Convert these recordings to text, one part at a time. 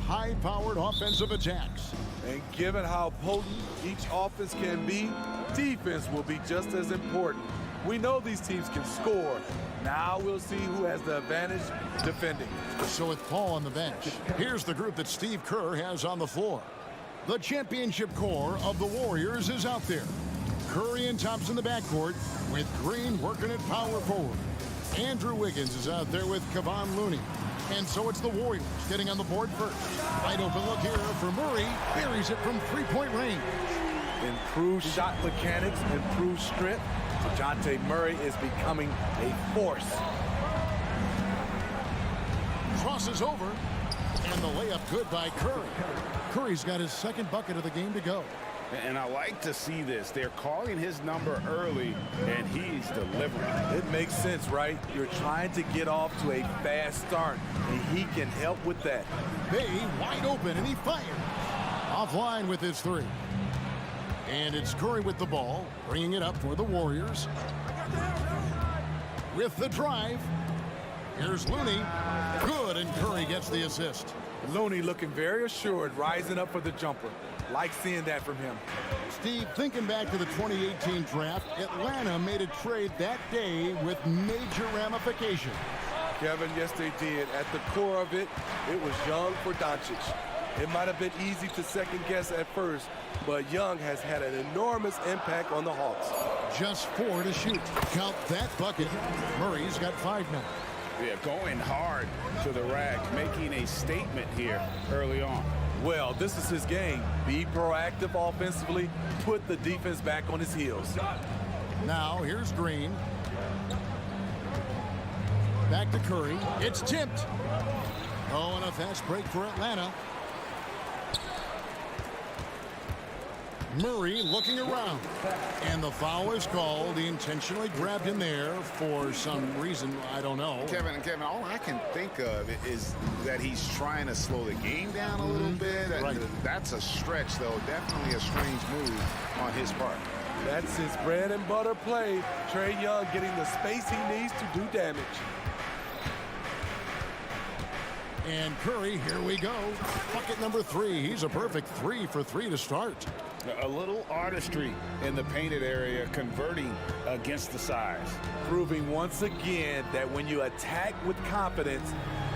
high-powered offensive attacks. And given how potent each offense can be, defense will be just as important. We know these teams can score. Now we'll see who has the advantage defending. So with Paul on the bench, here's the group that Steve Kerr has on the floor. The championship core of the Warriors is out there. Curry and Thompson in the backcourt, with Green working at power forward. Andrew Wiggins is out there with Kevon Looney. And so it's the Warriors getting on the board first. Wide open look here for Murray. Buries it from three-point range. Improved shot mechanics, improved strength. DeJounte Murray is becoming a force. Crosses over. And the layup good by Curry. Curry's got his second bucket of the game to go. And I like to see this. They're calling his number early, and he's delivering. It makes sense, right? You're trying to get off to a fast start, and he can help with that. Bay wide open, and he fires. Offline with his three. And it's Curry with the ball, bringing it up for the Warriors. With the drive. Here's Looney. Good, and Curry gets the assist. Looney looking very assured, rising up for the jumper. Like seeing that from him. Steve, thinking back to the 2018 draft, Atlanta made a trade that day with major ramifications. Kevin, yes they did. At the core of it, it was Young for Doncic. It might have been easy to second guess at first, but Young has had an enormous impact on the Hawks. Just 4 to shoot. Count that bucket. Murray's got 5 now. Yeah, going hard to the rack, making a statement here early on. Well, this is his game. Be proactive offensively, put the defense back on his heels. Now, here's Green. Back to Curry. It's tipped. Oh, and a fast break for Atlanta. Murray looking around. And the foul is called. He intentionally grabbed him there for some reason. I don't know. Kevin, all I can think of is that he's trying to slow the game down a little bit. Right. That's a stretch, though. Definitely a strange move on his part. That's his bread and butter play. Trae Young getting the space he needs to do damage. And Curry, here we go. Bucket number 3. He's a perfect 3 for 3 to start. A little artistry in the painted area, converting against the size. Proving once again that when you attack with confidence,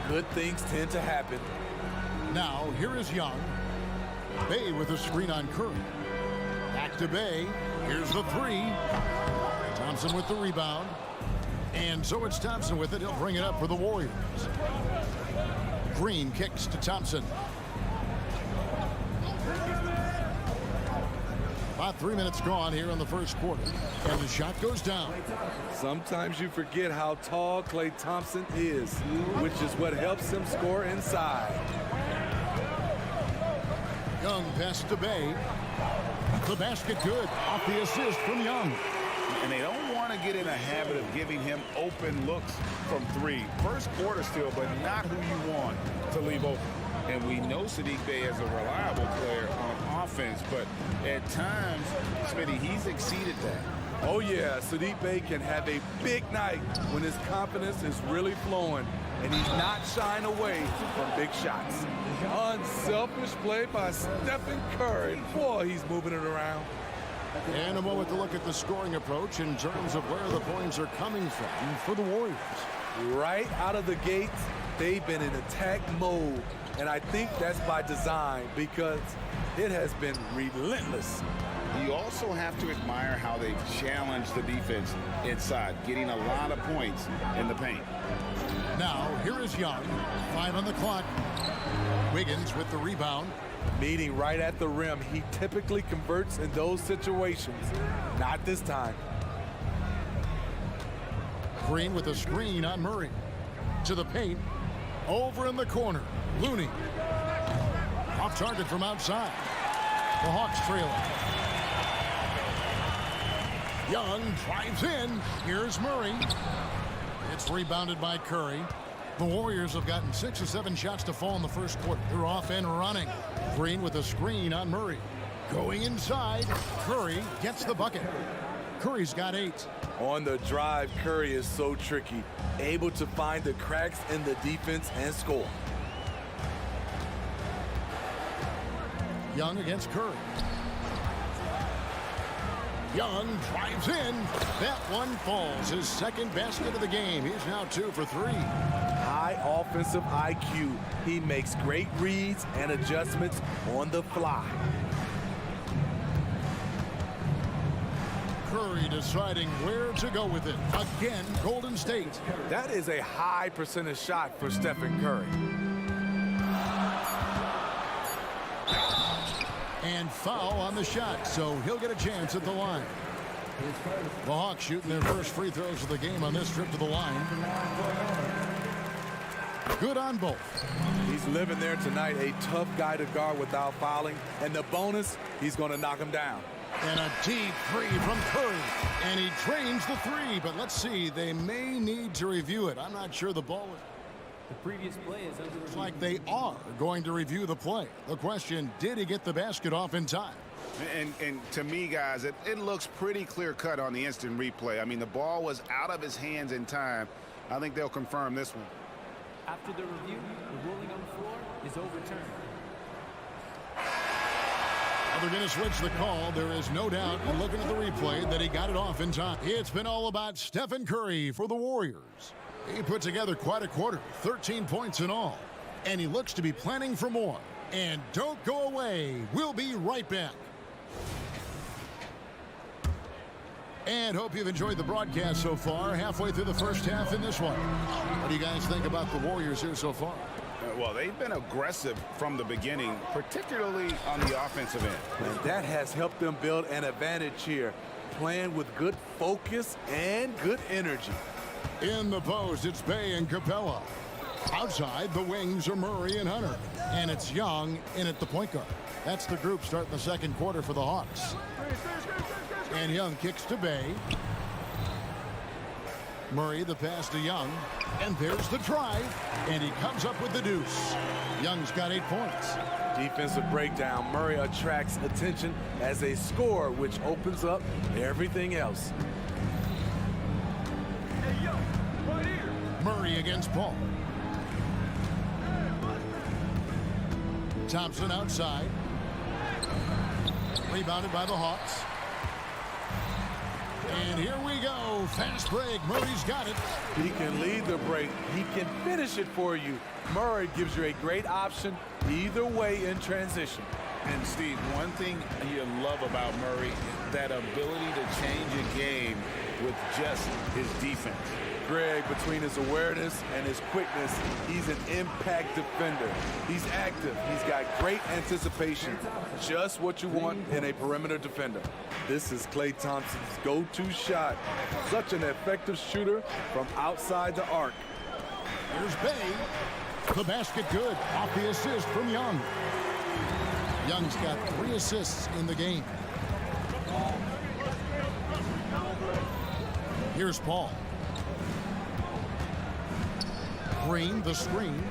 good things tend to happen. Now, here is Young. Bay with a screen on Curry. Back to Bay. Here's the 3. Thompson with the rebound. And so it's Thompson with it. He'll bring it up for the Warriors. Green kicks to Thompson. About 3 minutes gone here in the first quarter. And the shot goes down. Sometimes you forget how tall Klay Thompson is, which is what helps him score inside. Young pass to Bay. The basket good. Off the assist from Young. And they don't want to get in a habit of giving him open looks from 3. First quarter still, but not who you want to leave open. And we know Saddiq Bey is a reliable player on offense, but at times, Smitty, he's exceeded that. Oh yeah, Saddiq Bey can have a big night when his confidence is really flowing and he's not shying away from big shots. Unselfish play by Stephen Curry. Boy, he's moving it around. And a moment to look at the scoring approach in terms of where the points are coming from for the Warriors. Right out of the gates, they've been in attack mode. And I think that's by design because it has been relentless. You also have to admire how they've challenged the defense inside, getting a lot of points in the paint. Now, here is Young. 5 on the clock. Wiggins with the rebound. Meeting right at the rim. He typically converts in those situations. Not this time. Green with a screen on Murray. To the paint. Over in the corner. Looney. Off target from outside. The Hawks trailing. Young drives in. Here's Murray. It's rebounded by Curry. The Warriors have gotten 6 or 7 shots to fall in the first quarter. They're off and running. Green with a screen on Murray. Going inside. Curry gets the bucket. Curry's got 8. On the drive, Curry is so tricky. Able to find the cracks in the defense and score. Young against Curry. Young drives in. That one falls. His second basket of the game. He's now 2 for 3. High offensive IQ. He makes great reads and adjustments on the fly. Curry deciding where to go with it. Again, Golden State. That is a high percentage shot for Stephen Curry. And foul on the shot, so he'll get a chance at the line. The Hawks shooting their first free throws of the game on this trip to the line. Good on both. He's living there tonight, a tough guy to guard without fouling. And the bonus, he's going to knock him down. And a deep three from Curry. And he drains the three, but let's see, they may need to review it. I'm not sure the ball was... The previous play is under review. It's like they are going to review the play. The question, did he get the basket off in time? And to me, guys, it looks pretty clear-cut on the instant replay. I mean, the ball was out of his hands in time. I think they'll confirm this one. After the review, the ruling on the floor is overturned. They're going to switch the call. There is no doubt, looking at the replay, that he got it off in time. It's been all about Stephen Curry for the Warriors. He put together quite a quarter, 13 points in all. And he looks to be planning for more. And don't go away. We'll be right back. And hope you've enjoyed the broadcast so far. Halfway through the first half in this one. What do you guys think about the Warriors here so far? Well, they've been aggressive from the beginning, particularly on the offensive end. And that has helped them build an advantage here, playing with good focus and good energy. In the post, it's Bay and Capella. Outside, the wings are Murray and Hunter. And it's Young in at the point guard. That's the group starting the second quarter for the Hawks. And Young kicks to Bay. Murray, the pass to Young. And there's the drive. And he comes up with the deuce. Young's got 8 points. Defensive breakdown. Murray attracts attention as a scorer, which opens up everything else. Murray against Paul. Thompson outside. Rebounded by the Hawks. And here we go. Fast break. Murray's got it. He can lead the break. He can finish it for you. Murray gives you a great option either way in transition. And, Steve, one thing you love about Murray is that ability to change a game with just his defense. Greg, between his awareness and his quickness, he's an impact defender. He's active. He's got great anticipation. Just what you want in a perimeter defender. This is Klay Thompson's go-to shot. Such an effective shooter from outside the arc. Here's Bay. The basket good. Off the assist from Young. Young's got 3 assists in the game. Here's Paul. Green, the screen.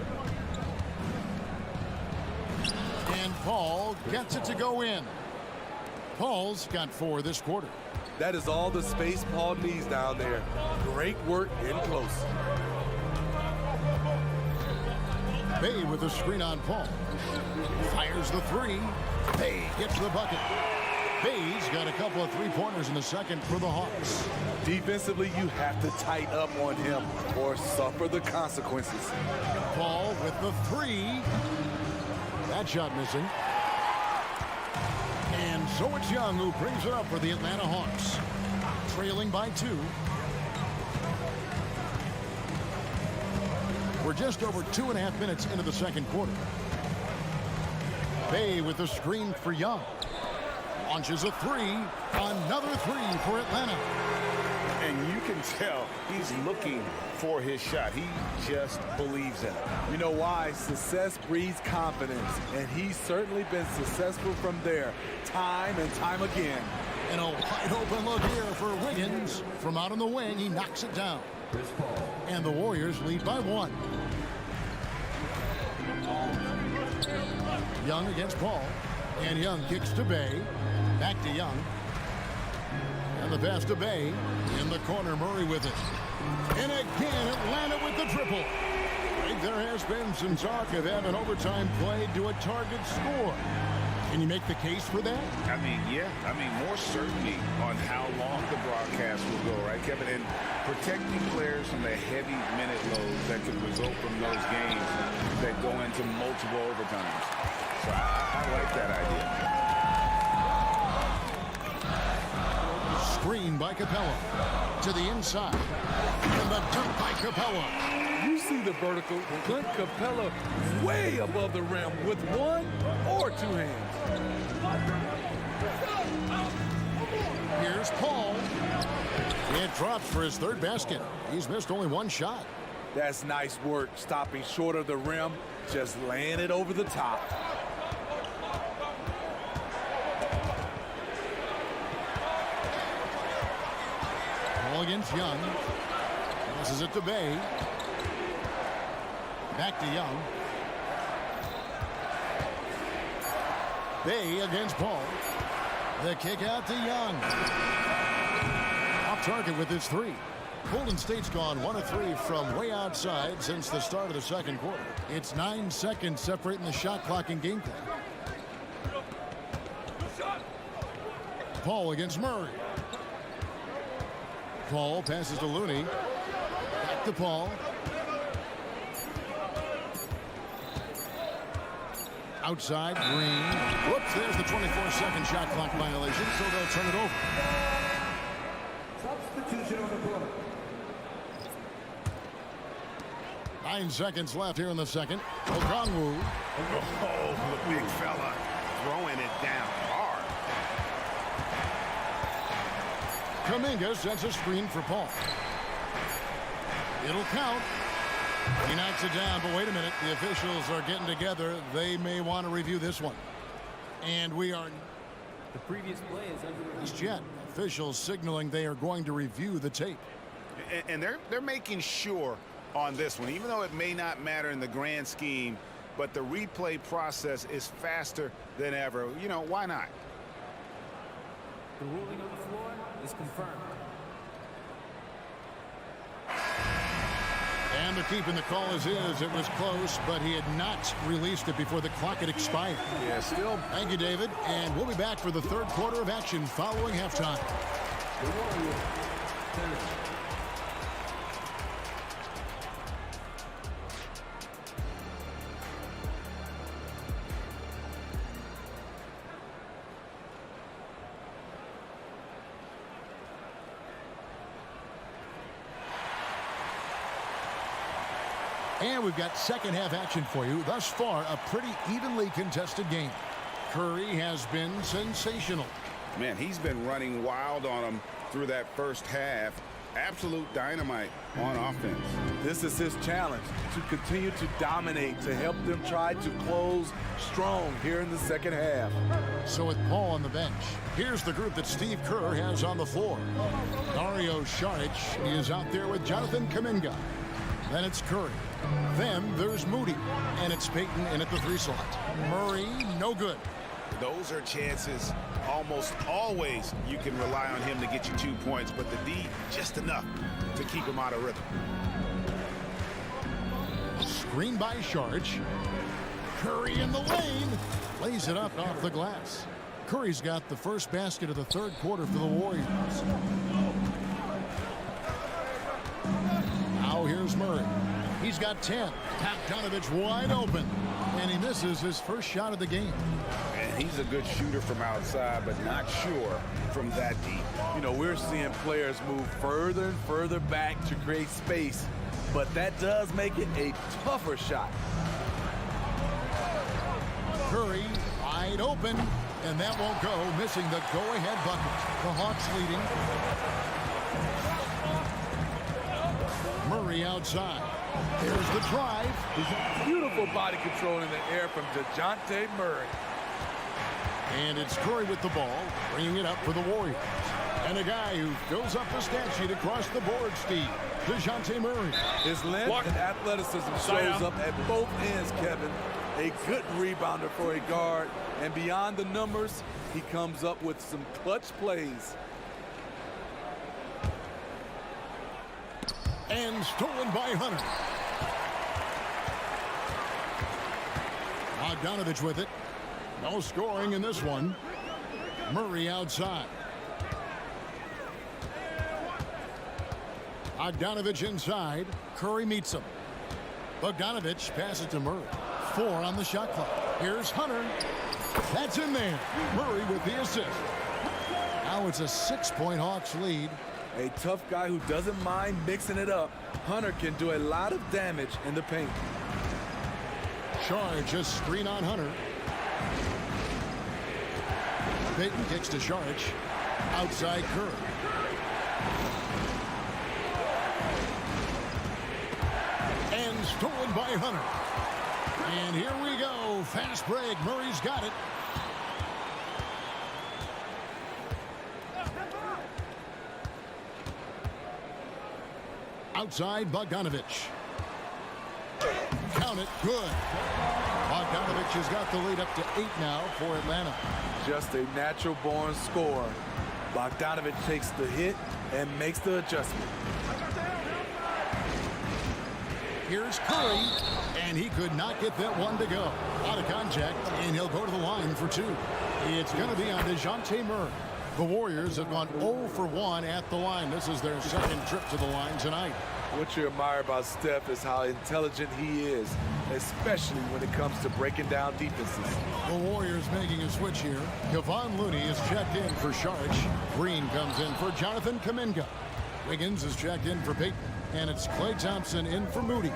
And Paul gets it to go in. Paul's got 4 this quarter. That is all the space Paul needs down there. Great work in close. Bay with a screen on Paul. Fires the 3. Bay gets the bucket. Bay's got a couple of 3-pointers in the second for the Hawks. Defensively, you have to tighten up on him or suffer the consequences. Paul with the 3. That shot missing. And so it's Young who brings it up for the Atlanta Hawks. Trailing by 2. We're just over 2.5 minutes into the second quarter. Bay with the screen for Young. Launches a 3. Another 3 for Atlanta. And you can tell he's looking for his shot. He just believes in it. You know why? Success breeds confidence, and he's certainly been successful from there, time and time again. And a wide open look here for Wiggins. From out on the wing, he knocks it down. And the Warriors lead by 1. Young against Paul. And Young kicks to Bay. Back to Young. And the pass to Bay. In the corner, Murray with it. And again, Atlanta with the triple. I think there has been some talk of having overtime played to a target score. Can you make the case for that? I mean, yeah. I mean, more certainty on how long the broadcast will go, right, Kevin? And protecting players from the heavy minute loads that could result from those games that go into multiple overtimes. So I like that idea. Screen by Capella. To the inside. And the dunk by Capella. You see the vertical. Clint Capella way above the rim with one or two hands. Here's Paul. It drops for his third basket. He's missed only one shot. That's nice work, stopping short of the rim, just laying it over the top. Ball against Young. Passes it to Bay. Back to Young. Bay against Paul. The kick out to Young. Off target with his three. Golden State's gone 1 of 3 from way outside since the start of the second quarter. It's 9 seconds separating the shot clock and game clock. Paul against Murray. Paul passes to Looney. Back to Paul. Outside, Green. Whoops, there's the 24-second shot clock violation, so they'll turn it over. Substitution on the court. 9 seconds left here in the second. Okongwu. Oh, the big fella throwing it down hard. Kuminga sets a screen for Paul. It'll count. He knocks it down, but wait a minute. The officials are getting together. They may want to review this one. And we are... The previous play is under review. It's Jet. Officials signaling they are going to review the tape. And they're making sure on this one, even though it may not matter in the grand scheme, but the replay process is faster than ever. You know, why not? The ruling on the floor is confirmed. And they're keeping the call as is. It was close, but he had not released it before the clock had expired. Yeah, still. Thank you, David. And we'll be back for the third quarter of action following halftime. The Warriors. 30. And we've got second half action for you. Thus far, a pretty evenly contested game. Curry has been sensational. Man, he's been running wild on them through that first half. Absolute dynamite on offense. This is his challenge, to continue to dominate, to help them try to close strong here in the second half. So with Paul on the bench, here's the group that Steve Kerr has on the floor. Dario Saric is out there with Jonathan Kuminga. Then it's Curry. Then there's Moody. And it's Payton in at the 3 slot. Murray, no good. Those are chances almost always you can rely on him to get you 2 points, but the D just enough to keep him out of rhythm. Screen by Saric. Curry in the lane. Lays it up off the glass. Curry's got the first basket of the third quarter for the Warriors. Now here's Murray. He's got 10. Bogdanovich wide open. And he misses his first shot of the game. And he's a good shooter from outside, but not sure from that deep. You know, we're seeing players move further and further back to create space, but that does make it a tougher shot. Curry wide open, and that won't go, missing the go-ahead bucket. The Hawks leading. Murray outside. There's the drive. Beautiful body control in the air from DeJounte Murray. And it's Curry with the ball, bringing it up for the Warriors. And a guy who fills up the stat sheet across the board, Steve, DeJounte Murray. His length and athleticism shows up at both ends, Kevin. A good rebounder for a guard. And beyond the numbers, he comes up with some clutch plays. And stolen by Hunter. Bogdanovich with it. No scoring in this one. Murray outside. Bogdanovich inside. Curry meets him. Bogdanovich passes to Murray. 4 on the shot clock. Here's Hunter. That's in there. Murray with the assist. Now it's a 6-point Hawks lead. A tough guy who doesn't mind mixing it up. Hunter can do a lot of damage in the paint. Sharge just screen on Hunter. Payton kicks to Sharge. Outside Curry. And stolen by Hunter. And here we go. Fast break. Murray's got it. Outside Bogdanovich. Count it. Good. Bogdanovich has got the lead up to 8 now for Atlanta. Just a natural-born scorer. Bogdanovich takes the hit and makes the adjustment. Here's Curry, and he could not get that one to go. Out of contact, and he'll go to the line for 2. It's going to be on DeJounte Murray. The Warriors have gone 0 for 1 at the line. This is their second trip to the line tonight. What you admire about Steph is how intelligent he is, especially when it comes to breaking down defenses. The Warriors making a switch here. Kevon Looney is checked in for Sharge. Green comes in for Jonathan Kuminga. Wiggins is checked in for Payton. And it's Klay Thompson in for Moody.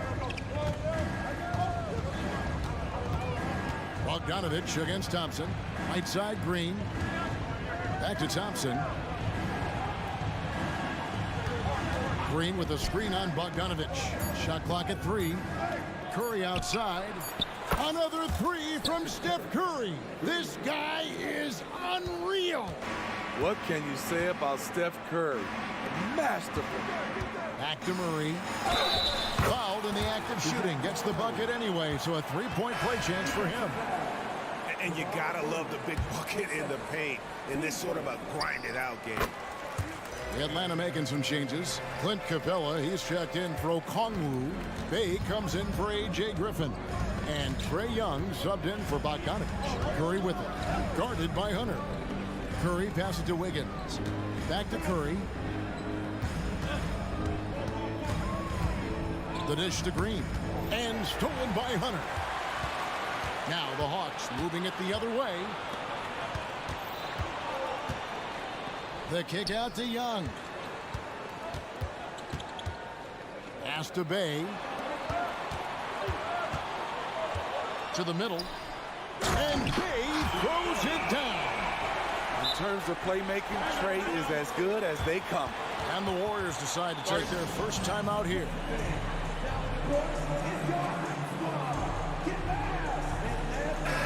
Bogdanovich against Thompson. Right side Green. Back to Thompson. Green with a screen on Bogdanovich. Shot clock at 3. Curry outside. Another 3 from Steph Curry. This guy is unreal. What can you say about Steph Curry? Masterful. Back to Murray. Fouled in the act of shooting. Gets the bucket anyway, so a 3-point play chance for him. And you gotta love the big bucket in the paint in this sort of a grinded-out game. Atlanta making some changes. Clint Capella, he's checked in for Okongwu. Bay comes in for A.J. Griffin. And Trae Young subbed in for Bogdanovich. Curry with it. Guarded by Hunter. Curry passes to Wiggins. Back to Curry. The dish to Green. And stolen by Hunter. Now the Hawks moving it the other way. The kick out to Young. Pass to Bay. To the middle. And Bay throws it down. In terms of playmaking, Trae is as good as they come. And the Warriors decide to take their first time out here.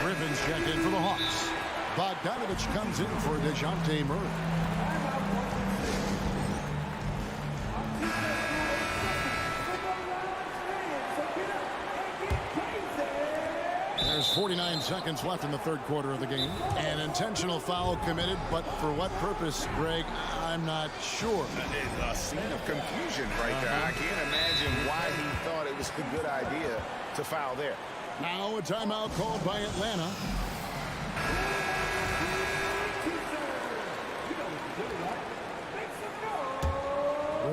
Griffin's checked in for the Hawks. Bogdanovich comes in for DeJounte Murray. There's 49 seconds left in the third quarter of the game. An intentional foul committed, but for what purpose, Greg, I'm not sure. A scene of confusion right there. I can't imagine why he thought it was a good idea to foul there. Now a timeout called by Atlanta.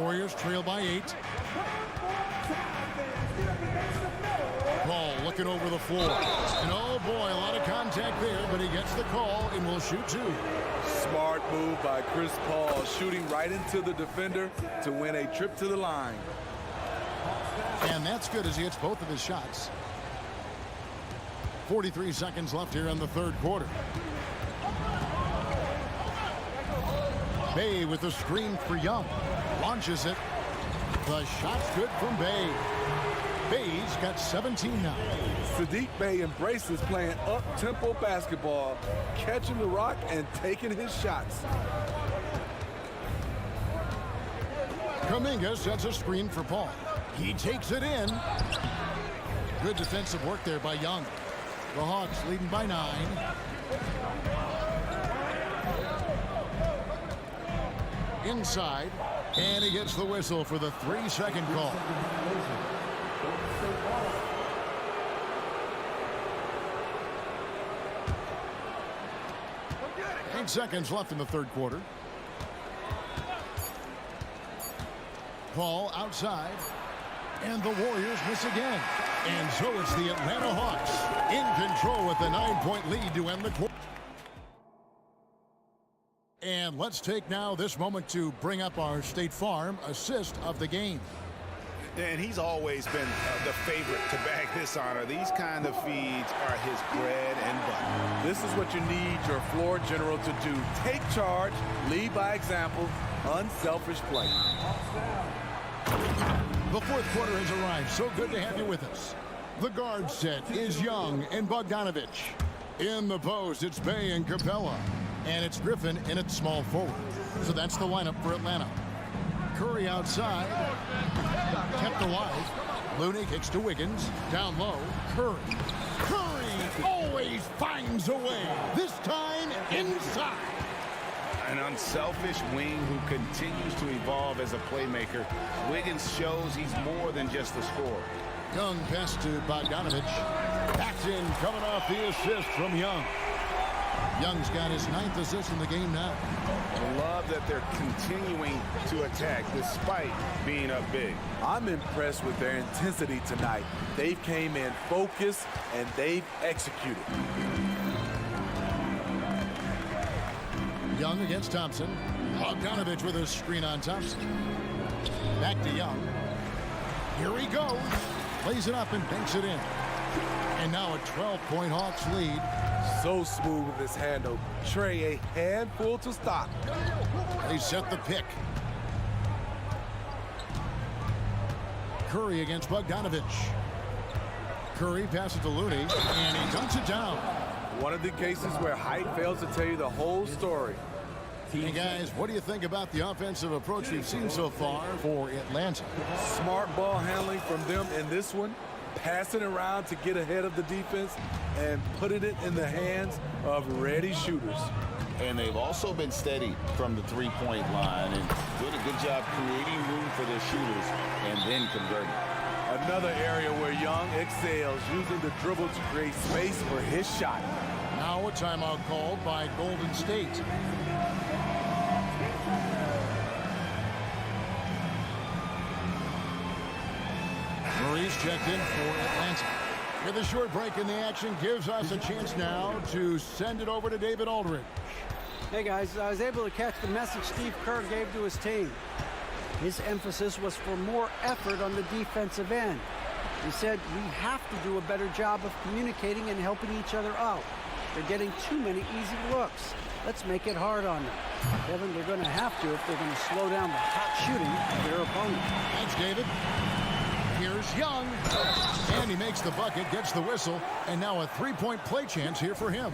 Warriors trail by 8. Paul looking over the floor. And oh boy, a lot of contact there, but he gets the call and will shoot 2. Smart move by Chris Paul, shooting right into the defender to win a trip to the line. And that's good as he hits both of his shots. 43 seconds left here in the third quarter. Bay with the screen for Young. Launches it. The shot's good from Bay. Bay's got 17 now. Saddiq Bey embraces playing up-tempo basketball, catching the rock and taking his shots. Kuminga sets a screen for Paul. He takes it in. Good defensive work there by Young. The Hawks leading by 9. Inside, and he gets the whistle for the 3-second call. 8 seconds left in the third quarter. Ball outside. And the Warriors miss again. And so it's the Atlanta Hawks in control with a 9-point lead to end the quarter. And let's take now this moment to bring up our State Farm assist of the game. And he's always been the favorite to bag this honor. These kind of feeds are his bread and butter. This is what you need your floor general to do. Take charge, lead by example, unselfish play. The fourth quarter has arrived. So good to have you with us. The guard set is Young and Bogdanovich. In the post, it's Bay and Capella. And it's Griffin in its small forward. So that's the lineup for Atlanta. Curry outside. Kept alive. Looney kicks to Wiggins. Down low. Curry. Curry always finds a way. This time inside. An unselfish wing who continues to evolve as a playmaker. Wiggins shows he's more than just a scorer. Young pass to Bogdanovich. Backs in, coming off the assist from Young. Young's got his 9th assist in the game now. I love that they're continuing to attack despite being up big. I'm impressed with their intensity tonight. They came in focused and they've executed. Young against Thompson. Bogdanovich with a screen on Thompson. Back to Young. Here he goes. Plays it up and banks it in. And now a 12-point Hawks lead. So smooth with his handle. Trey, a handful to stop. They set the pick. Curry against Bogdanovich. Curry passes to Looney, and he dunks it down. One of the cases where height fails to tell you the whole story. Hey guys, what do you think about the offensive approach we've seen so far for Atlanta? Smart ball handling from them in this one. Passing around to get ahead of the defense and putting it in the hands of ready shooters. And they've also been steady from the three-point line and did a good job creating room for their shooters and then converting. Another area where Young excels, using the dribble to create space for his shot. Now a timeout called by Golden State. Murray's checked in for Atlanta. With a short break in the action gives us a chance now to send it over to David Aldridge. Hey guys, I was able to catch the message Steve Kerr gave to his team. His emphasis was for more effort on the defensive end. He said we have to do a better job of communicating and helping each other out. They're getting too many easy looks. Let's make it hard on them. Kevin, they're going to have to if they're going to slow down the hot shooting of their opponent. Thanks, David. Here's Young. And he makes the bucket, gets the whistle, and now a three-point play chance here for him.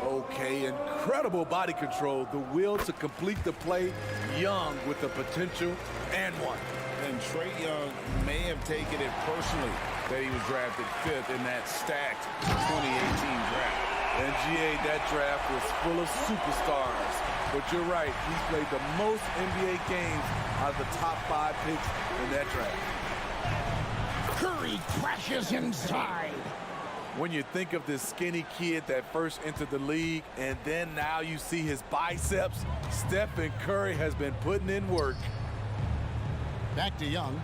Okay, incredible body control. The will to complete the play. Young with the potential and one. And Trae Young may have taken it personally that he was drafted 5th in that stacked 2018 draft. And GA, that draft was full of superstars. But you're right, he played the most NBA games out of the top 5 picks in that draft. Curry crashes inside. When you think of this skinny kid that first entered the league, and then now you see his biceps, Stephen Curry has been putting in work. Back to Young.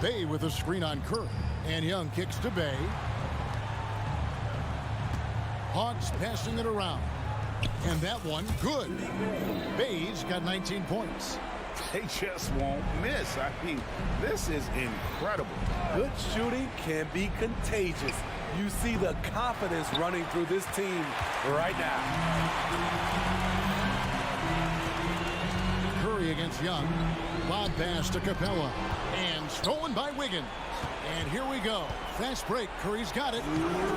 Bay with a screen on Curry. And Young kicks to Bay. Hawks passing it around. And that one, good. Bay's got 19 points. They just won't miss. I mean, this is incredible. Good shooting can be contagious. You see the confidence running through this team right now. Curry against Young. Lob pass to Capella. And stolen by Wiggins. And here we go. Fast break. Curry's got it.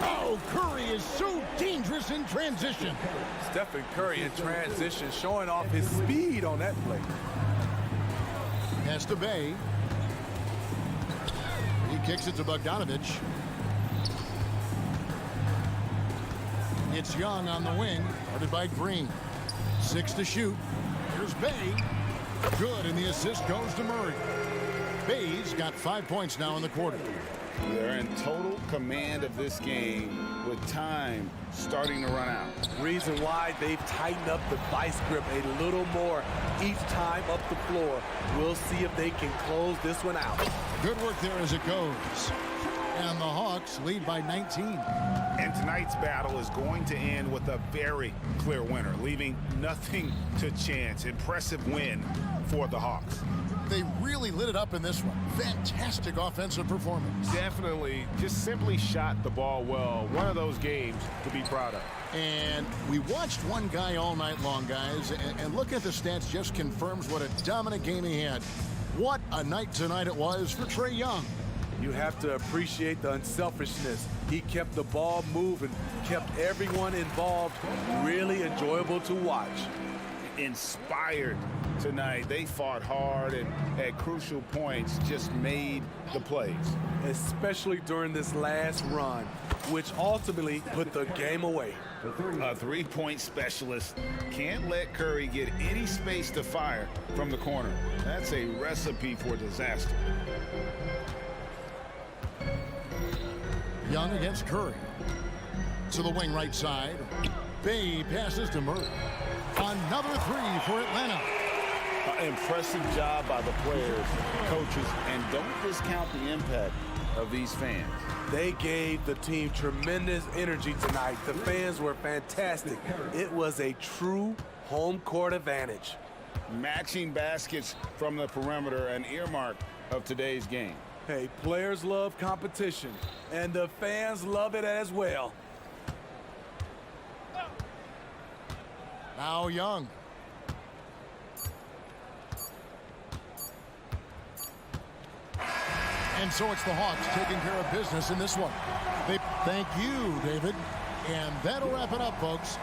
Oh, Curry is so dangerous in transition. Stephen Curry in transition, showing off his speed on that play. Pass to Bay. He kicks it to Bogdanovich. It's Young on the wing, guarded by Green. 6 to shoot. Here's Bay. Good, and the assist goes to Murray. Bay's got 5 points now in the quarter. They're in total command of this game with time starting to run out. Reason why they've tightened up the vice grip a little more each time up the floor. We'll see if they can close this one out. Good work there as it goes. And the Hawks lead by 19. And tonight's battle is going to end with a very clear winner, leaving nothing to chance. Impressive win for the Hawks. They really lit it up in this one. Fantastic offensive performance. Definitely just simply shot the ball well. One of those games to be proud of. And we watched one guy all night long, guys, and look at the stats just confirms what a dominant game he had. What a night tonight it was for Trae Young. You have to appreciate the unselfishness. He kept the ball moving, kept everyone involved. Really enjoyable to watch. Inspired tonight. They fought hard and at crucial points just made the plays. Especially during this last run, which ultimately put the game away. A three-point specialist can't let Curry get any space to fire from the corner. That's a recipe for disaster. Young against Curry. To the wing right side. Bay passes to Murray. Another three for Atlanta. Impressive job by the players, coaches, and don't discount the impact of these fans. They gave the team tremendous energy tonight. The fans were fantastic. It was a true home court advantage. Matching baskets from the perimeter, an earmark of today's game. Hey, players love competition, and the fans love it as well. Now Young. And so it's the Hawks taking care of business in this one. Thank you, David. And that'll wrap it up, folks.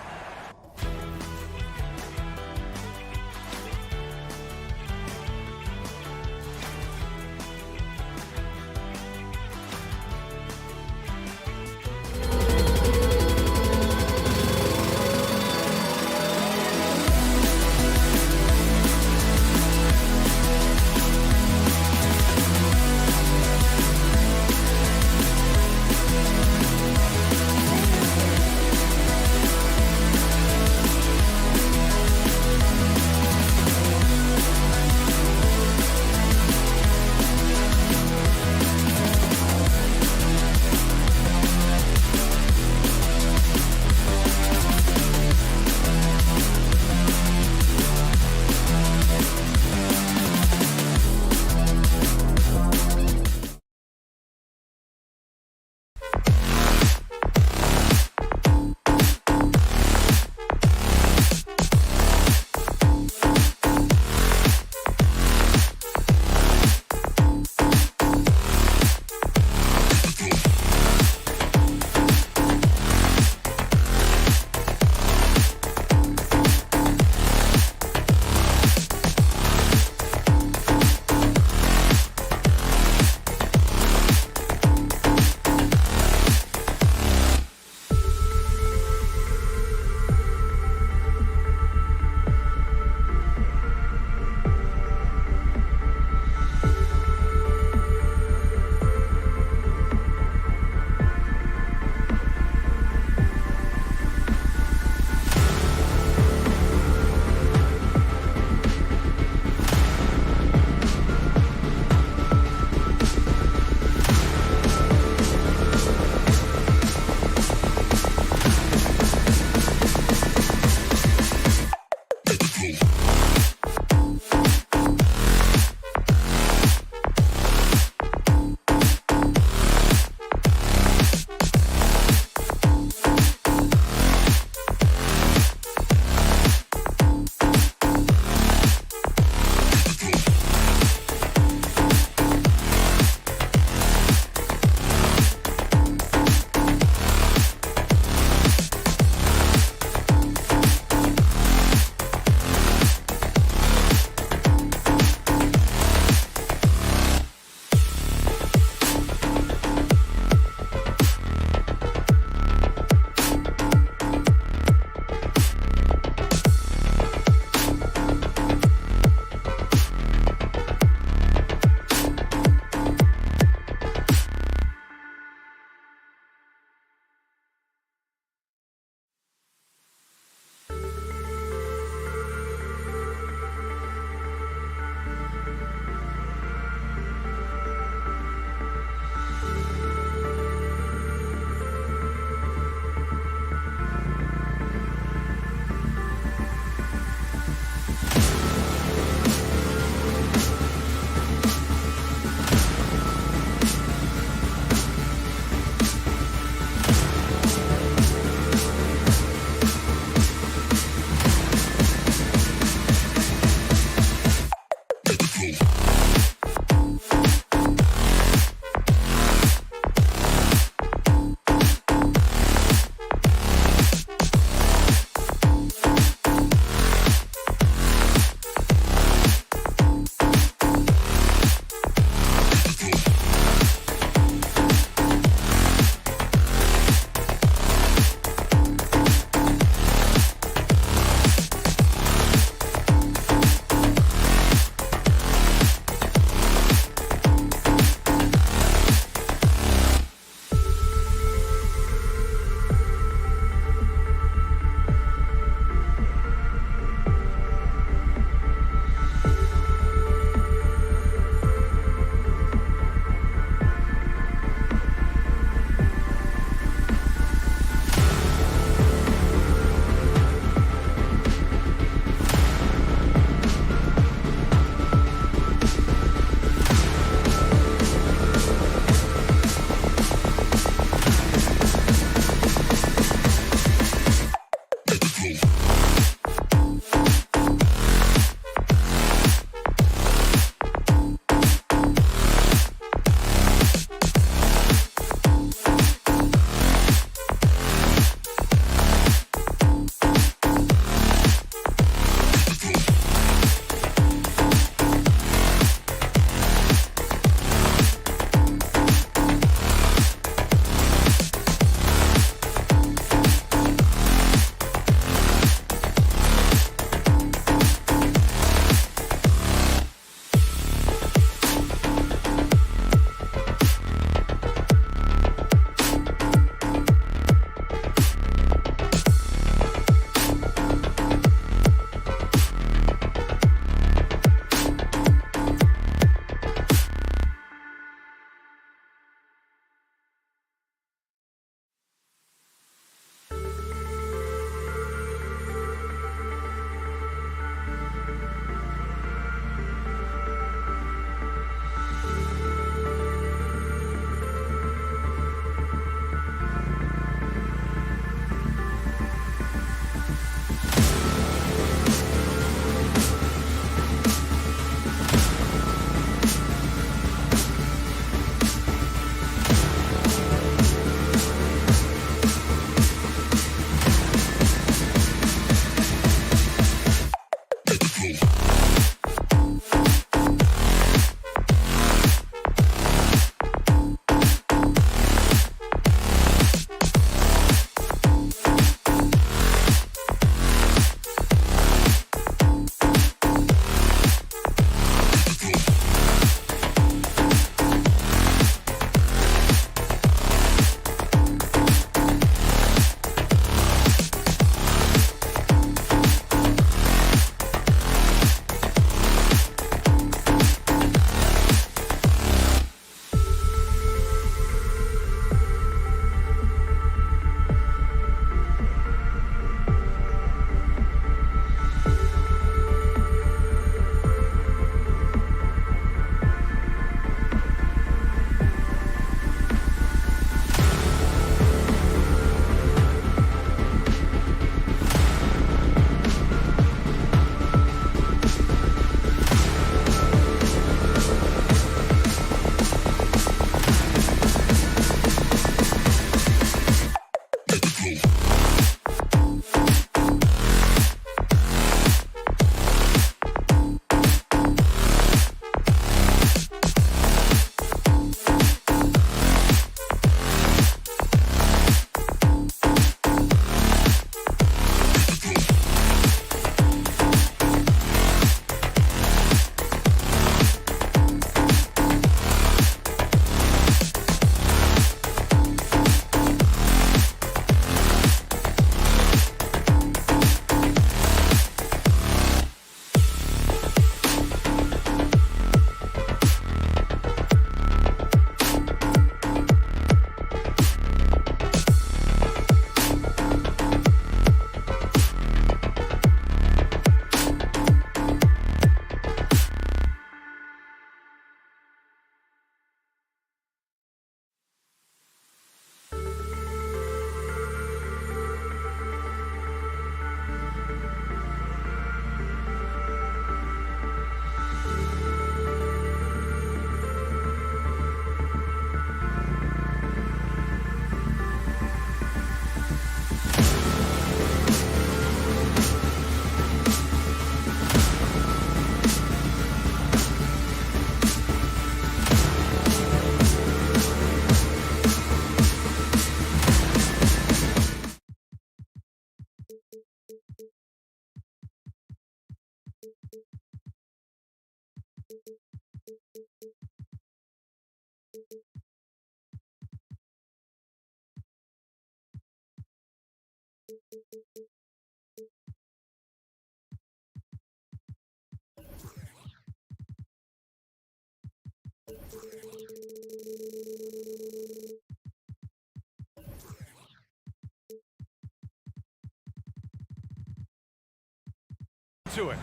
To it.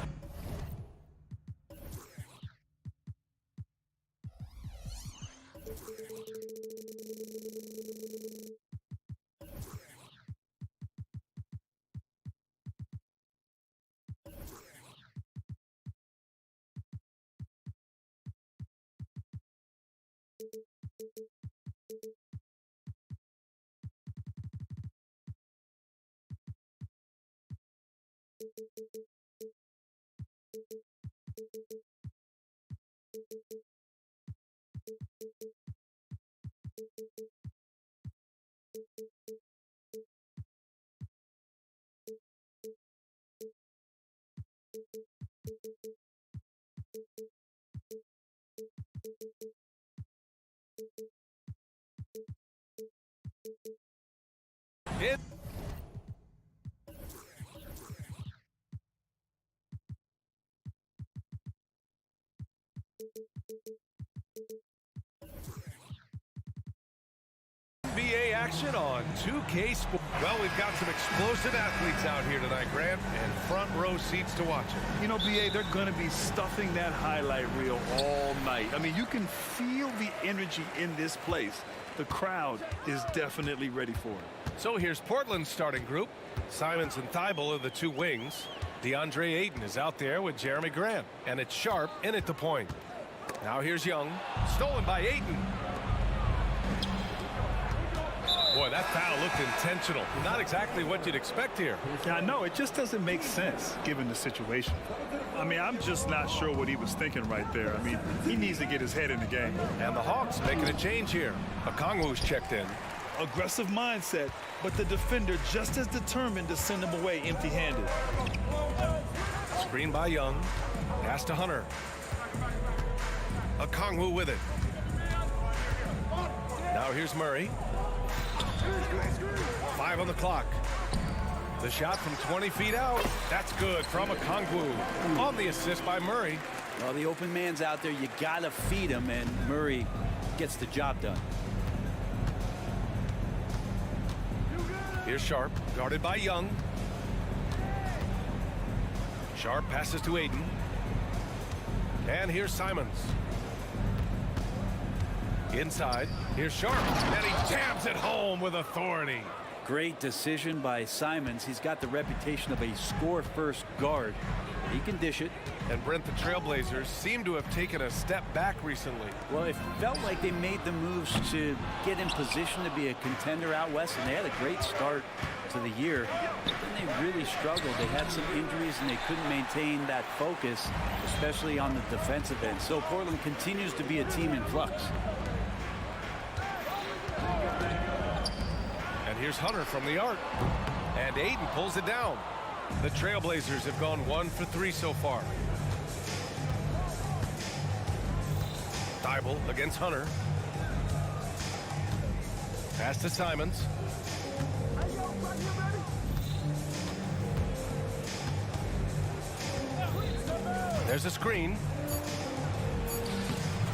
It. NBA action on 2K Sports. Well, we've got some explosive athletes out here tonight, Grant, and front row seats to watch it. You know, BA, they're going to be stuffing that highlight reel all night. I mean, you can feel the energy in this place. The crowd is definitely ready for it. So here's Portland's starting group. Simons and Thibault are the two wings. DeAndre Ayton is out there with Jeremy Grant, and it's Sharp in at the point. Now here's Young, stolen by Ayton. Boy, that foul looked intentional. Not exactly what you'd expect here. Yeah, I know. It just doesn't make sense given the situation. I mean, I'm just not sure what he was thinking right there. I mean, he needs to get his head in the game. And the Hawks making a change here. Okongwu's checked in. Aggressive mindset, but the defender just as determined to send him away empty-handed. Screen by Young. Pass to Hunter. Okongwu with it. Now here's Murray. 5 on the clock. The shot from 20 feet out. That's good from Okongwu. On the assist by Murray. Well, the open man's out there. You got to feed him, and Murray gets the job done. Here's Sharp, guarded by Young. Sharp passes to Ayton. And here's Simons. Inside, here's Sharp, and he jams it home with authority. Great decision by Simons. He's got the reputation of a score-first guard. He can dish it. And Brent, the Trailblazers seem to have taken a step back recently. Well, it felt like they made the moves to get in position to be a contender out west, and they had a great start to the year. But then they really struggled. They had some injuries, and they couldn't maintain that focus, especially on the defensive end. So Portland continues to be a team in flux. And here's Hunter from the arc. And Ayton pulls it down. The Trailblazers have gone 1 for 3 so far. Thibault against Hunter. Pass to Simons. There's a screen.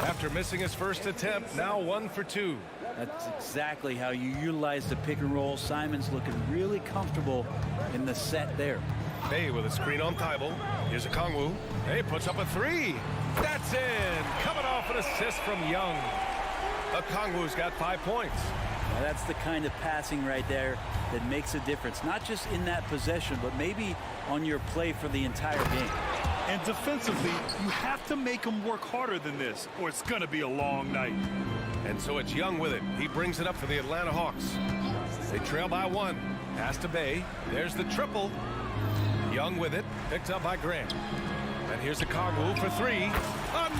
After missing his first attempt, now 1 for 2. That's exactly how you utilize the pick and roll. Simons looking really comfortable in the set there. Bay with a screen on Thibault. Here's Okongwu. Hey, puts up a 3. That's in. Coming off an assist from Young. Okongwu's got 5 points. Now that's the kind of passing right there that makes a difference. Not just in that possession, but maybe on your play for the entire game. And defensively, you have to make them work harder than this, or it's going to be a long night. And so it's Young with it. He brings it up for the Atlanta Hawks. They trail by 1. Pass to Bay. There's the triple. Young with it. Picked up by Grant. And here's Okongwu for 3.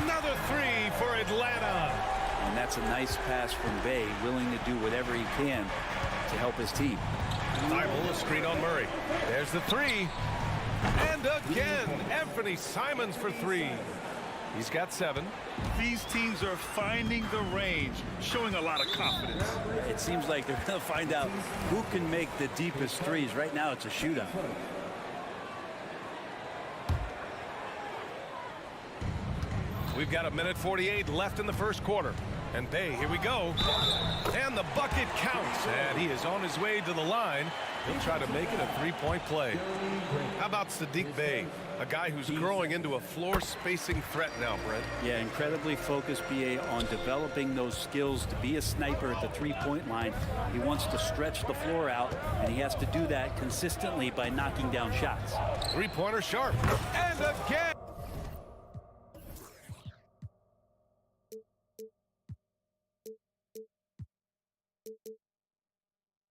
Another 3 for Atlanta. And that's a nice pass from Bay, willing to do whatever he can to help his team. Thibault, a screen on Murray. There's the 3. And again, Anthony Simons for 3. He's got 7. These teams are finding the range, showing a lot of confidence. It seems like they're going to find out who can make the deepest threes. Right now, it's a shootout. We've got 1:48 left in the first quarter. And Bay, here we go. And the bucket counts. And he is on his way to the line. He'll try to make it a three-point play. How about Saddiq Bey, a guy who's growing into a floor-spacing threat now, Brent? Yeah, incredibly focused, BA, on developing those skills to be a sniper at the three-point line. He wants to stretch the floor out, and he has to do that consistently by knocking down shots. Three-pointer sharp. And again.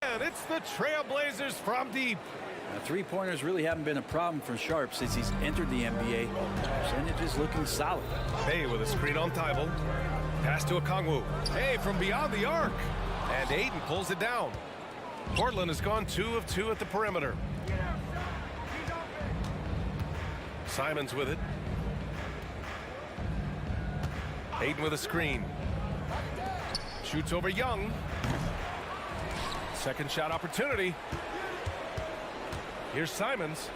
And it's the Trailblazers from deep. Now, three-pointers really haven't been a problem for Sharp since he's entered the NBA. Percentages looking solid. Hey, with a screen on Thibault. Pass to Okongwu. Hey, from beyond the arc. And Aiden pulls it down. Portland has gone 2 of 2 at the perimeter. Simons with it. Aiden with a screen. Shoots over Young. Second shot opportunity. Here's Simons.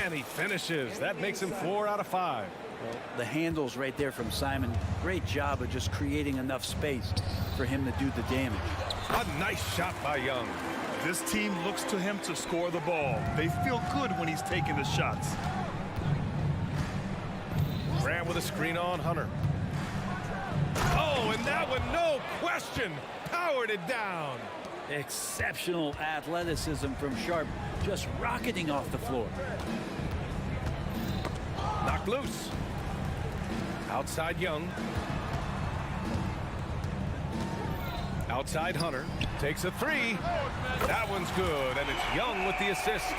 And he finishes. That makes him 4 out of 5. Well, the handles right there from Simon. Great job of just creating enough space for him to do the damage. A nice shot by Young. This team looks to him to score the ball. They feel good when he's taking the shots. Graham with a screen on Hunter. Oh, and that one, no question, powered it down. Exceptional athleticism from Sharp, just rocketing off the floor. Knocked loose. Outside Young. Outside Hunter. Takes a 3. That one's good, and it's Young with the assist.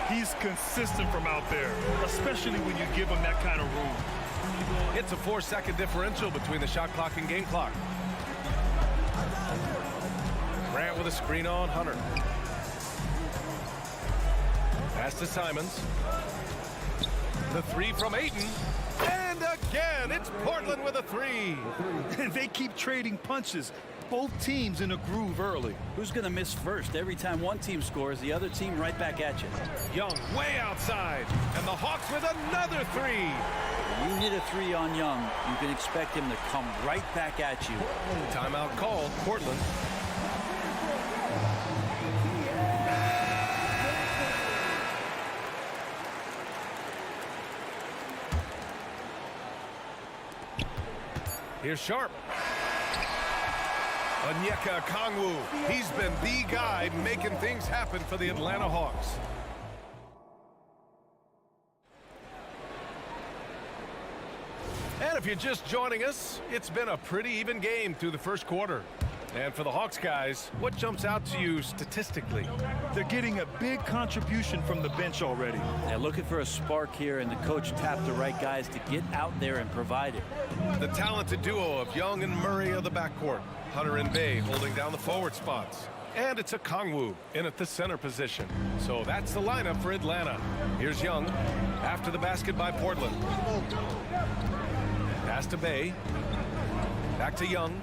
He's consistent from out there, especially when you give him that kind of room. It's a 4-second differential between the shot clock and game clock. Grant with a screen on Hunter. Pass to Simons. The 3 from Ayton. And again, it's Portland with a 3. And they keep trading punches. Both teams in a groove early. Who's going to miss first? Every time one team scores, the other team right back at you. Young way outside. And the Hawks with another 3. When you hit a 3 on Young, you can expect him to come right back at you. Timeout called, Portland. Here's Sharp. Onyeka Okongwu. He's been the guy making things happen for the Atlanta Hawks. And if you're just joining us, it's been a pretty even game through the first quarter. And for the Hawks guys, what jumps out to you statistically? They're getting a big contribution from the bench already. They're looking for a spark here, and the coach tapped the right guys to get out there and provide it. The talented duo of Young and Murray of the backcourt. Hunter and Bay holding down the forward spots. And it's Okongwu in at the center position. So that's the lineup for Atlanta. Here's Young after the basket by Portland. Pass to Bay. Back to Young.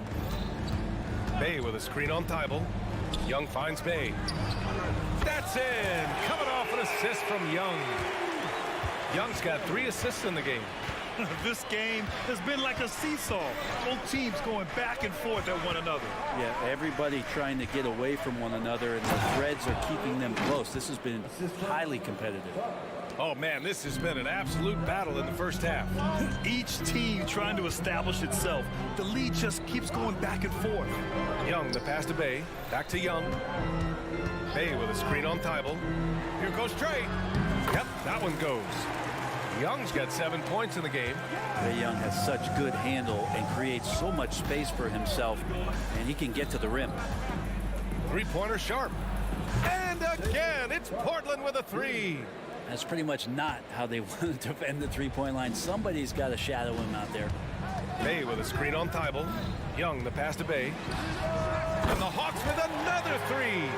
Bay with a screen on Thibault. Young finds Bay. That's in. Coming off an assist from Young. Young's got 3 assists in the game. This game has been like a seesaw. Both teams going back and forth at one another. Yeah, everybody trying to get away from one another, and the threads are keeping them close. This has been highly competitive. Oh, man, this has been an absolute battle in the first half. Each team trying to establish itself. The lead just keeps going back and forth. Young, the pass to Bay. Back to Young. Bay with a screen on Thibault. Here goes Trey. Yep, that one goes. Young's got 7 points in the game. Trey Young has such good handle and creates so much space for himself, and he can get to the rim. Three-pointer Sharp. And again, it's Portland with a 3. That's pretty much not how they want to defend the three-point line. Somebody's got to shadow him out there. Bay with a screen on Thibault. Young, the pass to Bay. And the Hawks with another 3.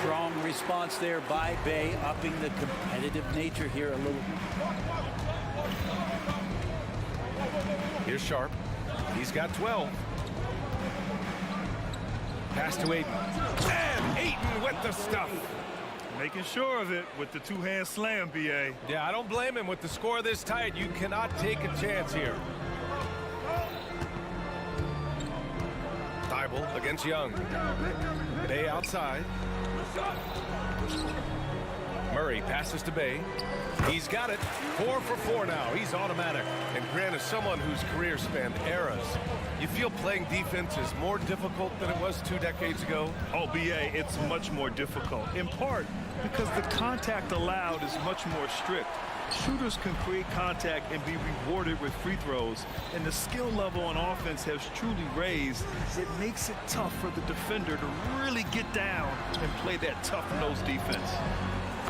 Strong response there by Bay, upping the competitive nature here a little. Here's Sharp. He's got 12. Pass to Ayton. And Ayton with the stuff. Making sure of it with the two-hand slam, B.A. Yeah, I don't blame him. With the score this tight, you cannot take a chance here. Thibault against Young. Bay outside. Murray passes to Bay. He's got it. 4 for 4 now. He's automatic. And Grant is someone whose career spanned eras. You feel playing defense is more difficult than it was 2 decades ago? Oh, B.A., it's much more difficult, in part because the contact allowed is much more strict. Shooters can create contact and be rewarded with free throws, and the skill level on offense has truly raised. It makes it tough for the defender to really get down and play that tough-nosed defense.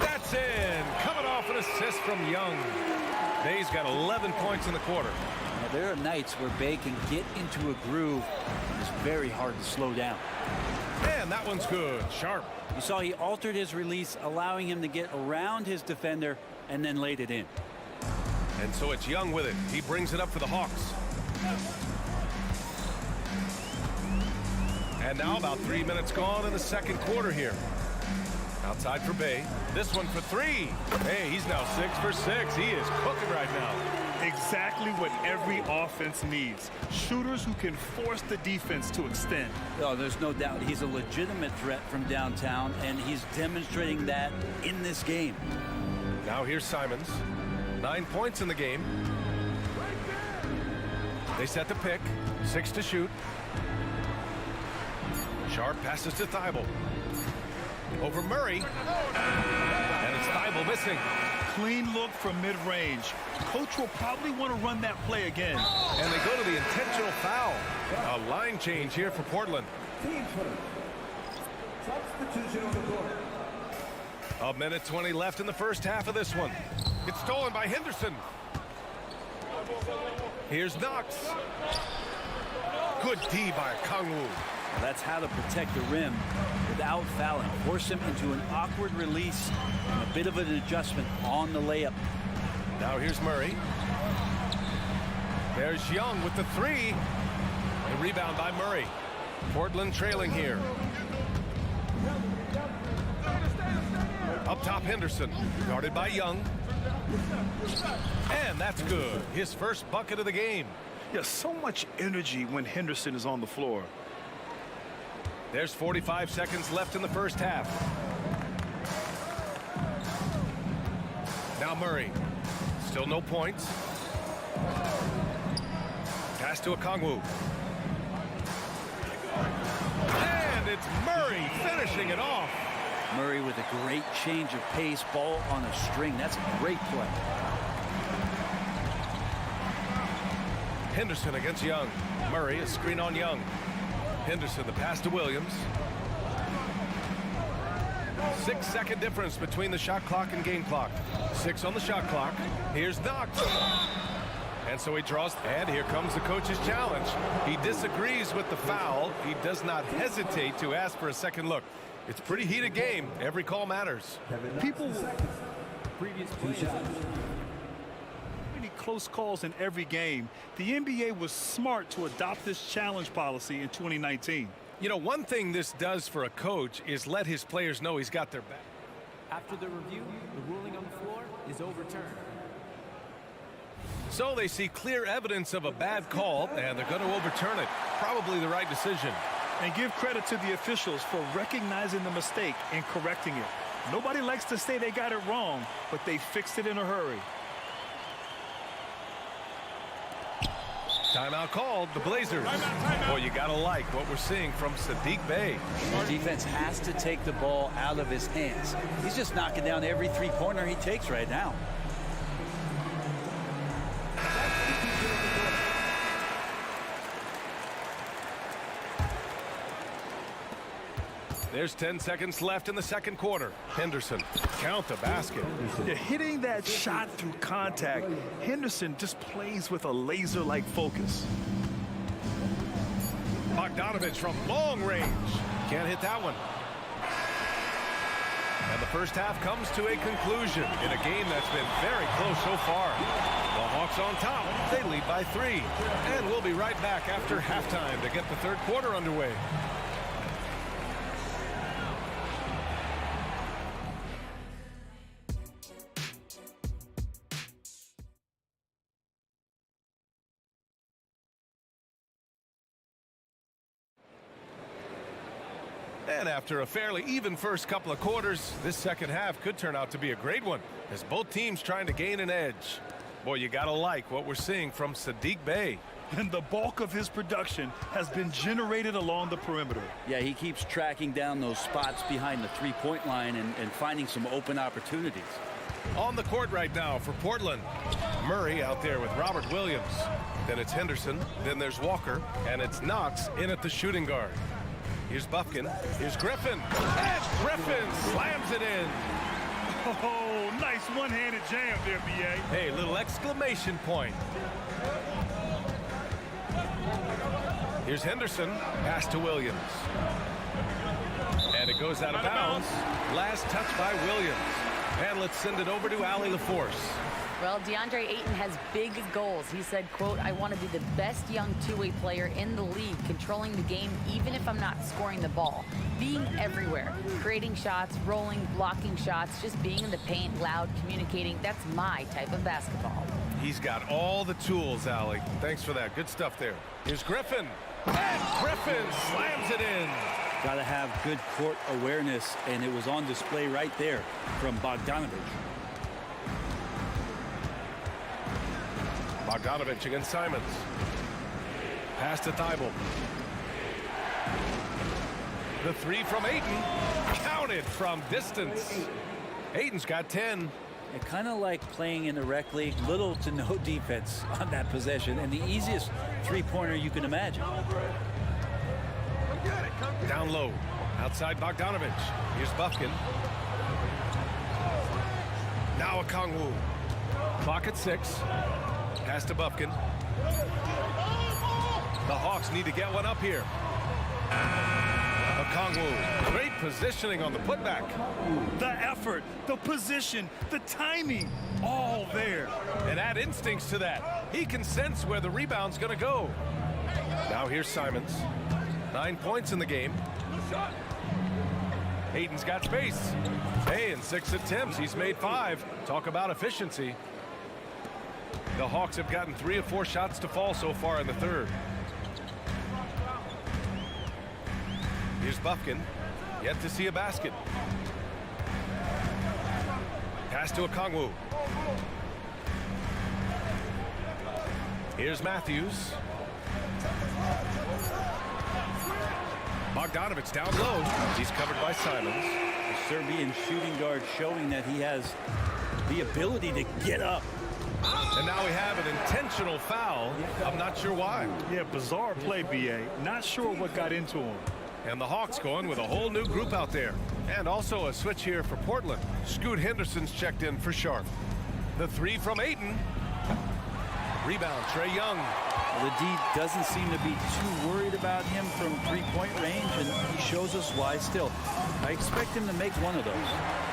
That's in. Coming off an assist from Young. Bay's got 11 points in the quarter. Now, there are nights where Bay can get into a groove. It's very hard to slow down. And that one's good. Sharp. You saw he altered his release, allowing him to get around his defender and then laid it in. And so it's Young with it. He brings it up for the Hawks. And now about 3 minutes gone in the second quarter here. Outside for Bay. This one for 3. Hey, he's now 6 for 6. He is cooking right now. Exactly what every offense needs. Shooters who can force the defense to extend. Oh, there's no doubt he's a legitimate threat from downtown, and he's demonstrating that in this game. Now here's Simons. 9 points in the game. They set the pick. 6 to shoot. Sharp passes to Thibault. Over Murray. And it's Thibault missing. Clean look from mid-range. Coach will probably want to run that play again. And they go to the intentional foul. A line change here for Portland. Substitution on the court. A minute 20 left in the first half of this one. It's stolen by Henderson. Here's Knox. Good D by Kangwoo. Well, that's how to protect the rim without fouling. Force him into an awkward release and a bit of an adjustment on the layup. Now here's Murray. There's Young with the 3. The rebound by Murray. Portland trailing here. Up top, Henderson. Guarded by Young. And that's good. His first bucket of the game. Yeah, so much energy when Henderson is on the floor. There's 45 seconds left in the first half. Now Murray. Still no points. Pass to Okongwu. And it's Murray finishing it off. Murray with a great change of pace, ball on a string. That's a great play. Henderson against Young. Murray, a screen on Young. Henderson, the pass to Williams. 6-second difference between the shot clock and game clock. 6 on the shot clock. Here's Knox. And so he draws, and here comes the coach's challenge. He disagrees with the foul. He does not hesitate to ask for a second look. It's a pretty heated game. Every call matters. People many close calls in every game. The NBA was smart to adopt this challenge policy in 2019. You know, one thing this does for a coach is let his players know he's got their back. After the review, the ruling on the floor is overturned. So they see clear evidence of a bad call, and they're going to overturn it. Probably the right decision. And give credit to the officials for recognizing the mistake and correcting it. Nobody likes to say they got it wrong, but they fixed it in a hurry. Timeout called, the Blazers. Boy, you got to like what we're seeing from Saddiq Bey. The defense has to take the ball out of his hands. He's just knocking down every three-pointer he takes right now. There's 10 seconds left in the second quarter. Henderson, count the basket. Yeah, hitting that shot through contact, Henderson just plays with a laser-like focus. Bogdanovich from long range. Can't hit that one. And the first half comes to a conclusion in a game that's been very close so far. The Hawks on top. They lead by 3. And we'll be right back after halftime to get the third quarter underway. And after a fairly even first couple of quarters, this second half could turn out to be a great one as both teams trying to gain an edge. Boy, you gotta like what we're seeing from Saddiq Bey. And the bulk of his production has been generated along the perimeter. Yeah, he keeps tracking down those spots behind the three-point line and finding some open opportunities. On the court right now for Portland. Murray out there with Robert Williams. Then it's Henderson. Then there's Walker. And it's Knox in at the shooting guard. Here's Bufkin. Here's Griffin. And Griffin slams it in. Oh, nice one-handed jam there, B.A. Hey, little exclamation point. Here's Henderson. Pass to Williams. And it goes out of bounds. Last touch by Williams. And let's send it over to Allie LaForce. Well, DeAndre Ayton has big goals. He said, quote, "I want to be the best young two-way player in the league, controlling the game even if I'm not scoring the ball. Being everywhere, creating shots, rolling, blocking shots, just being in the paint, loud, communicating. That's my type of basketball." He's got all the tools, Allie. Thanks for that. Good stuff there. Here's Griffin. And Griffin slams it in. Got to have good court awareness, and it was on display right there from Bogdanovich. Bogdanovich against Simons. Pass to Thibault. The three from Ayton. Counted from distance. Ayton's got 10. And kind of like playing in the rec league, little to no defense on that possession, and the easiest three-pointer you can imagine. Down low. Outside Bogdanovich. Here's Bufkin. Now Okongwu. Clock at 6. Pass to Bufkin. The Hawks need to get one up here. Okongwu. Great positioning on the putback. The effort, the position, the timing, all there. And add instincts to that. He can sense where the rebound's going to go. Now here's Simons. 9 points in the game. Ayton's got space. Hey, in 6 attempts, he's made 5. Talk about efficiency. The Hawks have gotten 3 of 4 shots to fall so far in the third. Here's Bufkin. Yet to see a basket. Pass to Okongwu. Here's Matthews. Bogdanovich down low. He's covered by Simons. The Serbian shooting guard showing that he has the ability to get up. And now we have an intentional foul. I'm not sure why. Yeah, bizarre play, B.A. Not sure what got into him. And the Hawks going with a whole new group out there. And also a switch here for Portland. Scoot Henderson's checked in for Sharp. The three from Ayton. Rebound, Trae Young. The D doesn't seem to be too worried about him from three-point range, and he shows us why still. I expect him to make one of those.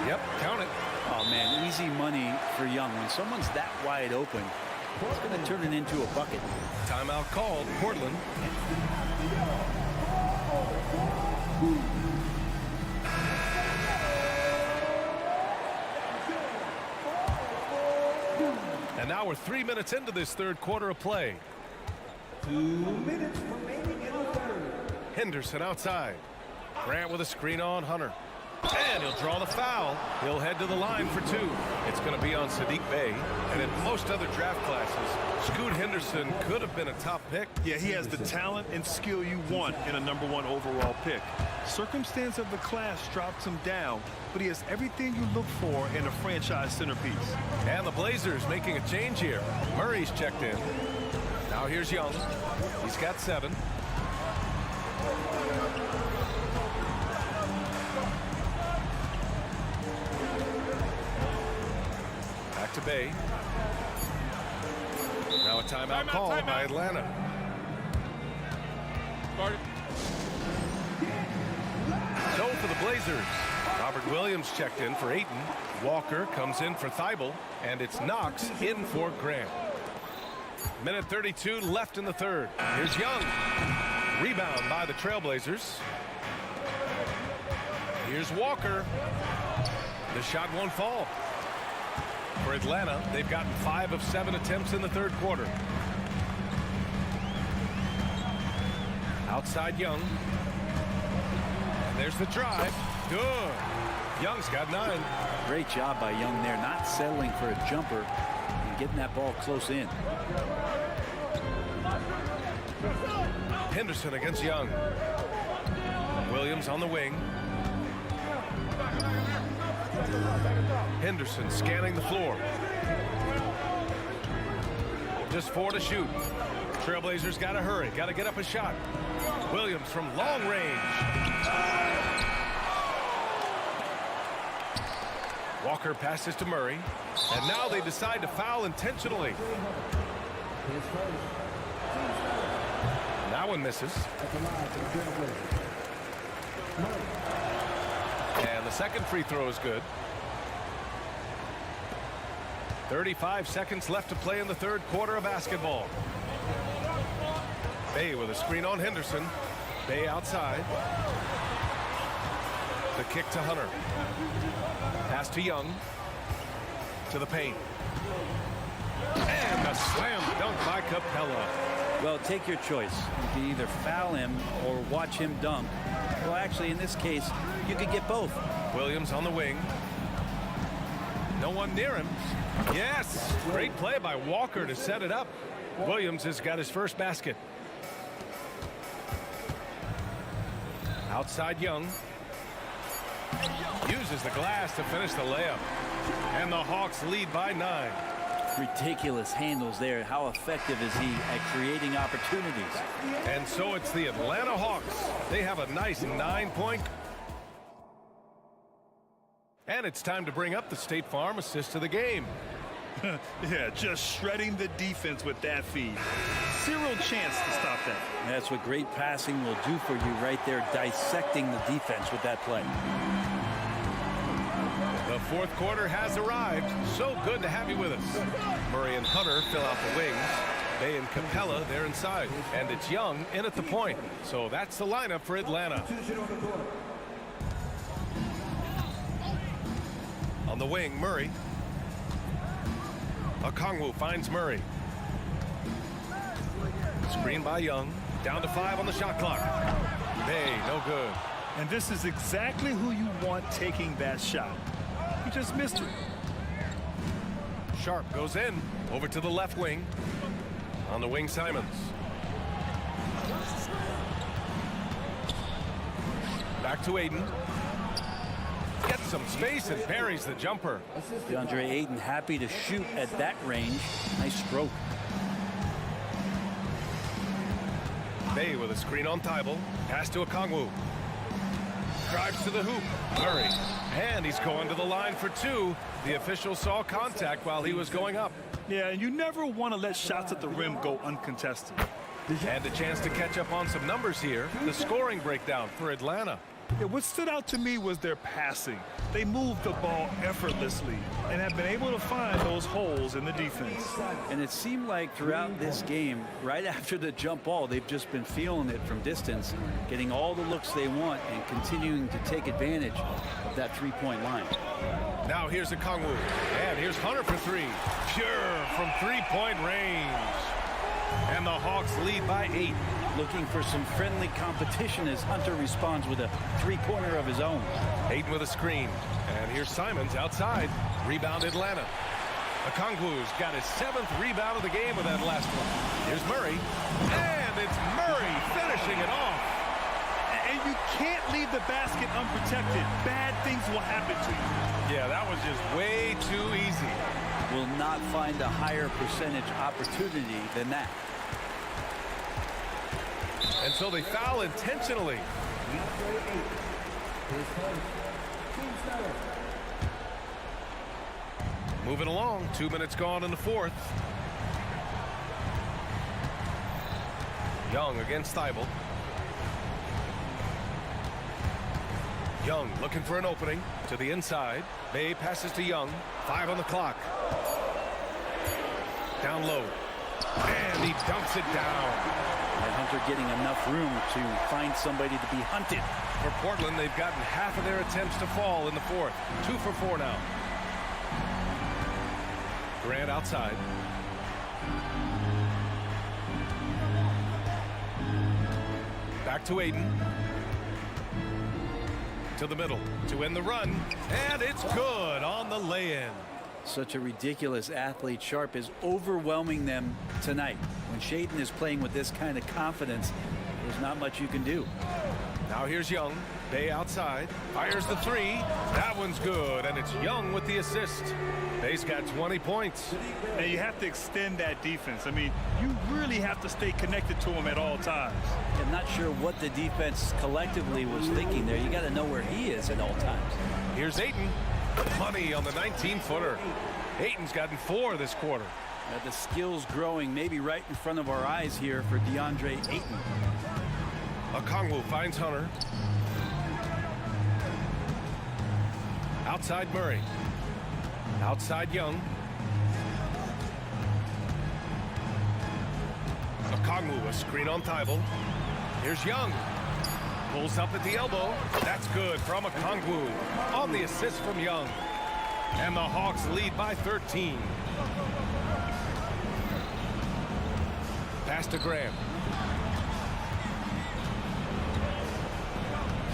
Yep, count it. Oh, man, easy money for Young. When someone's that wide open, it's going to turn it into a bucket. Timeout called, Portland. And now we're 3 minutes into this third quarter of play. 2 minutes remaining in the third. Henderson outside. Grant with a screen on Hunter. And he'll draw the foul. He'll head to the line for 2. It's going to be on Saddiq Bey. And in most other draft classes, Scoot Henderson could have been a top pick. Yeah, he has the talent and skill you want in a #1 overall pick. Circumstance of the class drops him down, but he has everything you look for in a franchise centerpiece. And the Blazers making a change here. Murray's checked in. Now here's Young. He's got 7. Back to Bey. Now a timeout call by Atlanta. So for the Blazers, Robert Williams checked in for Ayton. Walker comes in for Thibault, and it's Knox in for Grant. Minute 32 left in the third. Here's Young. Rebound by the Trailblazers. Here's Walker. The shot won't fall. For Atlanta, they've gotten 5 of 7 attempts in the third quarter. Outside Young. And there's the drive. Good. Young's got 9. Great job by Young there, not settling for a jumper and getting that ball close in. Henderson against Young. Williams on the wing. Henderson scanning the floor. Just 4 to shoot. Trailblazers got to hurry. Got to get up a shot. Williams from long range. Walker passes to Murray. And now they decide to foul intentionally. That one misses. And the second free throw is good. 35 seconds left to play in the third quarter of basketball. Bay with a screen on Henderson. Bay outside. The kick to Hunter. Pass to Young. To the paint. And a slam dunk by Capella. Well, take your choice. You can either foul him or watch him dunk. Well, actually, in this case, you could get both. Williams on the wing. No one near him. Yes! Great play by Walker to set it up. Williams has got his first basket. Outside Young. Uses the glass to finish the layup. And the Hawks lead by 9. Ridiculous handles there. How effective is he at creating opportunities? And so it's the Atlanta Hawks. They have a nice 9-point. And it's time to bring up the State Farm assist of the game. Yeah, just shredding the defense with that feed. Zero chance to stop that. That's what great passing will do for you right there, dissecting the defense with that play. The fourth quarter has arrived. So good to have you with us. Murray and Hunter fill out the wings. Bay and Capella, they're inside. And it's Young in at the point. So that's the lineup for Atlanta. On the wing, Murray. Okongwu finds Murray. Screen by Young. Down to 5 on the shot clock. Bay, no good. And this is exactly who you want taking that shot. He just missed it. Sharp goes in. Over to the left wing. On the wing, Simons. Back to Ayton. Gets some space and buries the jumper. DeAndre Ayton happy to shoot at that range. Nice stroke. Bay with a screen on Thibault. Pass to Okongwu. Drives to the hoop. Murray. And he's going to the line for 2. The official saw contact while he was going up. Yeah, and you never want to let shots at the rim go uncontested. And a chance to catch up on some numbers here. The scoring breakdown for Atlanta. Yeah, what stood out to me was their passing. They moved the ball effortlessly and have been able to find those holes in the defense. And it seemed like throughout this game, right after the jump ball, they've just been feeling it from distance, getting all the looks they want and continuing to take advantage of that three-point line. Now here's Okongwu. And here's Hunter for 3. Pure from three-point range. And the Hawks lead by 8. Looking for some friendly competition as Hunter responds with a three-pointer of his own. Ayton with a screen. And here's Simons outside. Rebound Atlanta. Okongwu's got his 7th rebound of the game with that last one. Here's Murray. And it's Murray finishing it off. And you can't leave the basket unprotected. Bad things will happen to you. Yeah, that was just way too easy. Will not find a higher percentage opportunity than that. And so they foul intentionally. Moving along, 2 minutes gone in the fourth. Young against Thibault. Young looking for an opening to the inside. Bay passes to Young. 5 on the clock. Down low. And he dunks it down. And Hunter getting enough room to find somebody to be hunted. For Portland, they've gotten half of their attempts to fall in the fourth. 2 for 4 now. Grant outside. Back to Aiden. To the middle to end the run. And it's good on the lay-in. Such a ridiculous athlete. Sharp is overwhelming them tonight. When Shaden is playing with this kind of confidence, there's not much you can do. Now here's Young. Bay outside. Fires the 3. That one's good. And it's Young with the assist. Bay's got 20 points. And you have to extend that defense. I mean, you really have to stay connected to him at all times. I'm not sure what the defense collectively was thinking there. You got to know where he is at all times. Here's Ayton. Money on the 19-footer. Ayton's gotten 4 this quarter. The skills growing maybe right in front of our eyes here for DeAndre Ayton. Okongwu finds Hunter. Outside Murray. Outside Young. Okongwu, a screen on Thibault. Here's Young. Pulls up at the elbow. That's good from Okongwu. On the assist from Young. And the Hawks lead by 13. Pass to Graham.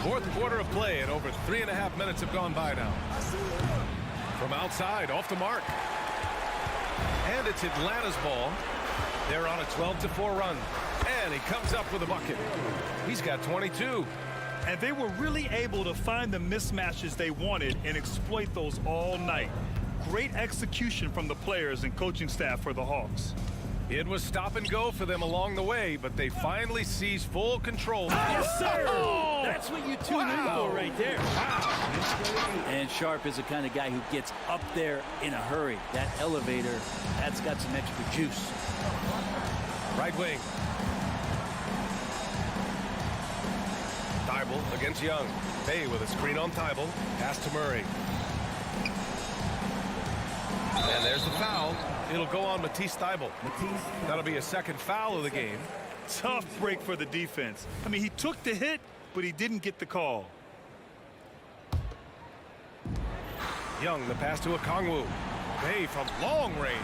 Fourth quarter of play and over 3.5 minutes have gone by now. From outside, off the mark. And it's Atlanta's ball. They're on a 12-4 run. And he comes up with a bucket. He's got 22. And they were really able to find the mismatches they wanted and exploit those all night. Great execution from the players and coaching staff for the Hawks. It was stop and go for them along the way, but they finally seized full control. Yes, sir! Oh, that's what you tune in for right there. Wow. And Sharp is the kind of guy who gets up there in a hurry. That elevator, that's got some extra juice. Right wing. Thibault against Young. Bay with a screen on Thibault. Pass to Murray. And there's the foul. It'll go on Matisse Thibault. That'll be a second foul of the game. Tough break for the defense. I mean, he took the hit, but he didn't get the call. Young, the pass to Okongwu. Bay from long range.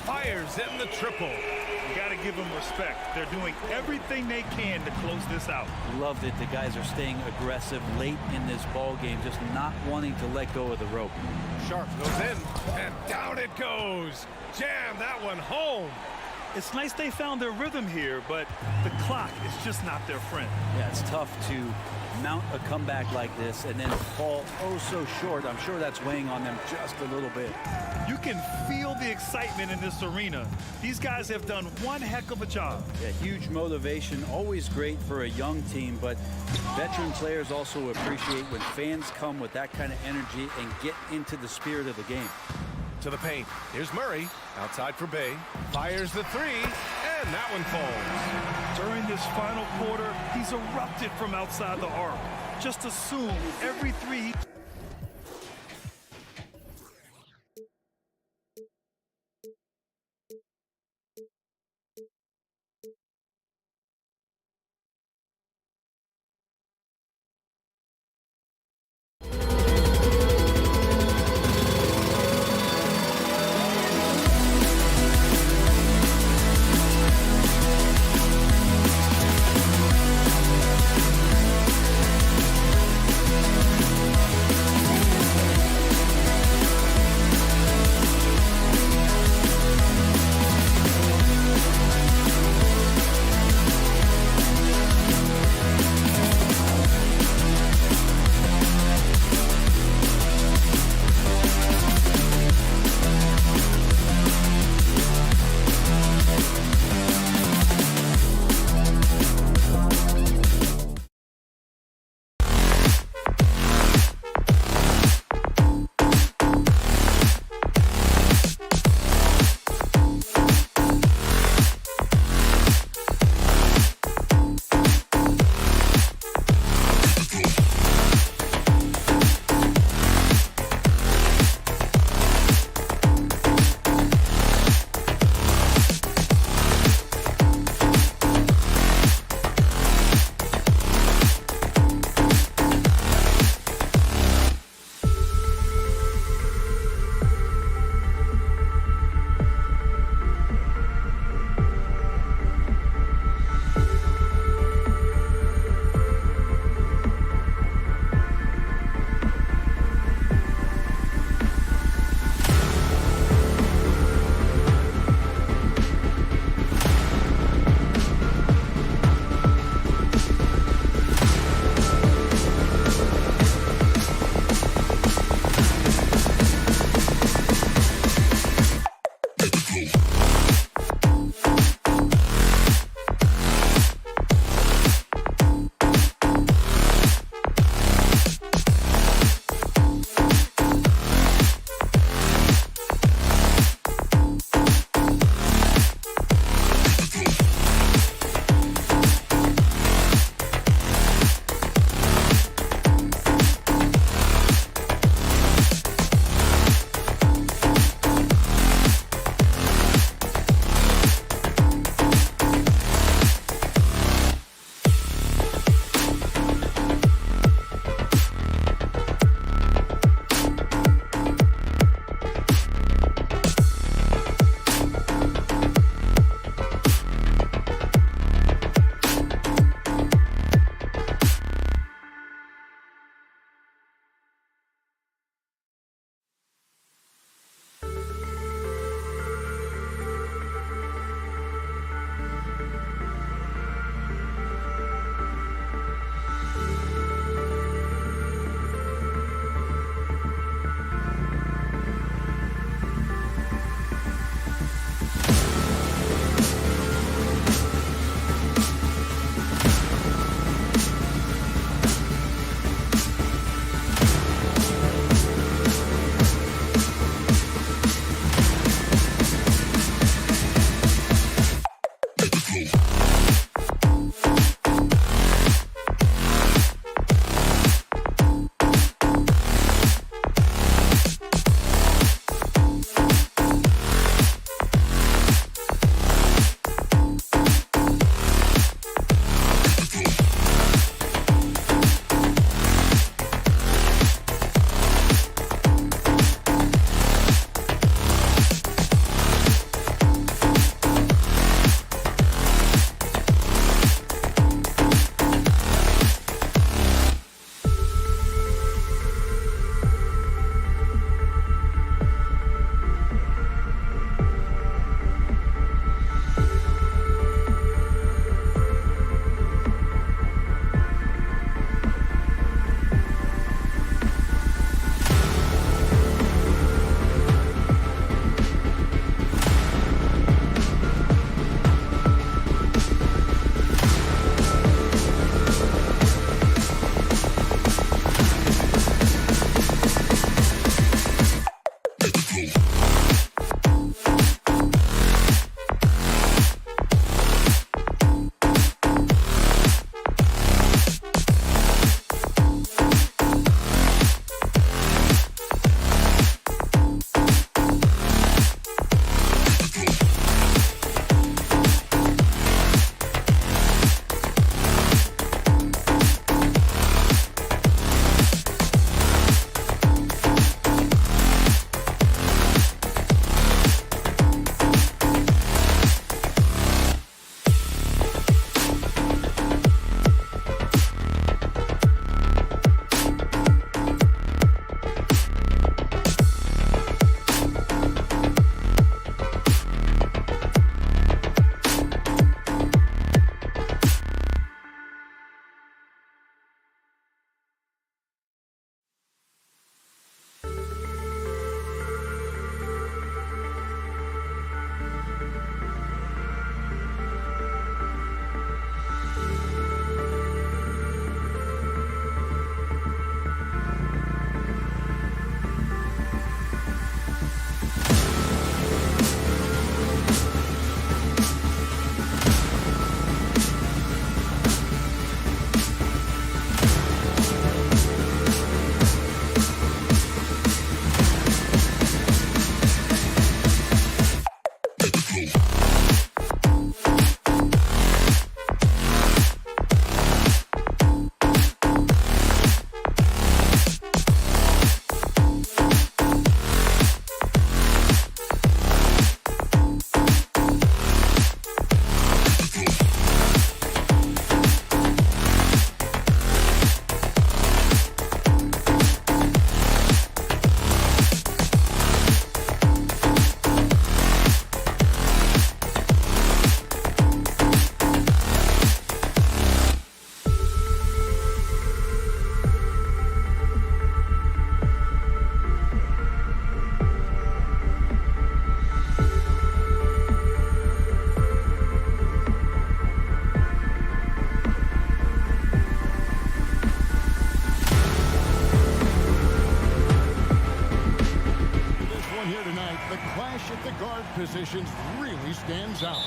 Fires in the triple. You got to give them respect. They're doing everything they can to close this out. Love that the guys are staying aggressive late in this ball game, just not wanting to let go of the rope. Sharp goes in, and down it goes. Jam that one home. It's nice they found their rhythm here, but the clock is just not their friend. Yeah, it's tough to mount a comeback like this and then fall oh so short. I'm sure that's weighing on them just a little bit. You can feel the excitement in this arena. These guys have done one heck of a job. Yeah, huge motivation, always great for a young team, but veteran players also appreciate when fans come with that kind of energy and get into the spirit of the game. To the paint. Here's Murray. Outside for Bay. Fires the 3, and that one falls. During this final quarter, he's erupted from outside the arc. Just assume every 3 clash at the guard positions really stands out.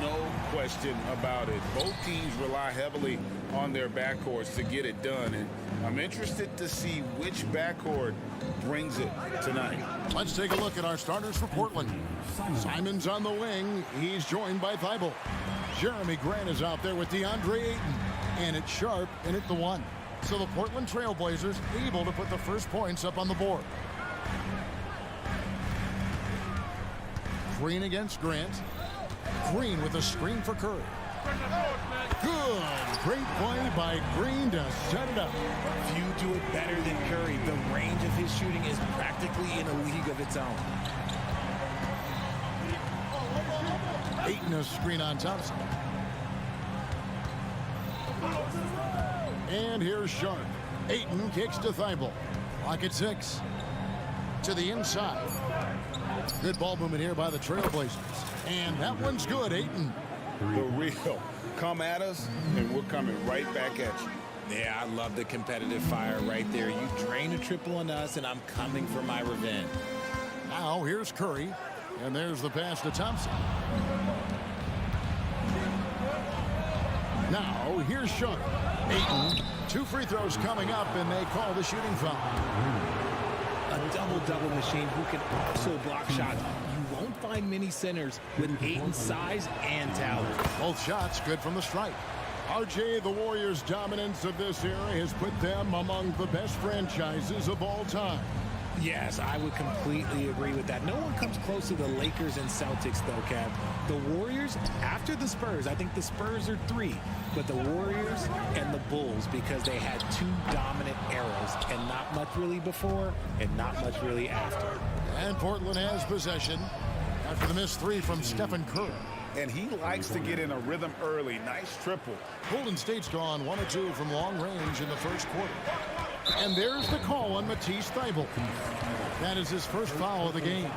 No question about it. Both teams rely heavily on their backcourts to get it done, and I'm interested to see which backcourt brings it tonight. Let's take a look at our starters for Portland. Simons on the wing. He's joined by Thibault. Jeremy Grant is out there with DeAndre Ayton. And it's Sharp in at the 1. So the Portland Trailblazers able to put the first points up on the board. Green against Grant. Green with a screen for Curry. Good. Great play by Green to set it up. Few do it better than Curry. The range of his shooting is practically in a league of its own. Ayton a screen on Thompson. And here's Sharp. Ayton kicks to Thibault. Clock at 6. To the inside. Good ball movement here by the Trailblazers. And that one's good, Ayton. The real. Come at us, and we're coming right back at you. Yeah, I love the competitive fire right there. You drain a triple on us, and I'm coming for my revenge. Now here's Curry. And there's the pass to Thompson. Now here's Sharp. Ayton. 2 free throws coming up, and they call the shooting foul. A double-double machine who can also block shots. You won't find many centers with Ayton's size and talent. Both shots good from the stripe. RJ, the Warriors' dominance of this era has put them among the best franchises of all time. Yes, I would completely agree with that. No one comes close to the Lakers and Celtics, though, Kev. The Warriors, after the Spurs, I think the Spurs are 3, but the Warriors and the Bulls, because they had 2 dominant eras, and not much really before and not much really after. And Portland has possession after the missed 3 from Stephen Curry. And he likes to get in a rhythm early. Nice triple. Golden State's gone 1 of 2 from long range in the first quarter. And there's the call on Matisse Thybulle. That is his first foul of the game.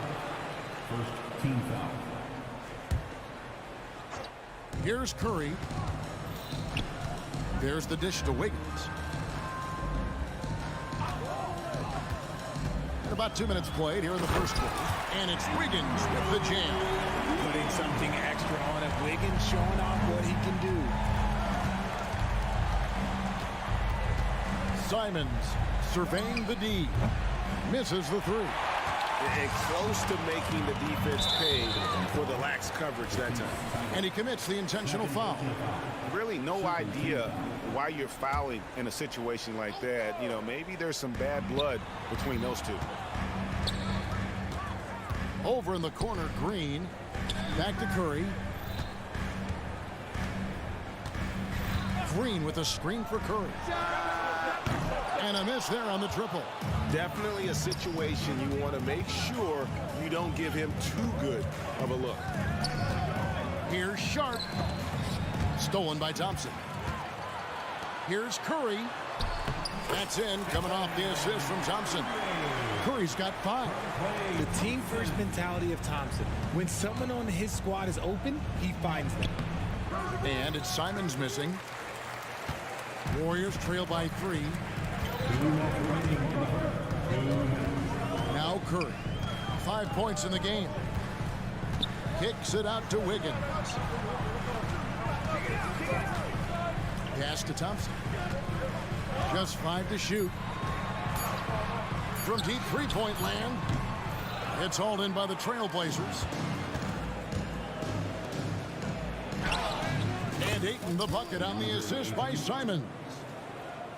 First team foul. Here's Curry. There's the dish to Wiggins. And about 2 minutes played here in the first quarter. And it's Wiggins with the jam. Putting something extra on it. Wiggins showing off what he can do. Simons surveying the D. Misses the 3. And close to making the defense pay for the lax coverage that time. And he commits the intentional foul. Really no idea why you're fouling in a situation like that. You know, maybe there's some bad blood between those two. Over in the corner, Green. Back to Curry. Green with a screen for Curry. And a miss there on the triple. Definitely a situation you want to make sure you don't give him too good of a look. Here's Sharp. Stolen by Thompson. Here's Curry. That's in, coming off the assist from Thompson. Curry's got 5. The team-first mentality of Thompson. When someone on his squad is open, he finds them. And it's Simons missing. Warriors trail by 3. Now Curry. 5 points in the game. Kicks it out to Wiggins. Pass to Thompson. Just 5 to shoot. From deep 3-point land. It's hauled in by the Trailblazers. And Ayton the bucket on the assist by Simons.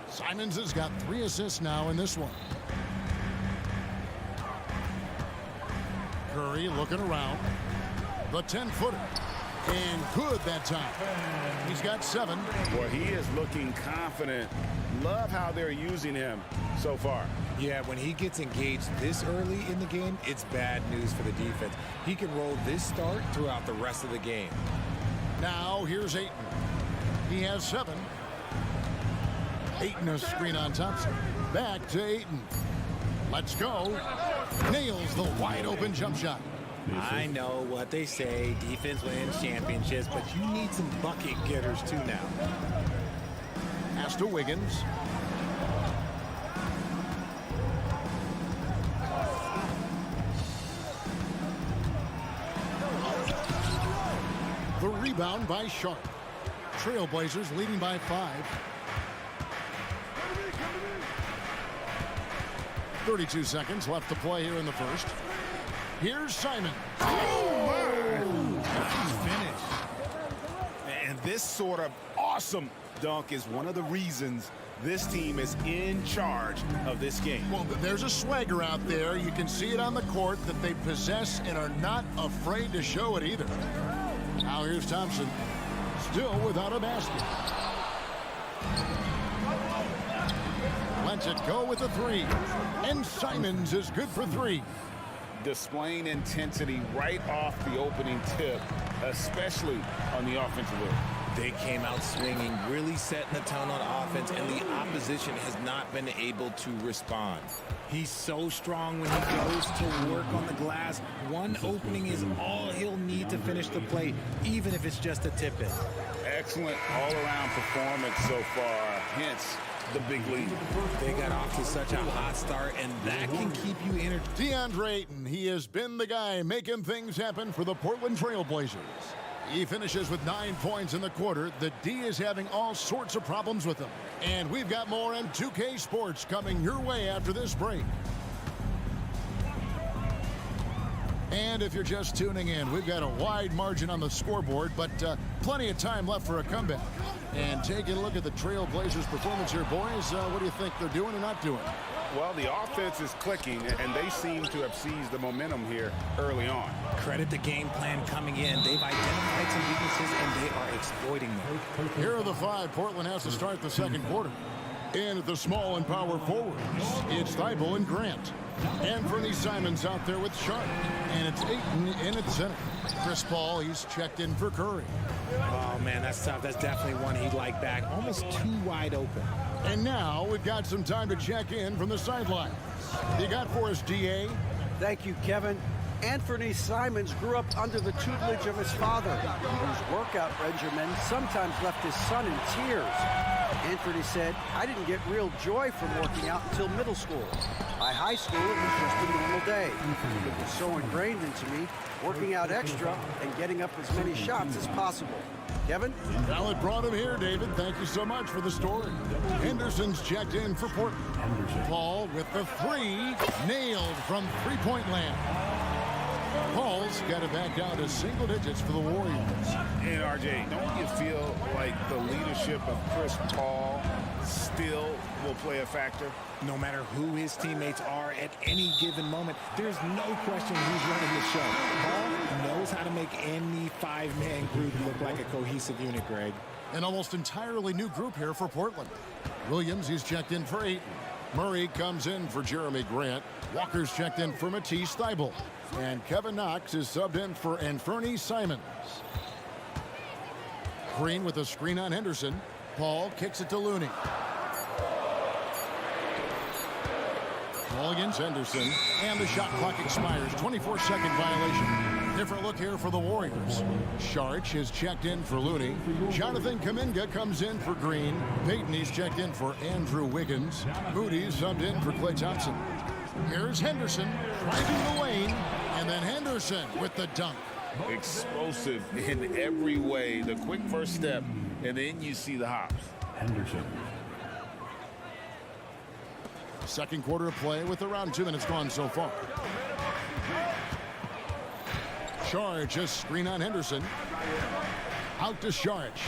Simons has got 3 assists now in this one. Curry looking around. The 10-footer. And good that time. He's got 7. Boy, he is looking confident. Love how they're using him so far. Yeah, when he gets engaged this early in the game, it's bad news for the defense. He can roll this start throughout the rest of the game. Now here's Ayton. He has 7. Ayton a screen on Thompson. Back to Ayton. Let's go. Nails the wide open jump shot. I know what they say, defense wins championships, but you need some bucket getters too now. Pass to Wiggins. rebound by Sharp. Trailblazers leading by 5. 32 seconds left to play here in the first. Here's Simon. He's finished. And this sort of awesome dunk is one of the reasons this team is in charge of this game. Well, there's a swagger out there. You can see it on the court that they possess and are not afraid to show it either. Now here's Thompson, still without a basket. Lets it go with a 3. And Simons is good for 3. Displaying intensity right off the opening tip, especially on the offensive end. They came out swinging, really setting the tone on offense, and the opposition has not been able to respond. He's so strong when he goes to work on the glass. One opening is all he'll need to finish the play, even if it's just a tip-in. Excellent all-around performance so far, hence the big lead. They got off to such a hot start, and that can keep you energized. DeAndre Ayton, he has been the guy making things happen for the Portland Trailblazers. He finishes with 9 points in the quarter. The D is having all sorts of problems with him. And we've got more M2K Sports coming your way after this break. And if you're just tuning in, we've got a wide margin on the scoreboard, but plenty of time left for a comeback. And taking a look at the Trailblazers' performance here, boys, what do you think they're doing or not doing? Well, the offense is clicking, and they seem to have seized the momentum here early on. Credit the game plan coming in. They've identified some weaknesses, and they are exploiting them. Here are the 5 Portland has to start the second quarter. In at the small and power forwards, it's Thibault and Grant. Anthony Simons out there with Sharp. And it's Ayton in at center. Chris Paul, he's checked in for Curry. Oh, man, that's tough. That's definitely one he'd like back. Almost too wide open. And now we've got some time to check in from the sidelines. You got for us, DA? Thank you, Kevin. Anthony Simons grew up under the tutelage of his father, whose workout regimen sometimes left his son in tears. Anthony said, "I didn't get real joy from working out until middle school. By high school, it was just a normal day. It was so ingrained into me, working out extra and getting up as many shots as possible." Kevin? Well, it brought him here, David. Thank you so much for the story. Henderson's checked in for Portland. Paul with the 3, nailed from three-point land. Paul's got it back down to single digits for the Warriors. And RJ, don't you feel like the leadership of Chris Paul still will play a factor? No matter who his teammates are at any given moment, there's no question who's running the show. Paul knows how to make any 5-man group look like a cohesive unit, Greg. An almost entirely new group here for Portland. Williams, he's checked in for Ayton. Murray comes in for Jeremy Grant. Walker's checked in for Matisse Thybulle. And Kevin Knox is subbed in for Anthony Simons. Green with a screen on Henderson. Paul kicks it to Looney. Ball against Henderson. And the shot clock expires. 24-second violation. Different look here for the Warriors. Sharch is checked in for Looney. Jonathan Kuminga comes in for Green. Payton, he's checked in for Andrew Wiggins. Moody's subbed in for Klay Thompson. Here's Henderson driving the lane. And then Henderson with the dunk. Explosive in every way. The quick first step, and then you see the hops. Henderson. Second quarter of play with around 2 minutes gone so far. Sharch just screen on Henderson. Out to Sharch.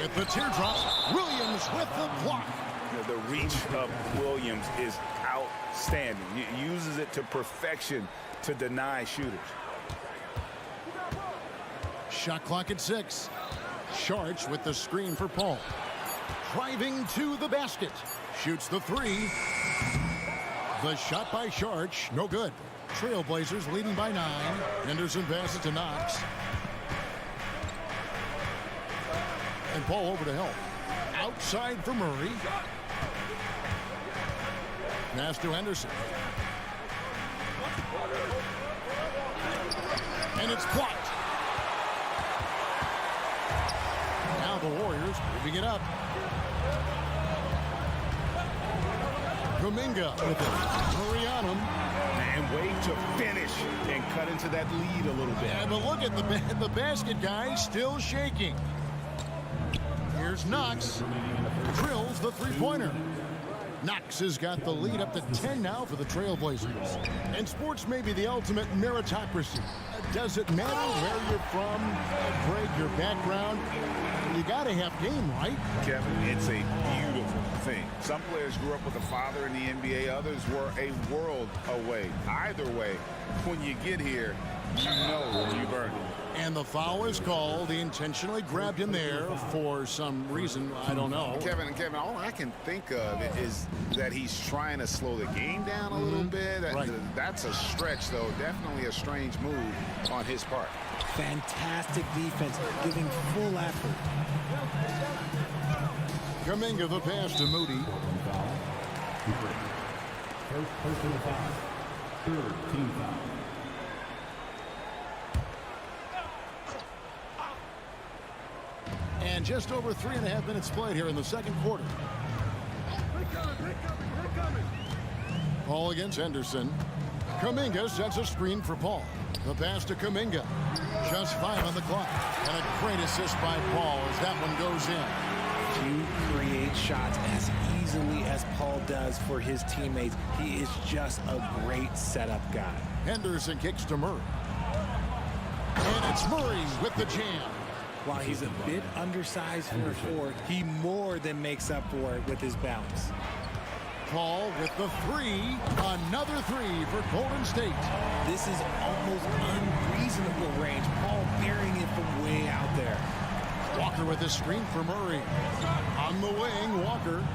With the teardrop, Williams with the block. The reach of Williams is outstanding. He uses it to perfection to deny shooters. Shot clock at 6. Sharch with the screen for Paul. Driving to the basket. Shoots the 3. The shot by Sharch, no good. Trailblazers leading by 9. Henderson passes to Knox. And Paul over to help. Outside for Murray. Pass to Henderson. And it's blocked. Now the Warriors moving it up. Kuminga with it. Murray on him. and wait to finish and cut into that lead a little bit. Yeah, but look at the basket guy still shaking. Here's Knox. Drills the three-pointer. Knox has got the lead up to 10 now for the Trailblazers. And sports may be the ultimate meritocracy. Does it matter where you're from, Greg, your background? You got to have game, right? Kevin, it's a beautiful thing. Some players grew up with a father in the NBA. Others were a world away. Either way, when you get here, you know you've earned it. And the foul is called. He intentionally grabbed him there for some reason. I don't know. Kevin, all I can think of is that he's trying to slow the game down a little bit. Right. That's a stretch, though. Definitely a strange move on his part. Fantastic defense, giving full effort. Kuminga the pass to Moody. First personal foul. Third team foul. And just over 3.5 minutes played here in the second quarter. Paul against Henderson. Kuminga sets a screen for Paul. The pass to Kuminga. Just 5 on the clock. And a great assist by Paul as that one goes in. To create shots as easily as Paul does for his teammates. He is just a great setup guy. Henderson kicks to Murray. And it's Murray with the jam. While he's a bit undersized for a forward, he more than makes up for it with his bounce. Paul with the three. Another three for Golden State. This is almost unreasonable range. Paul burying it from way out there. Walker with the screen for Murray. On the wing, Walker.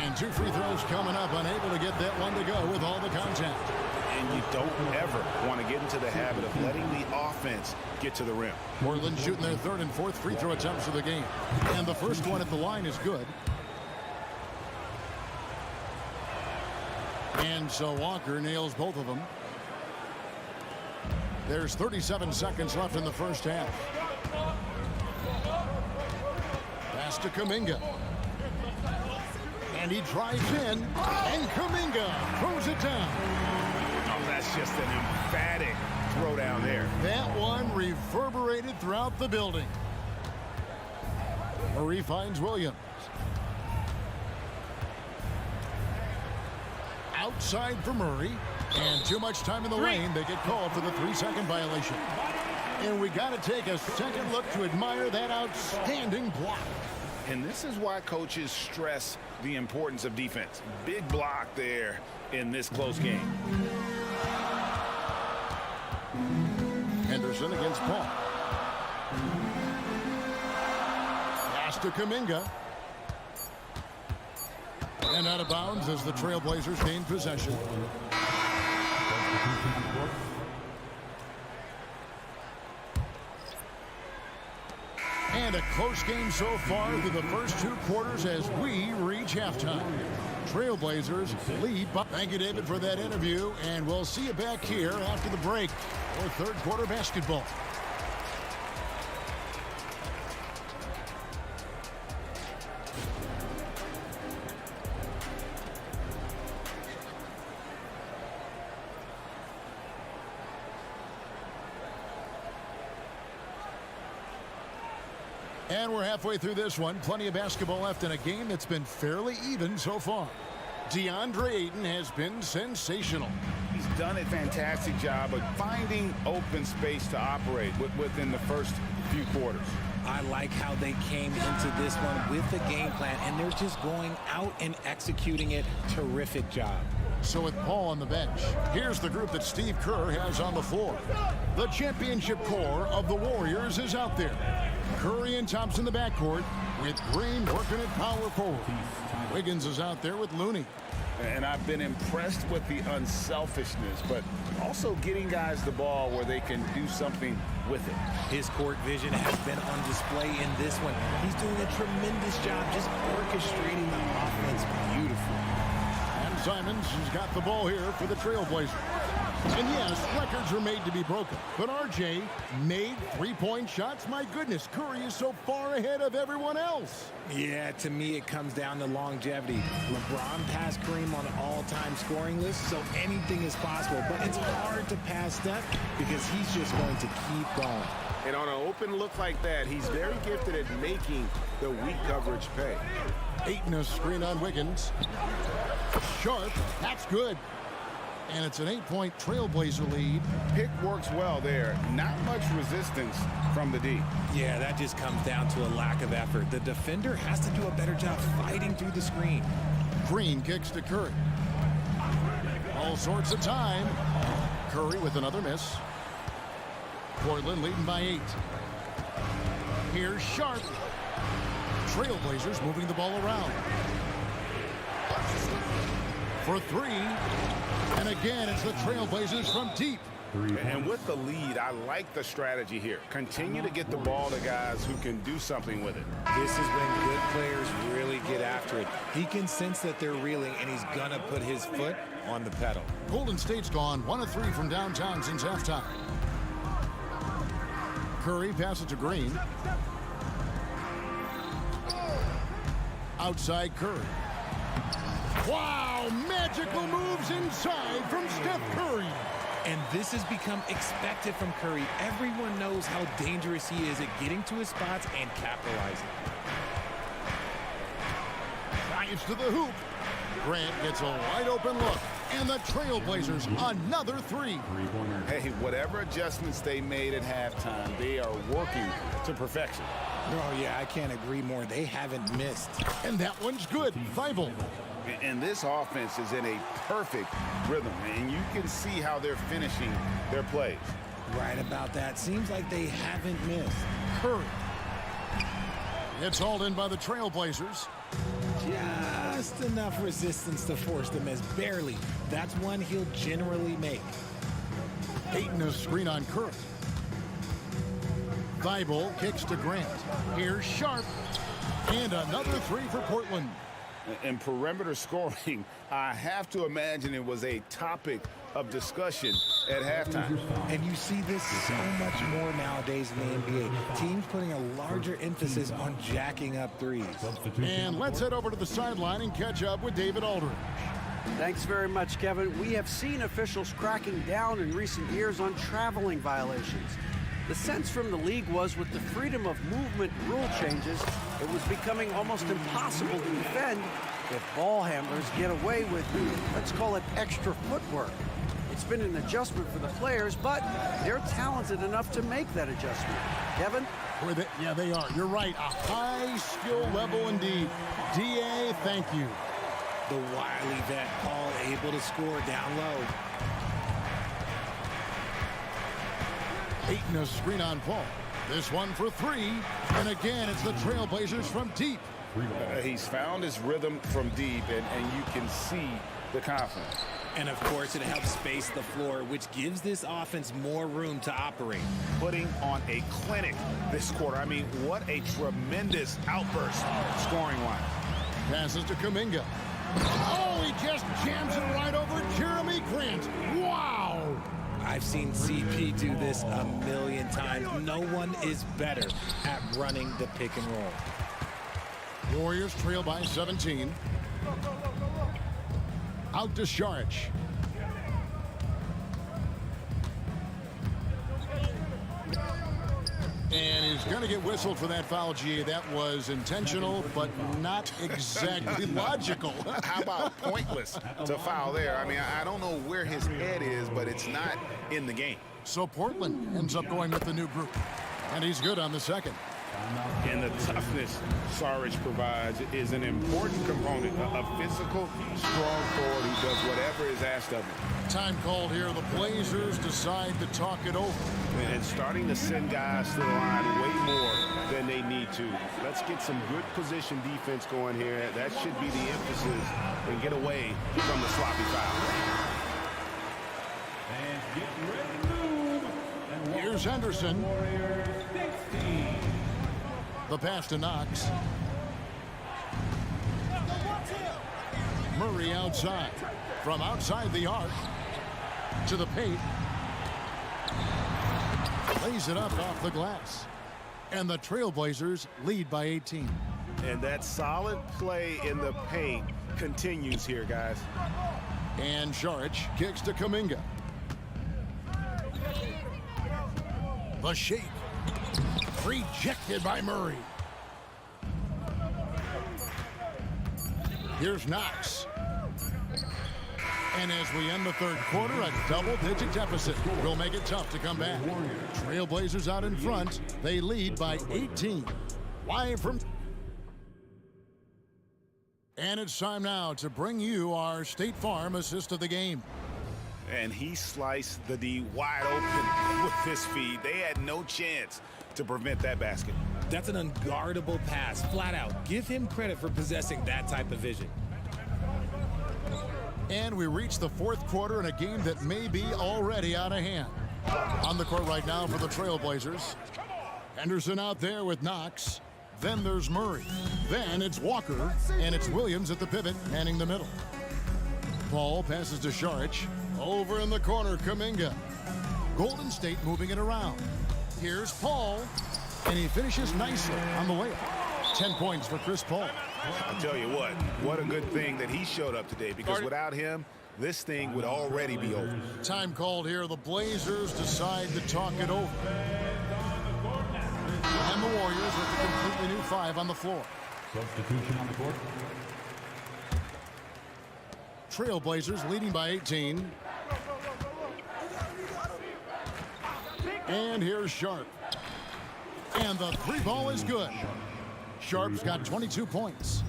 And 2 free throws coming up. Unable to get that one to go with all the contact. And you don't ever want to get into the habit of letting the offense get to the rim. Portland shooting their 3rd and 4th free throw attempts of the game. And the first one at the line is good. And so Walker nails both of them. There's 37 seconds left in the first half. Pass to Kuminga. And he drives in. And Kuminga throws it down. That's just an emphatic throw down there. That one reverberated throughout the building. Murray finds Williams. Outside for Murray. And too much time in the lane. They get called for the 3-second violation. And we got to take a second look to admire that outstanding block. And this is why coaches stress the importance of defense. Big block there in this close game. Henderson against Paul. Pass to Kuminga. And out of bounds as the Trailblazers gain possession. And a close game so far through the first 2 quarters as we reach halftime. Trailblazers lead. Thank you, David, for that interview. And we'll see you back here after the break for 3rd quarter basketball. And we're halfway through this one. Plenty of basketball left in a game that's been fairly even so far. DeAndre Ayton has been sensational. He's done a fantastic job of finding open space to operate within the first few quarters. I like how they came into this one with the game plan, and they're just going out and executing it. Terrific job. So with Paul on the bench, here's the group that Steve Kerr has on the floor. The championship core of the Warriors is out there. Curry and Thompson in the backcourt with Green working at power forward. Wiggins is out there with Looney. And I've been impressed with the unselfishness, but also getting guys the ball where they can do something with it. His court vision has been on display in this one. He's doing a tremendous job just orchestrating the offense beautifully. And Simons has got the ball here for the Trailblazers. And yes, records are made to be broken. But RJ made three-point shots. My goodness, Curry is so far ahead of everyone else. Yeah, to me, it comes down to longevity. LeBron passed Kareem on an all-time scoring list, so anything is possible. But it's hard to pass Steph because he's just going to keep going. And on an open look like that, he's very gifted at making the weak coverage pay. Ayton a screen on Wiggins. Sharp, that's good. And it's an 8-point Trailblazer lead. Pick works well there. Not much resistance from the D. Yeah, that just comes down to a lack of effort. The defender has to do a better job fighting through the screen. Green kicks to Curry. All sorts of time. Curry with another miss. Portland leading by 8. Here's Sharp. Trailblazers moving the ball around. For 3. And again, it's the Trailblazers from deep. And with the lead, I like the strategy here. Continue to get the ball to guys who can do something with it. This is when good players really get after it. He can sense that they're reeling, and he's going to put his foot on the pedal. Golden State's gone 1 of 3 from downtown since halftime. Curry passes to Green. Outside Curry. Wow, magical moves inside from Steph Curry. And this has become expected from Curry. Everyone knows how dangerous he is at getting to his spots and capitalizing. Drives to the hoop. Grant gets a wide open look. And the Trailblazers, another 3. Hey, whatever adjustments they made at halftime, they are working to perfection. Oh, yeah, I can't agree more. They haven't missed. And that one's good. Thibault. And this offense is in a perfect rhythm, and you can see how they're finishing their plays. Right about that. Seems like they haven't missed. Curry. It's hauled in by the Trailblazers. Just enough resistance to force the miss. Barely. That's one he'll generally make. Ayton a screen on Curry. Thibault kicks to Grant. Here's Sharp. And another 3 for Portland. In perimeter scoring, I have to imagine it was a topic of discussion at halftime. And you see this so much more nowadays in the NBA. Teams putting a larger emphasis on jacking up threes. And let's head over to the sideline and catch up with David Aldridge. Thanks very much, Kevin. We have seen officials cracking down in recent years on traveling violations. The sense from the league was with the freedom of movement rule changes, it was becoming almost impossible to defend if ball handlers get away with, let's call it extra footwork. It's been an adjustment for the players, but they're talented enough to make that adjustment. Kevin? Yeah, they are. You're right. A high skill level indeed. DA, thank you. The wily vet Paul able to score down low. Ayton a screen on Paul. This one for 3. And again, it's the Trailblazers from deep. He's found his rhythm from deep, and you can see the confidence. And, of course, it helps space the floor, which gives this offense more room to operate. Putting on a clinic this quarter. I mean, what a tremendous outburst scoring-wise. Passes to Kuminga. Oh, he just jams it right over Jeremy Grant. Wow! I've seen CP do this a million times. No one is better at running the pick and roll. Warriors trail by 17. Out to Saric. And he's going to get whistled for that foul, G. That was intentional, but not exactly logical. How about pointless to foul there? I mean, I don't know where his head is, but it's not in the game. So Portland ends up going with the new group. And he's good on the second. And the toughness Saric provides is an important component. A physical, strong forward who does whatever is asked of him. Time called here. The Blazers decide to talk it over. And starting to send guys to the line way more than they need to. Let's get some good position defense going here. That should be the emphasis and get away from the sloppy foul. And get ready to move. And here's Henderson. The pass to Knox. Murray outside. From outside the arc. To the paint. Lays it up off the glass. And the Trailblazers lead by 18. And that solid play in the paint continues here, guys. And Saric kicks to Kuminga. The shake. Rejected by Murray. Here's Knox. And as we end the third quarter, a double-digit deficit will make it tough to come back. Trailblazers out in front. They lead by 18. Live from... And it's time now to bring you our State Farm assist of the game. And he sliced the D wide open with his feed. They had no chance to prevent that basket. That's an unguardable pass, flat out. Give him credit for possessing that type of vision. And we reach the fourth quarter in a game that may be already out of hand. On the court right now for the Trailblazers. Henderson out there with Knox. Then there's Murray. Then it's Walker. And it's Williams at the pivot, manning the middle. Ball passes to Saric. Over in the corner, Kuminga. Golden State moving it around. Here's Paul. And he finishes nicely on the layup. 10 points for Chris Paul. I'll tell you what a good thing that he showed up today, because without him, this thing would already be over. Time called here. The Blazers decide to talk it over. And the Warriors with a completely new 5 on the floor. Substitution on the court. Trailblazers leading by 18. And here's Sharp. And the 3 ball is good. Sharp's got 22 points.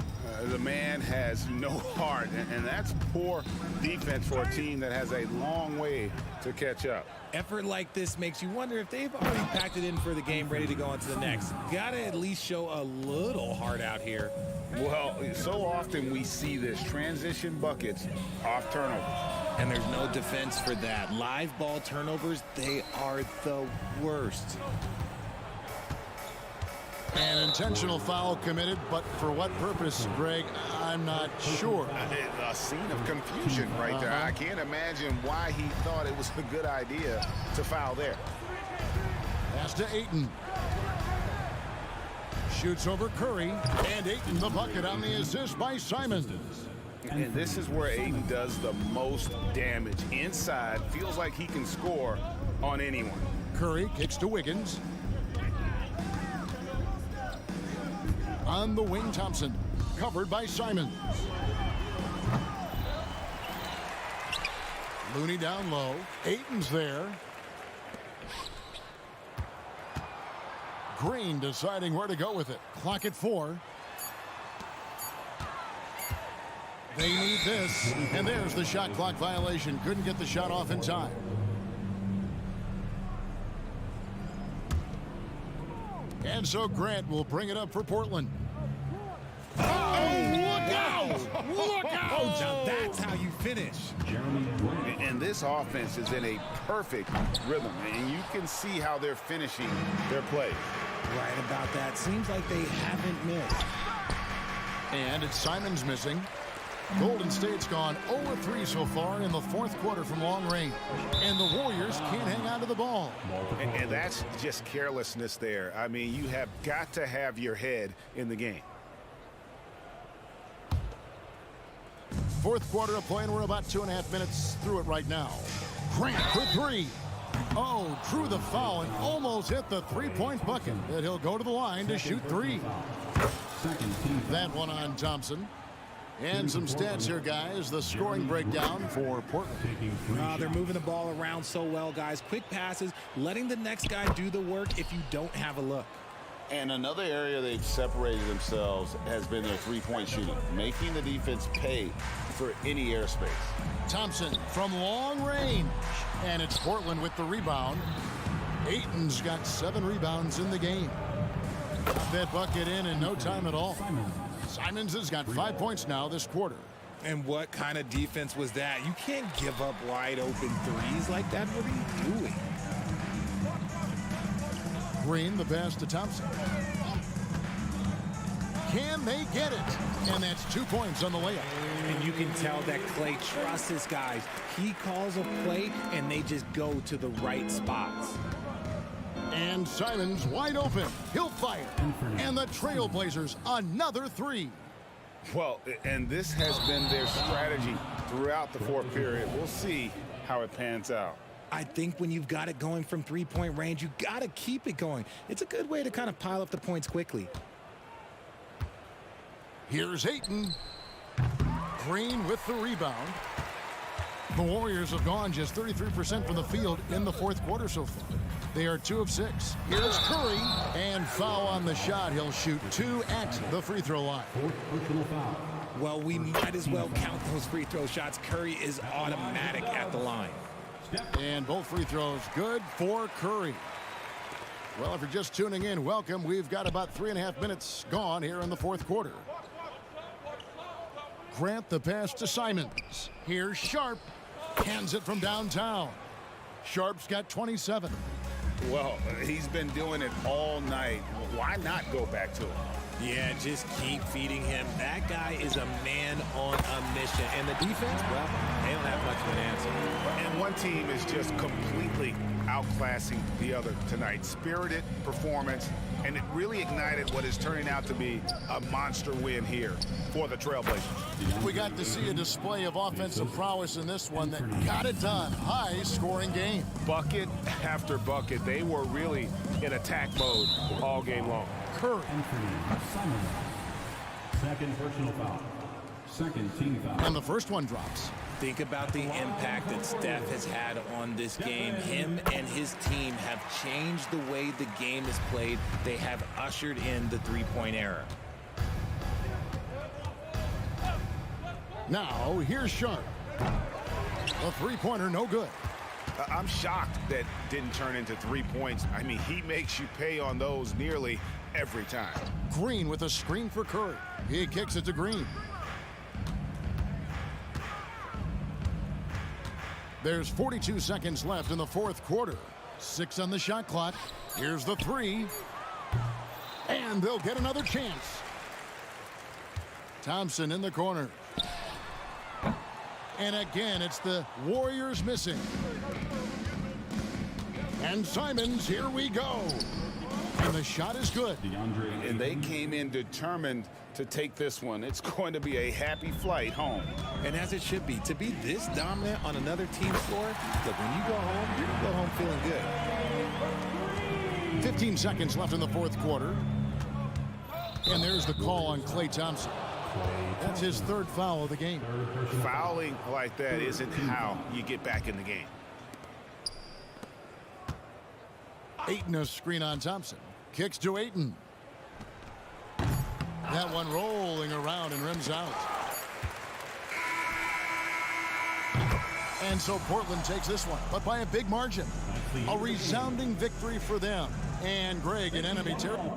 The man has no heart, and that's poor defense for a team that has a long way to catch up. Effort like this makes you wonder if they've already packed it in for the game, ready to go on to the next. Gotta at least show a little heart out here. Well, so often we see this, transition buckets off turnovers. And there's no defense for that. Live ball turnovers, they are the worst. An intentional foul committed, but for what purpose, Greg, I'm not sure. A scene of confusion right there. I can't imagine why he thought it was a good idea to foul there. Pass to Ayton. Shoots over Curry, and Ayton the bucket on the assist by Simons. And this is where Ayton does the most damage. Inside, feels like he can score on anyone. Curry kicks to Wiggins. On the wing, Thompson, covered by Simons. Looney down low. Ayton's there. Green deciding where to go with it. Clock at 4. They need this. And there's the shot clock violation. Couldn't get the shot off in time. And so Grant will bring it up for Portland. Oh, look out! Look out! Now that's how you finish. And this offense is in a perfect rhythm, and you can see how they're finishing their plays. Right about that. Seems like they haven't missed. And it's Simons missing. Golden State's gone 0-3 so far in the fourth quarter from long range. And the Warriors can't hang on to the ball. And that's just carelessness there. I mean, you have got to have your head in the game. Fourth quarter of play, and we're about 2.5 minutes through it right now. Grant for 3. Oh, drew the foul and almost hit the three-point bucket. But he'll go to the line to shoot 3. That one on Thompson. And some stats here, guys. The scoring breakdown for Portland. They're moving the ball around so well, guys. Quick passes, letting the next guy do the work if you don't have a look. And another area they've separated themselves has been their three-point shooting, making the defense pay for any airspace. Thompson from long range. And it's Portland with the rebound. Ayton's got 7 rebounds in the game. Got that bucket in no time at all. Simons has got 5 points now this quarter. And what kind of defense was that? You can't give up wide open threes like that. What are you doing? Green, the pass to Thompson. Can they get it? And that's 2 points on the layup. And you can tell that Klay trusts his guys. He calls a play, and they just go to the right spots. And Simons wide open. He'll fire. And the Trailblazers, another three. Well, and this has been their strategy throughout the fourth period. We'll see how it pans out. I think when you've got it going from three-point range, you got to keep it going. It's a good way to kind of pile up the points quickly. Here's Ayton. Green with the rebound. The Warriors have gone just 33% from the field in the fourth quarter so far. They are 2 of 6. Here's Curry, and foul on the shot. He'll shoot 2 at the free throw line. Well, we might as well count those free throw shots. Curry is automatic at the line. And both free throws good for Curry. Well, if you're just tuning in, welcome. We've got about 3.5 minutes gone here in the fourth quarter. Grant the pass to Simons. Here's Sharp. Hands it from downtown. Sharp's got 27. Well, he's been doing it all night. Why not go back to him? Yeah, just keep feeding him. That guy is a man on a mission. And the defense, well, they don't have much of an answer. And one team is just completely outclassing the other tonight. Spirited performance, and it really ignited what is turning out to be a monster win here for the Trailblazers. We got to see a display of offensive prowess in this one that got it done. High-scoring game. Bucket after bucket. They were really in attack mode all game long. Curry. Second personal foul. Second team foul. And the first one drops. Think about the impact that Steph has had on this game. Him and his team have changed the way the game is played. They have ushered in the three-point era. Now, here's Sharp. A three-pointer, no good. I'm shocked that didn't turn into 3 points. I mean, he makes you pay on those nearly every time. Green with a screen for Curry. He kicks it to Green. There's 42 seconds left in the fourth quarter. 6 on the shot clock. Here's the three. And they'll get another chance. Thompson in the corner. And again, it's the Warriors missing. And Simons, here we go. And the shot is good. And they came in determined to take this one. It's going to be a happy flight home. And as it should be, to be this dominant on another team's floor, look, when you go home, you're going to go home feeling good. 15 seconds left in the fourth quarter. And there's the call on Klay Thompson. That's his third foul of the game. Fouling like that isn't how you get back in the game. Ayton a screen on Thompson. Kicks to Ayton. That one rolling around and rims out. And so Portland takes this one, but by a big margin. A resounding victory for them. And Greg in enemy territory.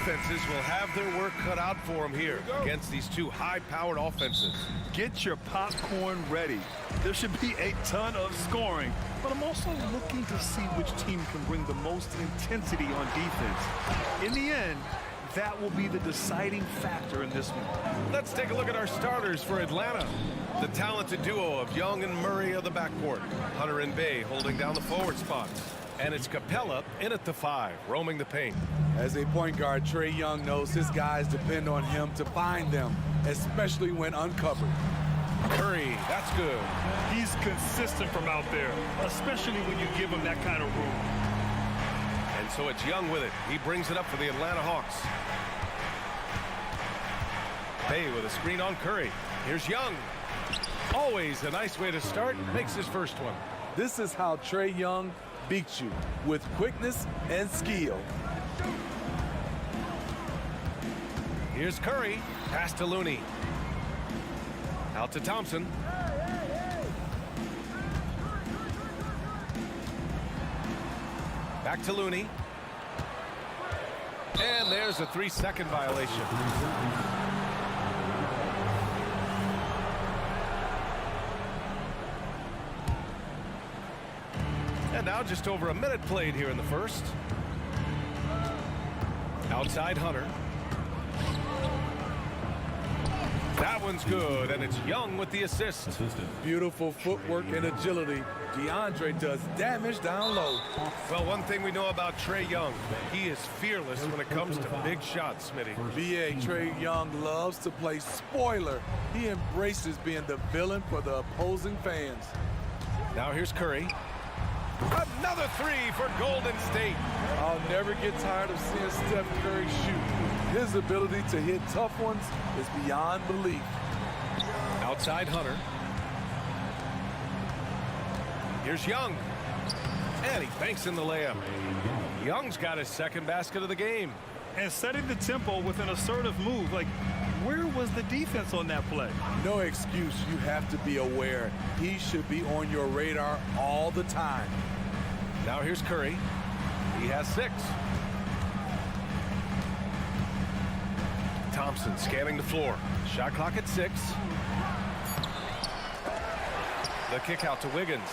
defenses will have their work cut out for them here against these two high-powered offenses. Get your popcorn ready. There should be a ton of scoring, but I'm also looking to see which team can bring the most intensity on defense. In the end, that will be the deciding factor in this one. Let's take a look at our starters for Atlanta. The talented duo of Young and Murray of the backcourt. Hunter and Bay holding down the forward spots. And it's Capella in at the 5, roaming the paint. As a point guard, Trae Young knows his guys depend on him to find them, especially when uncovered. Curry, that's good. He's consistent from out there, especially when you give him that kind of room. And so it's Young with it. He brings it up for the Atlanta Hawks. Bay with a screen on Curry. Here's Young. Always a nice way to start. Makes his first one. This is how Trae Young beats you, with quickness and skill. Here's Curry. Pass to Looney. Out to Thompson. Back to Looney. And there's a 3-second violation. And now just over a minute played here in the first. Outside Hunter. That one's good, and it's Young with the assist. Beautiful footwork and agility. DeAndre does damage down low. Well, one thing we know about Trae Young, he is fearless when it comes to big shots, Smitty. BA, Trae Young loves to play spoiler. He embraces being the villain for the opposing fans. Now here's Curry. Another 3 for Golden State. I'll never get tired of seeing Steph Curry shoot. His ability to hit tough ones is beyond belief. Outside Hunter. Here's Young. And he banks in the layup. Young's got his second basket of the game. And setting the tempo with an assertive move. Like, where was the defense on that play? No excuse. You have to be aware. He should be on your radar all the time. Now here's Curry. He has 6. Thompson scanning the floor. Shot clock at 6. The kick out to Wiggins.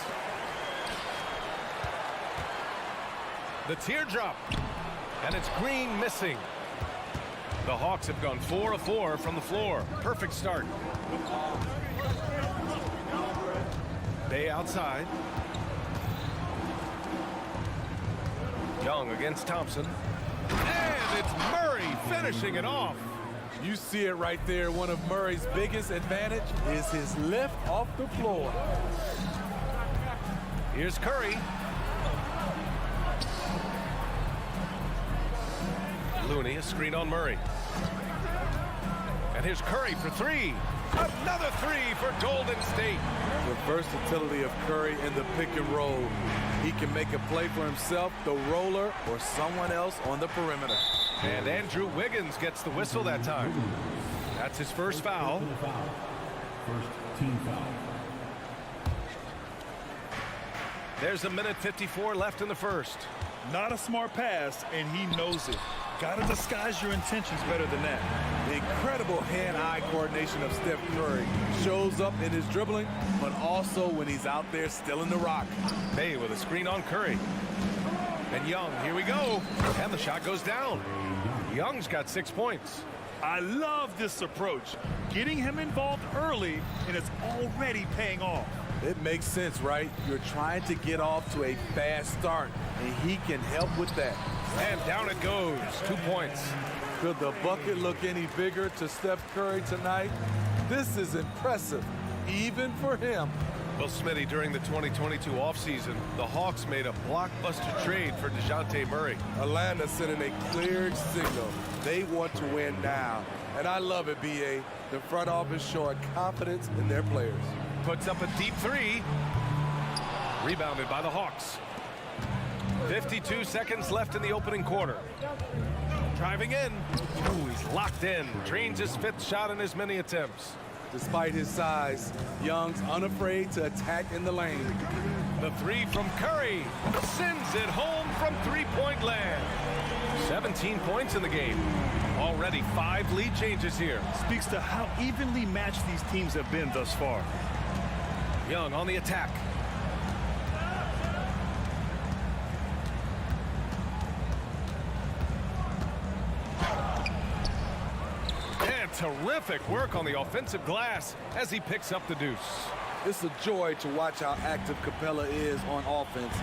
The teardrop. And it's Green missing. The Hawks have gone 4 of 4 from the floor. Perfect start. Bay outside. Young against Thompson. And it's Murray finishing it off. You see it right there. One of Murray's biggest advantage is his lift off the floor. Here's Curry. Looney, a screen on Murray. And here's Curry for 3. Another 3 for Golden State. The versatility of Curry in the pick and roll. He can make a play for himself, the roller, or someone else on the perimeter. And Andrew Wiggins gets the whistle that time. That's his first foul. First team foul. There's a minute 54 left in the first. Not a smart pass, and he knows it. Got to disguise your intentions better than that. The incredible hand-eye coordination of Steph Curry shows up in his dribbling, but also when he's out there stealing the rock. Bay with a screen on Curry. And Young, here we go. And the shot goes down. Young's got 6 points. I love this approach. Getting him involved early, and it's already paying off. It makes sense, right? You're trying to get off to a fast start, and he can help with that. And down it goes. 2 points. Could the bucket look any bigger to Steph Curry tonight? This is impressive, even for him. Well, Smitty, during the 2022 offseason, the Hawks made a blockbuster trade for DeJounte Murray. Atlanta sending a clear signal. They want to win now. And I love it, B.A. The front office showing confidence in their players. Puts up a deep 3. Rebounded by the Hawks. 52 seconds left in the opening quarter. Driving in. Ooh, he's locked in. Drains his 5th shot in as many attempts. Despite his size, Young's unafraid to attack in the lane. The 3 from Curry sends it home from 3-point land. 17 points in the game. Already 5 lead changes here. Speaks to how evenly matched these teams have been thus far. Young on the attack. And terrific work on the offensive glass as he picks up the deuce. It's a joy to watch how active Capella is on offense,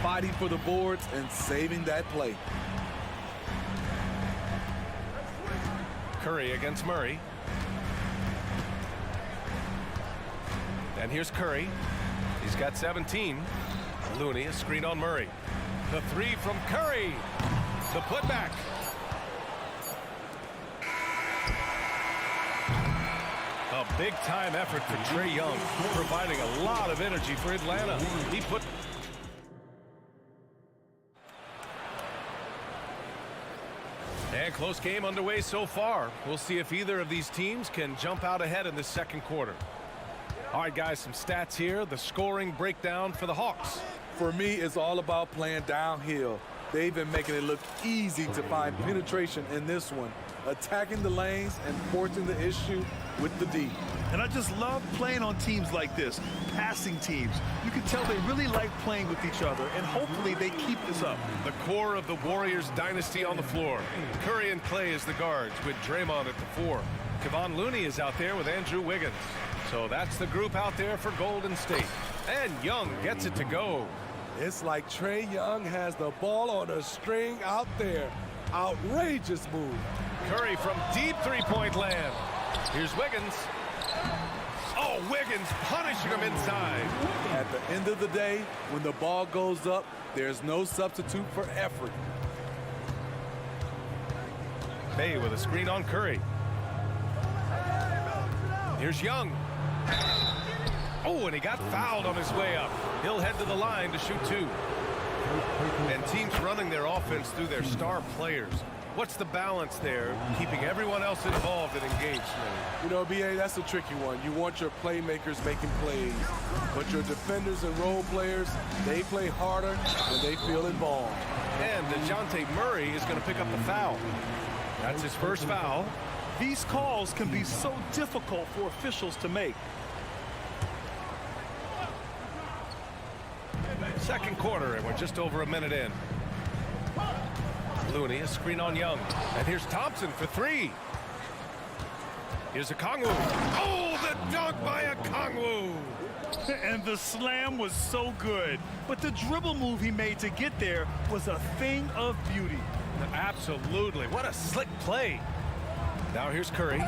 fighting for the boards and saving that play. Curry against Murray. And here's Curry. He's got 17. Looney, a screen on Murray. The 3 from Curry. The putback. A big-time effort for Trae Young, providing a lot of energy for Atlanta. He put... And close game underway so far. We'll see if either of these teams can jump out ahead in the second quarter. All right, guys, some stats here. The scoring breakdown for the Hawks. For me, it's all about playing downhill. They've been making it look easy to find penetration in this one, attacking the lanes and forcing the issue with the D. And I just love playing on teams like this, passing teams. You can tell they really like playing with each other, and hopefully they keep this up. The core of the Warriors dynasty on the floor. Curry and Clay as the guards with Draymond at the 4. Kevon Looney is out there with Andrew Wiggins. So that's the group out there for Golden State. And Young gets it to go. It's like Trae Young has the ball on a string out there. Outrageous move. Curry from deep three-point land. Here's Wiggins. Oh, Wiggins punishing him inside. At the end of the day, when the ball goes up, there's no substitute for effort. Bay with a screen on Curry. Here's Young. Oh, and he got fouled on his way up. He'll head to the line to shoot 2. And teams running their offense through their star players. What's the balance there, keeping everyone else involved and engaged? You know, B.A., that's a tricky one. You want your playmakers making plays, but your defenders and role players, they play harder when they feel involved. And DeJounte Murray is going to pick up the foul. That's his first foul. These calls can be so difficult for officials to make. Second quarter, and we're just over a minute in. Looney, a screen on Young. And here's Thompson for 3. Here's Okongwu. Oh, the dunk by Okongwu. And the slam was so good. But the dribble move he made to get there was a thing of beauty. Absolutely. What a slick play. Now here's Curry.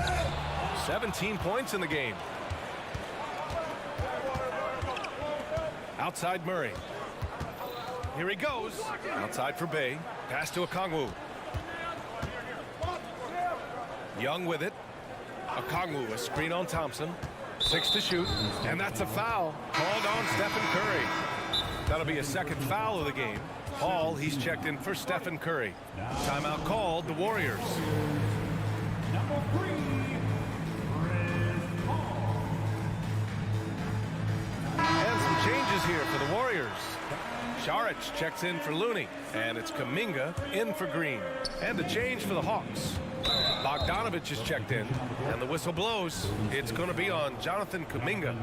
17 points in the game. Outside Murray. Here he goes. Outside for Bay. Pass to Okongwu. Young with it. Okongwu, a screen on Thompson. 6 to shoot. And that's a foul. Called on Stephen Curry. That'll be a second foul of the game. Paul, he's checked in for Stephen Curry. Timeout called, the Warriors. Number 3, Chris Paul. And some changes here for the Warriors. Saric checks in for Looney, and it's Kuminga in for Green. And a change for the Hawks. Bogdanovich is checked in, and the whistle blows. It's going to be on Jonathan Kuminga.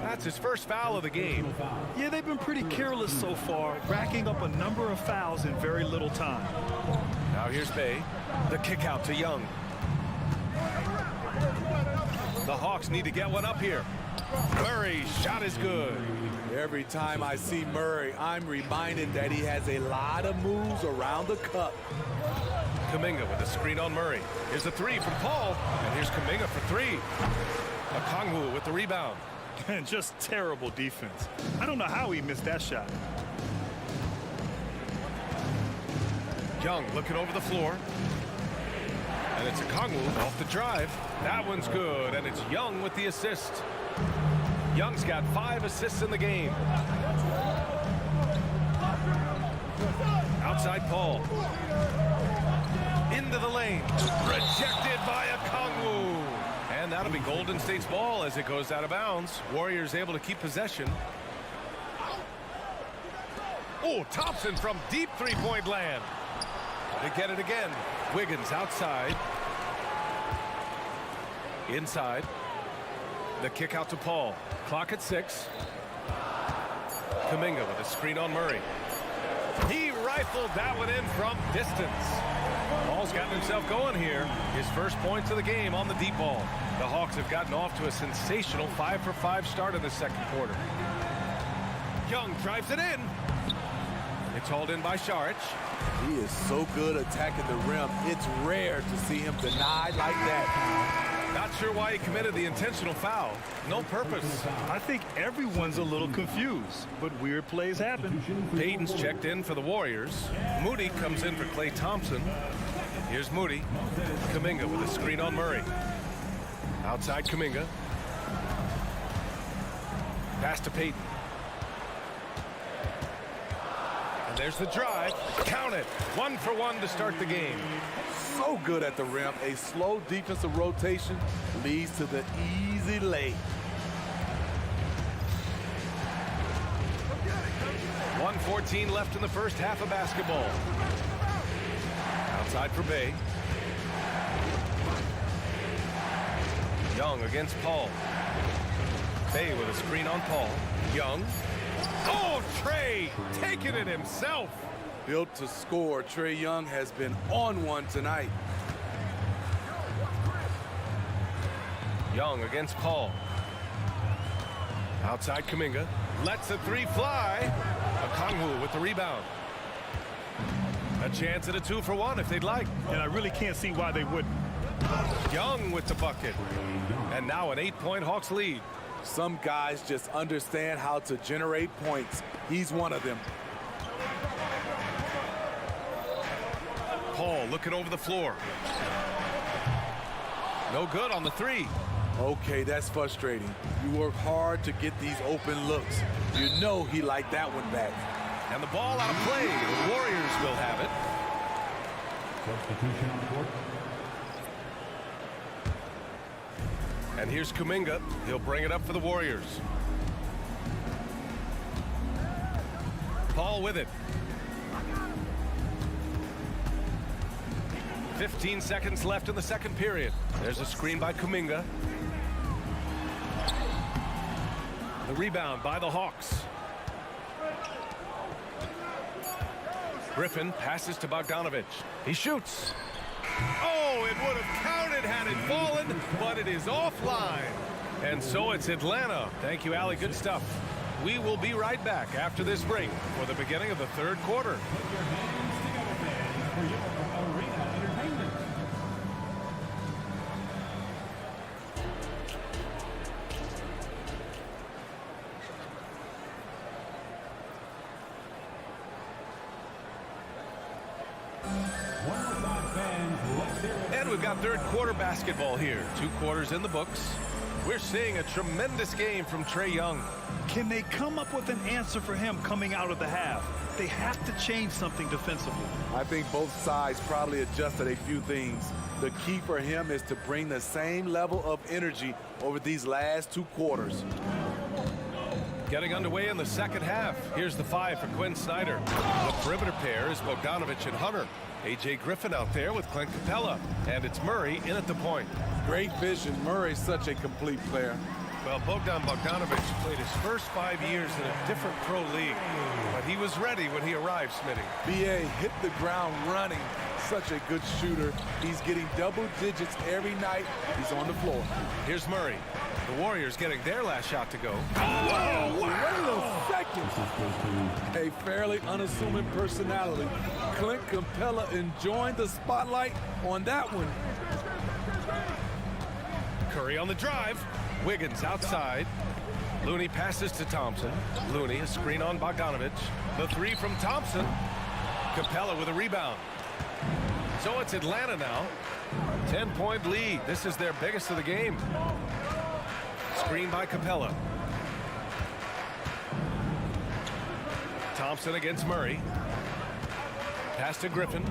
That's his first foul of the game. Yeah, they've been pretty careless so far, racking up a number of fouls in very little time. Now here's Bay. The kick out to Young. The Hawks need to get one up here. Murray's shot is good. Every time I see Murray, I'm reminded that he has a lot of moves around the cup. Kuminga with a screen on Murray. Here's a 3 from Paul, and here's Kuminga for 3. Okongwu with the rebound. And just terrible defense. I don't know how he missed that shot. Young looking over the floor. And it's Okongwu off the drive. That one's good, and it's Young with the assist. Young's got 5 assists in the game. Outside Paul. Into the lane. Rejected by Okongwu. And that'll be Golden State's ball as it goes out of bounds. Warriors able to keep possession. Oh, Thompson from deep three-point land. They get it again. Wiggins outside. Inside. The kick out to Paul. Clock at 6. Kuminga with a screen on Murray. He rifled that one in from distance. Paul's gotten himself going here. His first points of the game on the deep ball. The Hawks have gotten off to a sensational 5-for-5 start in the second quarter. Young drives it in. It's hauled in by Saric. He is so good attacking the rim. It's rare to see him denied like that. Not sure why he committed the intentional foul. No purpose. I think everyone's a little confused, but weird plays happen. Payton's checked in for the Warriors. Moody comes in for Klay Thompson. Here's Moody. Kuminga with a screen on Murray. Outside Kuminga. Pass to Payton. And there's the drive. Count it. 1 for 1 to start the game. So good at the rim. A slow defensive rotation leads to the easy lay. 1:14 left in the first half of basketball. Outside for Bay. Young against Paul. Bay with a screen on Paul. Young. Oh, Trey taking it himself. Built to score, Trae Young has been on one tonight. Young against Paul. Outside Kuminga. Lets the 3 fly. Okongwu with the rebound. A chance at a 2 for 1 if they'd like. And I really can't see why they wouldn't. Young with the bucket. And now an 8-point Hawks lead. Some guys just understand how to generate points. He's one of them. Paul looking over the floor. No good on the 3. Okay, that's frustrating. You work hard to get these open looks. You know he liked that one back. And the ball out of play. The Warriors will have it. Substitution on court. And here's Kuminga. He'll bring it up for the Warriors. Paul with it. 15 seconds left in the second period. There's a screen by Kuminga. The rebound by the Hawks. Griffin passes to Bogdanovic. He shoots. Oh, it would have counted had it fallen, but it is offline. And so it's Atlanta. Thank you, Allie. Good stuff. We will be right back after this break for the beginning of the third quarter. And we've got third quarter basketball here. 2 quarters in the books. We're seeing a tremendous game from Trae Young. Can they come up with an answer for him coming out of the half? They have to change something defensively. I think both sides probably adjusted a few things. The key for him is to bring the same level of energy over these last 2 quarters. Getting underway in the second half. Here's the 5 for Quinn Snyder. The perimeter pair is Bogdanovic and Hunter. A.J. Griffin out there with Clint Capella. And it's Murray in at the point. Great vision. Murray's such a complete player. Well, Bogdanovic played his first 5 years in a different pro league. But he was ready when he arrived, Smitty. B.A. hit the ground running. Such a good shooter. He's getting double digits every night. He's on the floor. Here's Murray. The Warriors getting their last shot to go. Whoa, wait a second. A fairly unassuming personality. Clint Capella enjoying the spotlight on that one. Curry on the drive. Wiggins outside. Looney passes to Thompson. Looney, a screen on Bogdanovic. The 3 from Thompson. Capella with a rebound. So it's Atlanta now. 10-point lead. This is their biggest of the game. Screen by Capella. Thompson against Murray. Pass to Griffin.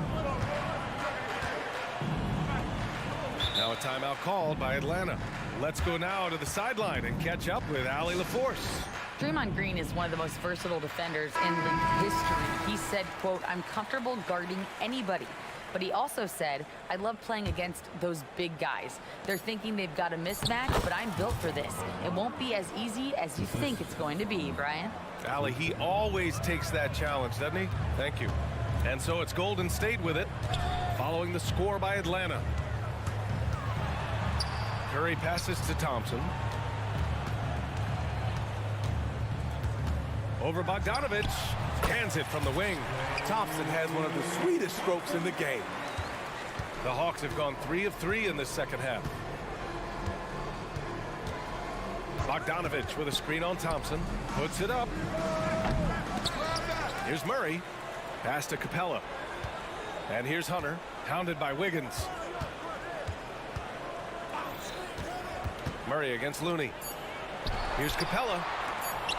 Now a timeout called by Atlanta. Let's go now to the sideline and catch up with Allie LaForce. Draymond Green is one of the most versatile defenders in league history. He said, quote, "I'm comfortable guarding anybody. But he also said, I love playing against those big guys. They're thinking they've got a mismatch, but I'm built for this. It won't be as easy as you think it's going to be, Brian. Allie, he always takes that challenge, doesn't he? Thank you. And so it's Golden State with it, following the score by Atlanta. Curry passes to Thompson. Over Bogdanovich. Hands it from the wing. Thompson has one of the sweetest strokes in the game. The Hawks have gone 3 of 3 in this second half. Bogdanovich with a screen on Thompson. Puts it up. Here's Murray. Pass to Capella. And here's Hunter, hounded by Wiggins. Murray against Looney. Here's Capella.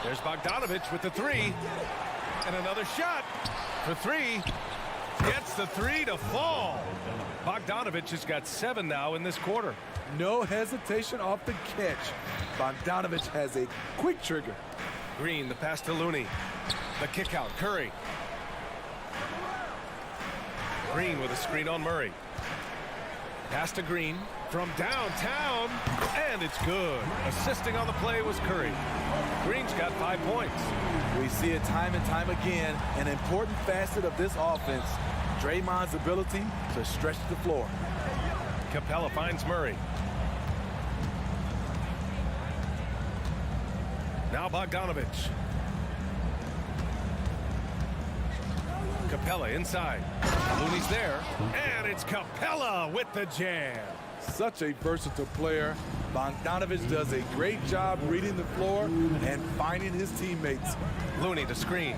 There's Bogdanovich with the 3. And another shot for 3. Gets the 3 to fall. Bogdanovich has got 7 now in this quarter. No hesitation off the catch. Bogdanovich has a quick trigger. Green, the pass to Looney. The kick out, Curry. Green with a screen on Murray. Pass to Green from downtown, and it's good. Assisting on the play was Curry. Green's got 5 points. We see it time and time again, an important facet of this offense, Draymond's ability to stretch the floor. Capella finds Murray. Now Bogdanovich. Capella inside. Looney's there, and it's Capella with the jam. Such a versatile player. Bogdanovich does a great job reading the floor and finding his teammates. Looney to screen.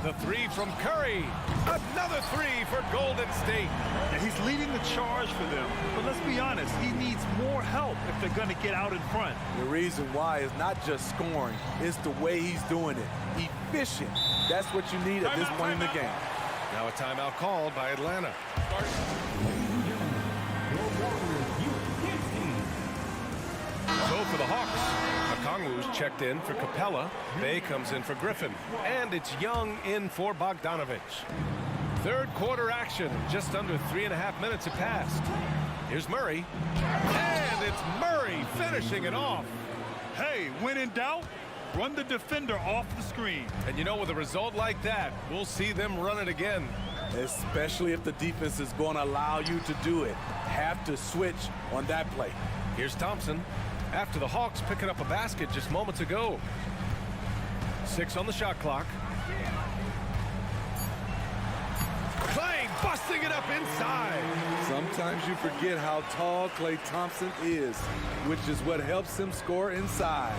The 3 from Curry. Another 3 for Golden State. And he's leading the charge for them. But let's be honest, he needs more help if they're going to get out in front. The reason why is not just scoring, it's the way he's doing it. Efficient. That's what you need at this point in the game. Now a timeout called by Atlanta. So for the Hawks, Okongwu's checked in for Capella. Bay comes in for Griffin. And it's Young in for Bogdanovich. Third quarter action. Just under 3.5 minutes have passed. Here's Murray. And it's Murray finishing it off. Hey, when in doubt, run the defender off the screen. And you know, with a result like that, we'll see them run it again. Especially if the defense is going to allow you to do it. Have to switch on that play. Here's Thompson. After the Hawks picking up a basket just moments ago. 6 on the shot clock. Clay busting it up inside. Sometimes you forget how tall Klay Thompson is, which is what helps him score inside.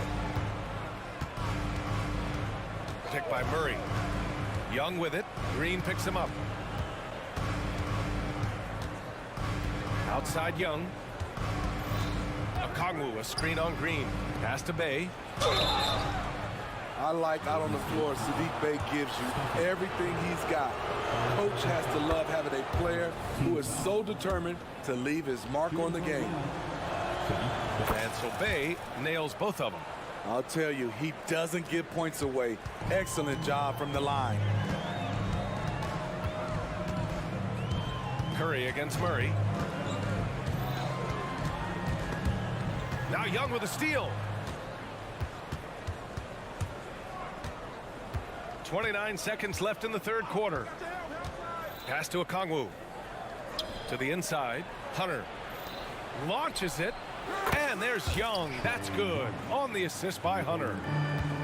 Picked by Murray. Young with it. Green picks him up. Outside Young. Okongwu, a screen on Green. Pass to Bay. I like out on the floor, Saddiq Bey gives you everything he's got. Coach has to love having a player who is so determined to leave his mark on the game. And so Bay nails both of them. I'll tell you, he doesn't give points away. Excellent job from the line. Curry against Murray. Now Young with a steal. 29 seconds left in the third quarter. Pass to Okongwu. To the inside. Hunter launches it. And there's Young. That's good. On the assist by Hunter.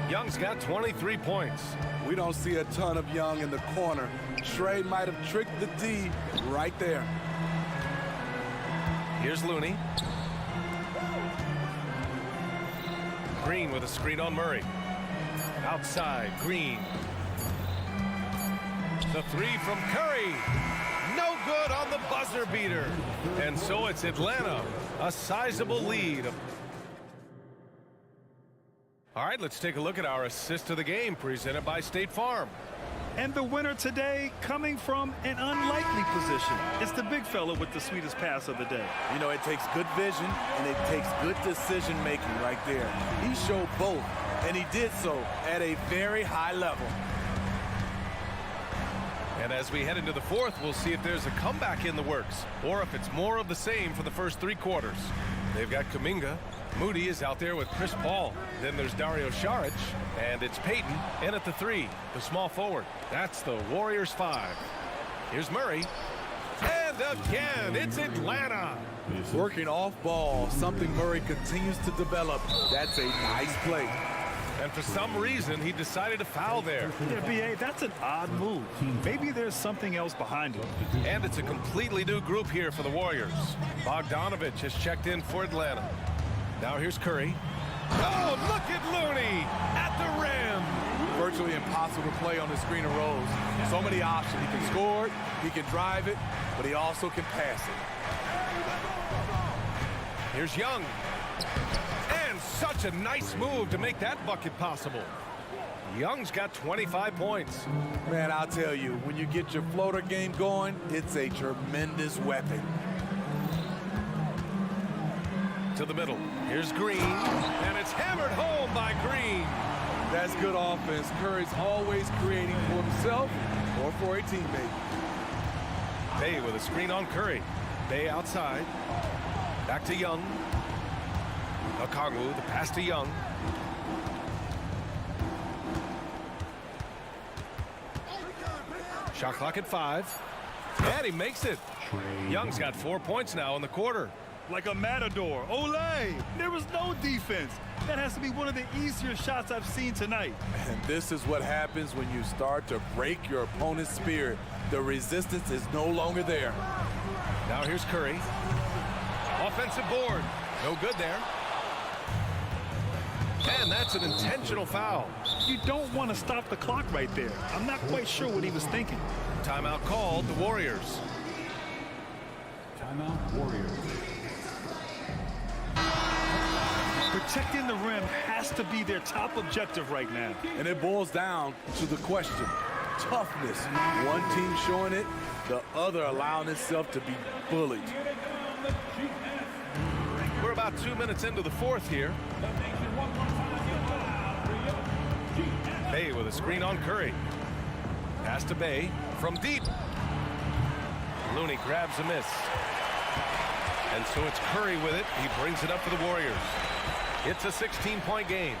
Young's got 23 points. We don't see a ton of Young in the corner. Trey might have tricked the D right there. Here's Looney. Green with a screen on Murray. Outside, Green. The 3 from Curry. No good on the buzzer beater. And so it's Atlanta, a sizable lead. All right, let's take a look at our assist of the game presented by State Farm. And the winner today coming from an unlikely position. It's the big fella with the sweetest pass of the day. You know, it takes good vision and it takes good decision making right there. He showed both, and he did so at a very high level. And as we head into the fourth, we'll see if there's a comeback in the works or if it's more of the same for the first 3 quarters. They've got Kuminga. Moody is out there with Chris Paul. Then there's Dario Saric, and it's Payton in at the 3, the small forward. That's the Warriors 5. Here's Murray. And again, it's Atlanta. Working off ball, something Murray continues to develop. That's a nice play. And for some reason, he decided to foul there. Yeah, B.A., that's an odd move. Maybe there's something else behind it. And it's a completely new group here for the Warriors. Bogdanovich has checked in for Atlanta. Now here's Curry. Oh, look at Looney at the rim. Virtually impossible to play on the screen and rolls. So many options. He can score it, he can drive it, but he also can pass it. Here's Young. And such a nice move to make that bucket possible. Young's got 25 points. Man, I'll tell you, when you get your floater game going, it's a tremendous weapon. To the middle. Here's Green. And it's hammered home by Green. That's good offense. Curry's always creating for himself or for a teammate. Bay with a screen on Curry. Bay outside. Back to Young. Okongwu, the pass to Young. Shot clock at 5. And he makes it. Young's got 4 points now in the quarter. Like a matador. Olay! There was no defense. That has to be one of the easier shots I've seen tonight. And this is what happens when you start to break your opponent's spirit. The resistance is no longer there. Now here's Curry. Offensive board. No good there. And that's an intentional foul. You don't want to stop the clock right there. I'm not quite sure what he was thinking. Timeout called, the Warriors. Timeout, Warriors. Protecting the rim has to be their top objective right now. And it boils down to the question. Toughness. One team showing it, the other allowing itself to be bullied. We're about 2 minutes into the fourth here. Bay with a screen on Curry. Pass to Bay from deep. Looney grabs a miss. And so it's Curry with it. He brings it up for the Warriors. It's a 16-point game.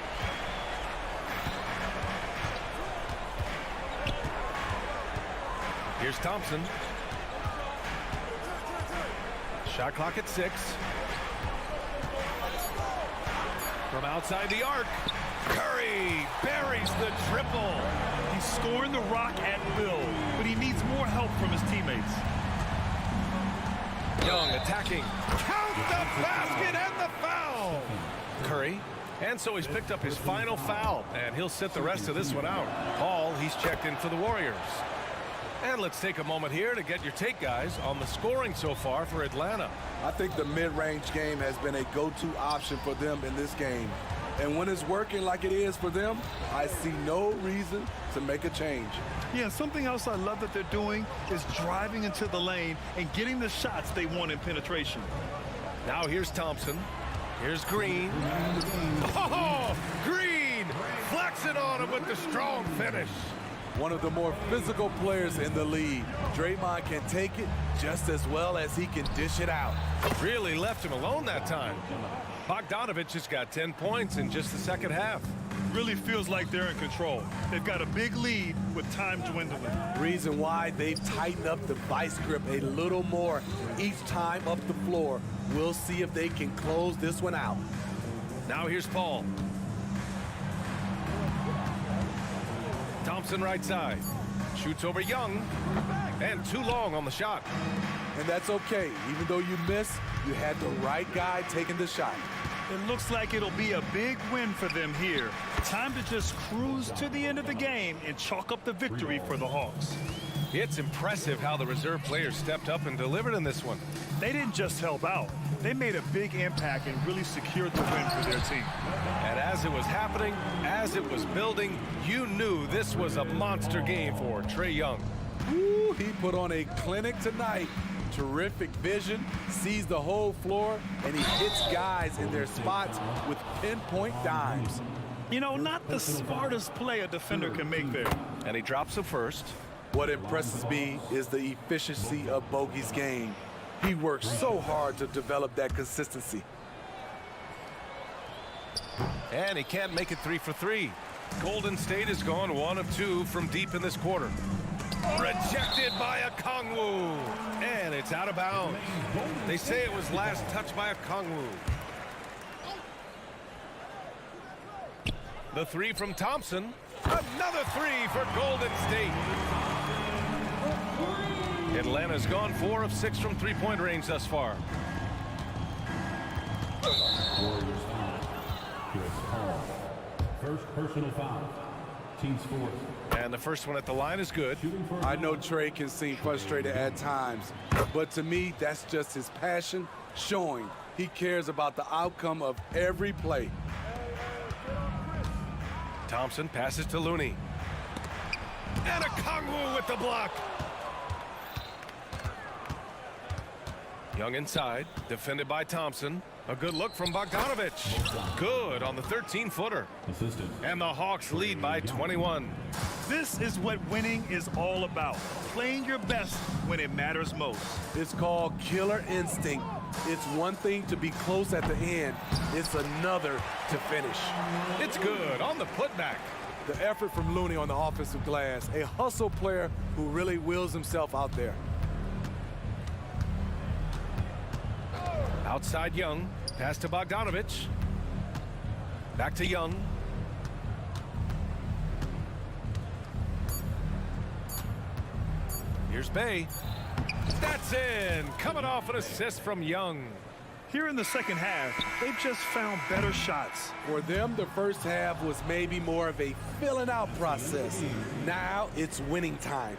Here's Thompson. Shot clock at 6. From outside the arc. Curry buries the triple. He's scoring the rock at will, but he needs more help from his teammates. Young attacking. Count the basket and the foul. Curry. And so he's picked up his final foul, and he'll sit the rest of this one out. Paul, he's checked in for the Warriors. And let's take a moment here to get your take, guys, on the scoring so far for Atlanta. I think the mid-range game has been a go-to option for them in this game. And when it's working like it is for them, I see no reason to make a change. Yeah, something else I love that they're doing is driving into the lane and getting the shots they want in penetration. Now here's Thompson. Here's Green. Oh, Green flexing on him with the strong finish. One of the more physical players in the league. Draymond can take it just as well as he can dish it out. Really left him alone that time. Bogdanovich has got 10 points in just the second half. Really feels like they're in control. They've got a big lead with time dwindling. Reason why they've tightened up the vice grip a little more each time up the floor. We'll see if they can close this one out. Now here's Paul. Thompson right side. Shoots over Young. And too long on the shot. And that's okay. Even though you miss, you had the right guy taking the shot. It looks like it'll be a big win for them here. Time to just cruise to the end of the game and chalk up the victory for the Hawks. It's impressive how the reserve players stepped up and delivered in this one. They didn't just help out. They made a big impact and really secured the win for their team. And as it was happening, as it was building, you knew this was a monster game for Trae Young. Ooh, he put on a clinic tonight. Terrific vision, sees the whole floor, and he hits guys in their spots with pinpoint dimes. You know, not the smartest play a defender can make there. And he drops the first. What impresses me is the efficiency of Bogey's game. He works so hard to develop that consistency. And he can't make it 3 for 3. Golden State has gone 1 of 2 from deep in this quarter. Rejected by Okongwu. And it's out of bounds. They say it was last touched by Okongwu. The 3 from Thompson. Another 3 for Golden State. Atlanta's gone 4 of 6 from three-point range thus far. First personal foul. Team scores. And the first one at the line is good. I know Trey can seem frustrated at times, but to me, that's just his passion showing. He cares about the outcome of every play. Thompson passes to Looney. And Okongwu with the block. Young inside, defended by Thompson. A good look from Bogdanovich. Good on the 13-footer. And the Hawks lead by 21. This is what winning is all about. Playing your best when it matters most. It's called killer instinct. It's one thing to be close at the end. It's another to finish. It's good on the putback. The effort from Looney on the offensive glass. A hustle player who really wills himself out there. Outside Young. Pass to Bogdanovich. Back to Young. Here's Bay. That's in. Coming off an assist from Young. Here in the second half, they've just found better shots. For them, the first half was maybe more of a filling out process. Now it's winning time.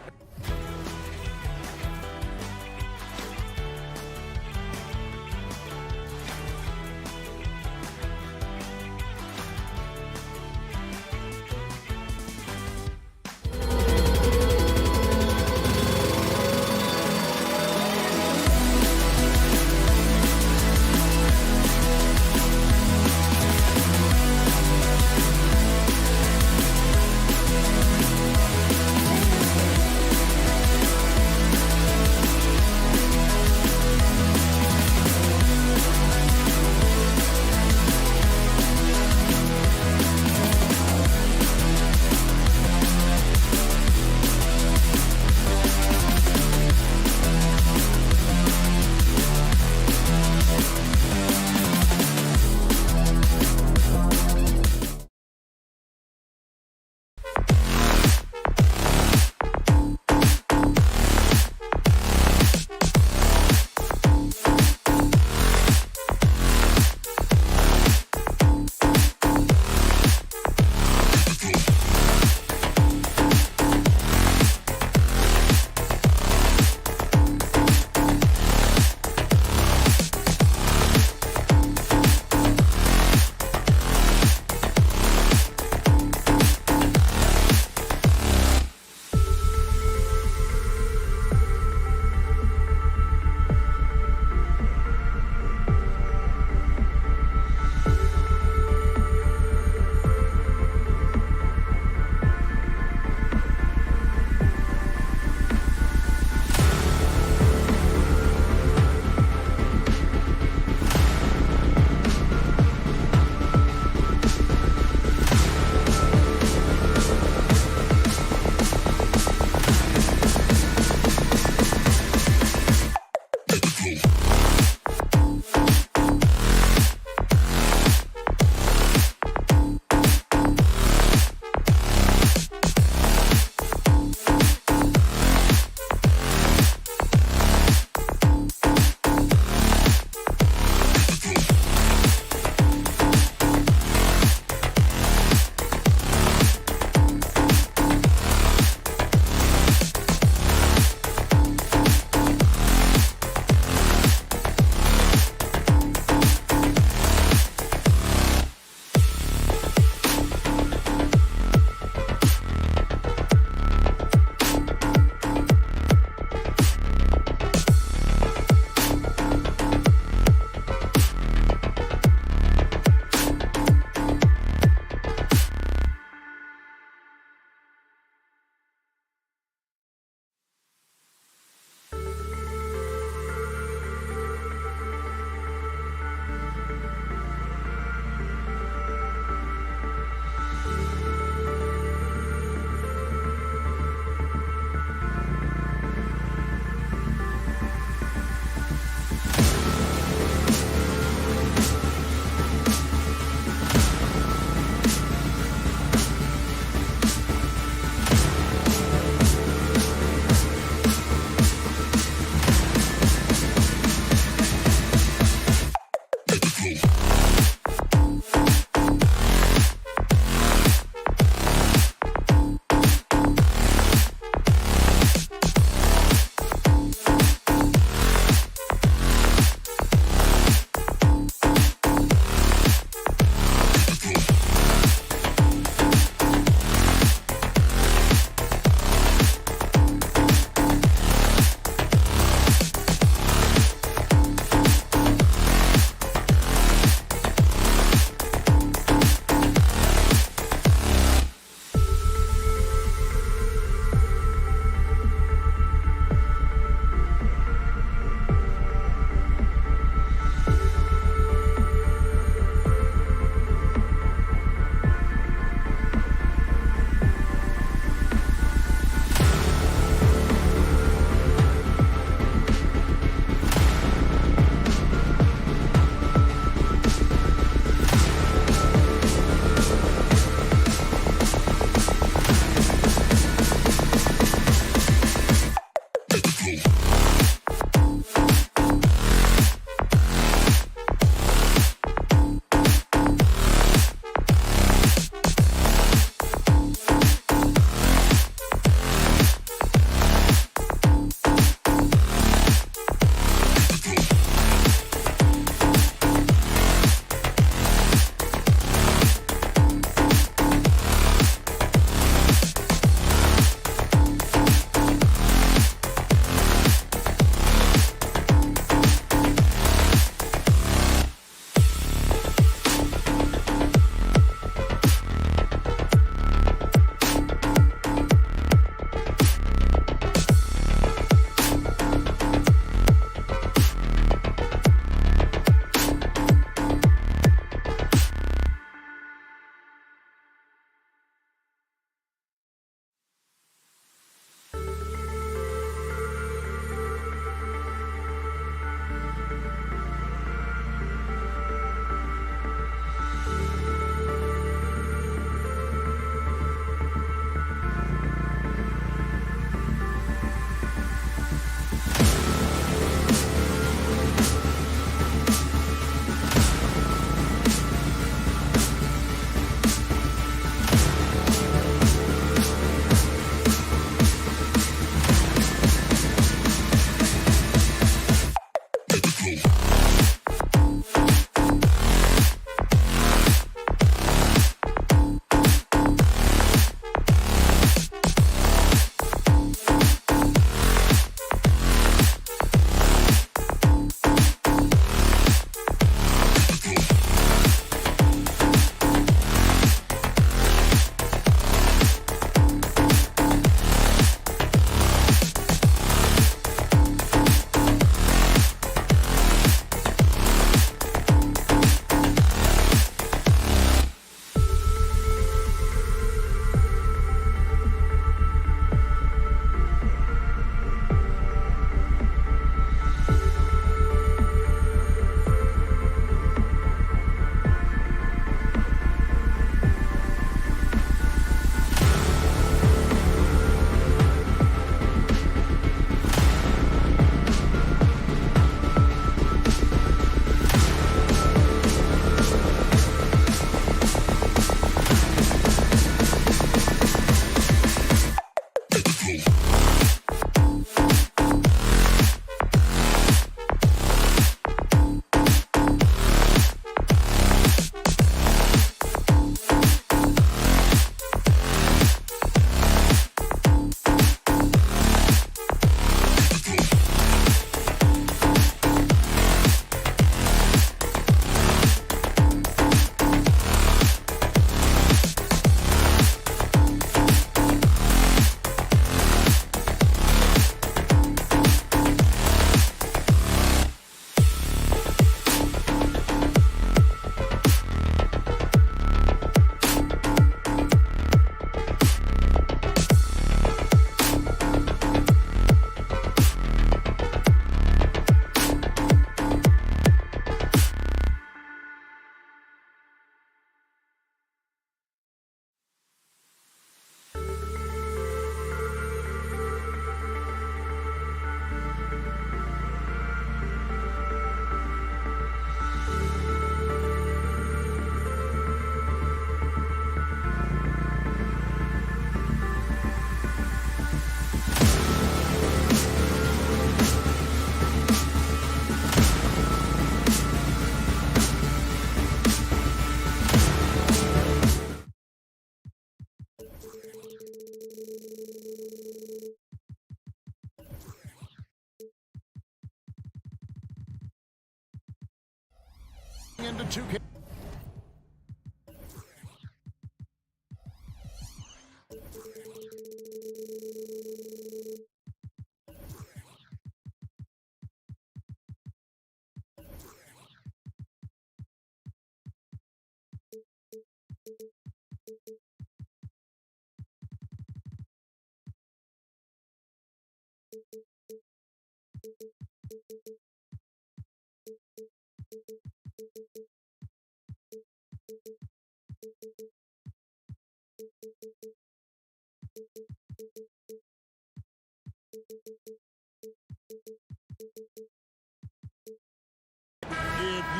If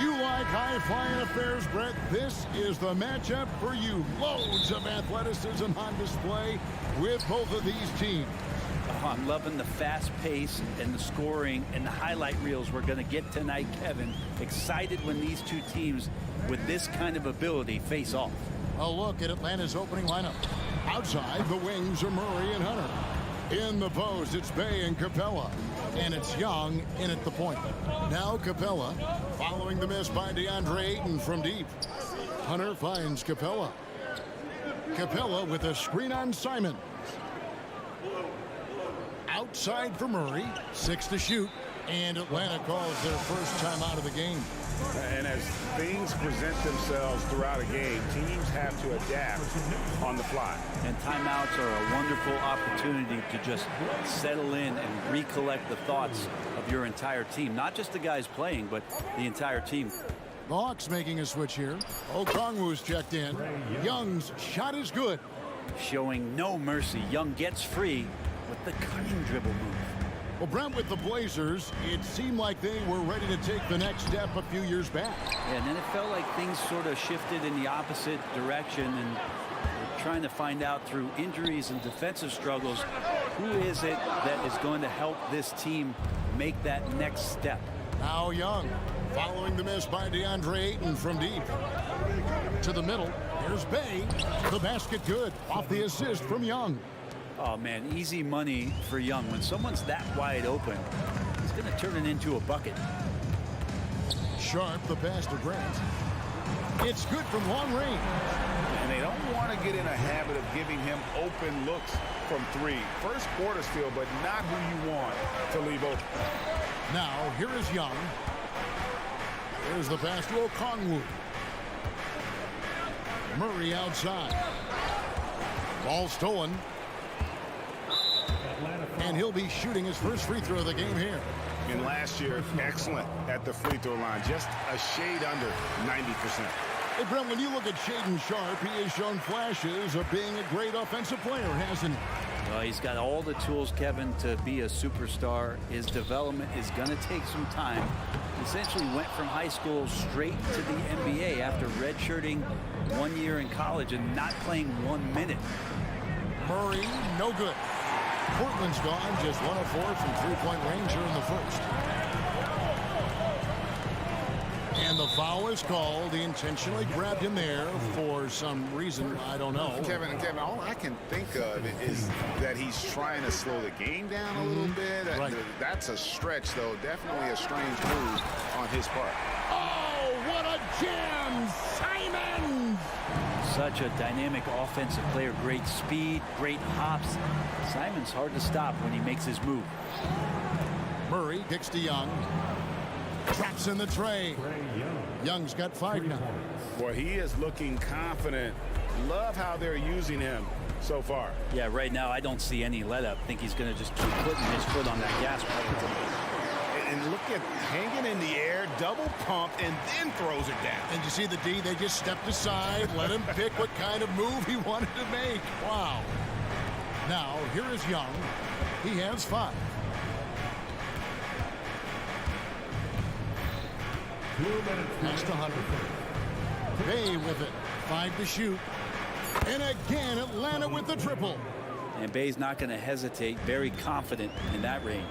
you like high-flying affairs, Brett, this is the matchup for you. Loads of athleticism on display with both of these teams. Oh, I'm loving the fast pace and the scoring and the highlight reels we're going to get tonight, Kevin. Excited when these two teams with this kind of ability face off. A look at Atlanta's opening lineup. Outside, the wings are Murray and Hunter. In the post, it's Bay and Capella. And it's Young in at the point. Now Capella, following the miss by DeAndre Ayton from deep. Hunter finds Capella. Capella with a screen on Simon. Outside for Murray, 6 to shoot. And Atlanta calls their first time out of the game. And as things present themselves throughout a game, teams have to adapt on the fly. And timeouts are a wonderful opportunity to just settle in and recollect the thoughts of your entire team. Not just the guys playing, but the entire team. The Hawks making a switch here. Okongwu's checked in. Young's shot is good. Showing no mercy. Young gets free with the cunning dribble move. Well, Brent, with the Blazers, it seemed like they were ready to take the next step a few years back. Yeah, and then it felt like things sort of shifted in the opposite direction, and we're trying to find out through injuries and defensive struggles, who is it that is going to help this team make that next step? Now Young, following the miss by DeAndre Ayton from deep. To the middle, here's Bay. The basket good, off the assist from Young. Oh, man, easy money for Young. When someone's that wide open, he's going to turn it into a bucket. Sharp, the pass to Grant. It's good from long range. And they don't want to get in a habit of giving him open looks from three. First quarter still, but not who you want to leave open. Now, here is Young. Here's the pass to Okongwu. Murray outside. Ball stolen. And he'll be shooting his first free throw of the game here. And last year, excellent at the free throw line. Just a shade under 90%. Hey, Brent, when you look at Shaedon Sharpe, he has shown flashes of being a great offensive player, hasn't he? Well, he's got all the tools, Kevin, to be a superstar. His development is going to take some time. He essentially went from high school straight to the NBA after redshirting 1 year in college and not playing 1 minute. Murray, no good. Portland's gone, just 1 of 4 from three-point range here in the first. And the foul is called. He intentionally grabbed him there for some reason. I don't know. Kevin, all I can think of is that he's trying to slow the game down a little bit. Right. That's a stretch, though. Definitely a strange move on his part. Oh, what a jam! Simon! Such a dynamic offensive player. Great speed, great hops. Simon's hard to stop when he makes his move. Murray kicks to Young. Traps in the tray. Young's got 5 now. Boy, he is looking confident. Love how they're using him so far. Yeah, right now I don't see any let up. I think he's going to just keep putting his foot on that gas pedal. And look at hanging in the air, double pump, and then throws it down. And you see the D, they just stepped aside, let him pick what kind of move he wanted to make. Wow. Now, here is Young. He has 5. Pass to Hunter. Bay with it. 5 to shoot. And again, Atlanta with the triple. And Bay's not going to hesitate. Very confident in that range.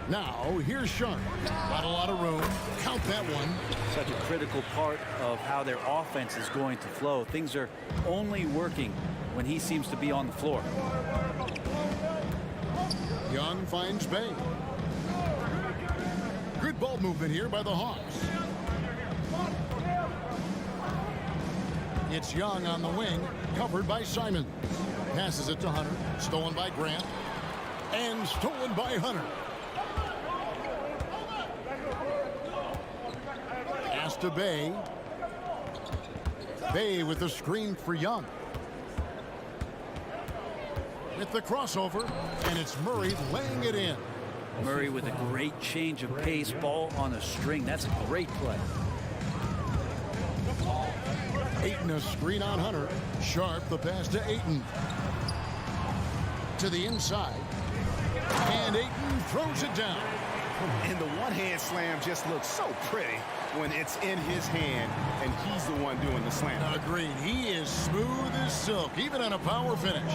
Now, here's Sharpe. Got a lot of room. Count that one. Such a critical part of how their offense is going to flow. Things are only working when he seems to be on the floor. Young finds Bay. Good ball movement here by the Hawks. It's Young on the wing, covered by Simon. Passes it to Hunter. Stolen by Grant. And stolen by Hunter. Pass to Bay. Bay with the screen for Young. with the crossover, and it's Murray laying it in. Murray with a great change of pace, ball on a string. That's a great play. Ayton a screen on Hunter. Sharp the pass to Ayton. To the inside. And Ayton throws it down. And the one-hand slam just looks so pretty when it's in his hand and he's the one doing the slam. Agreed. He is smooth as silk, even on a power finish.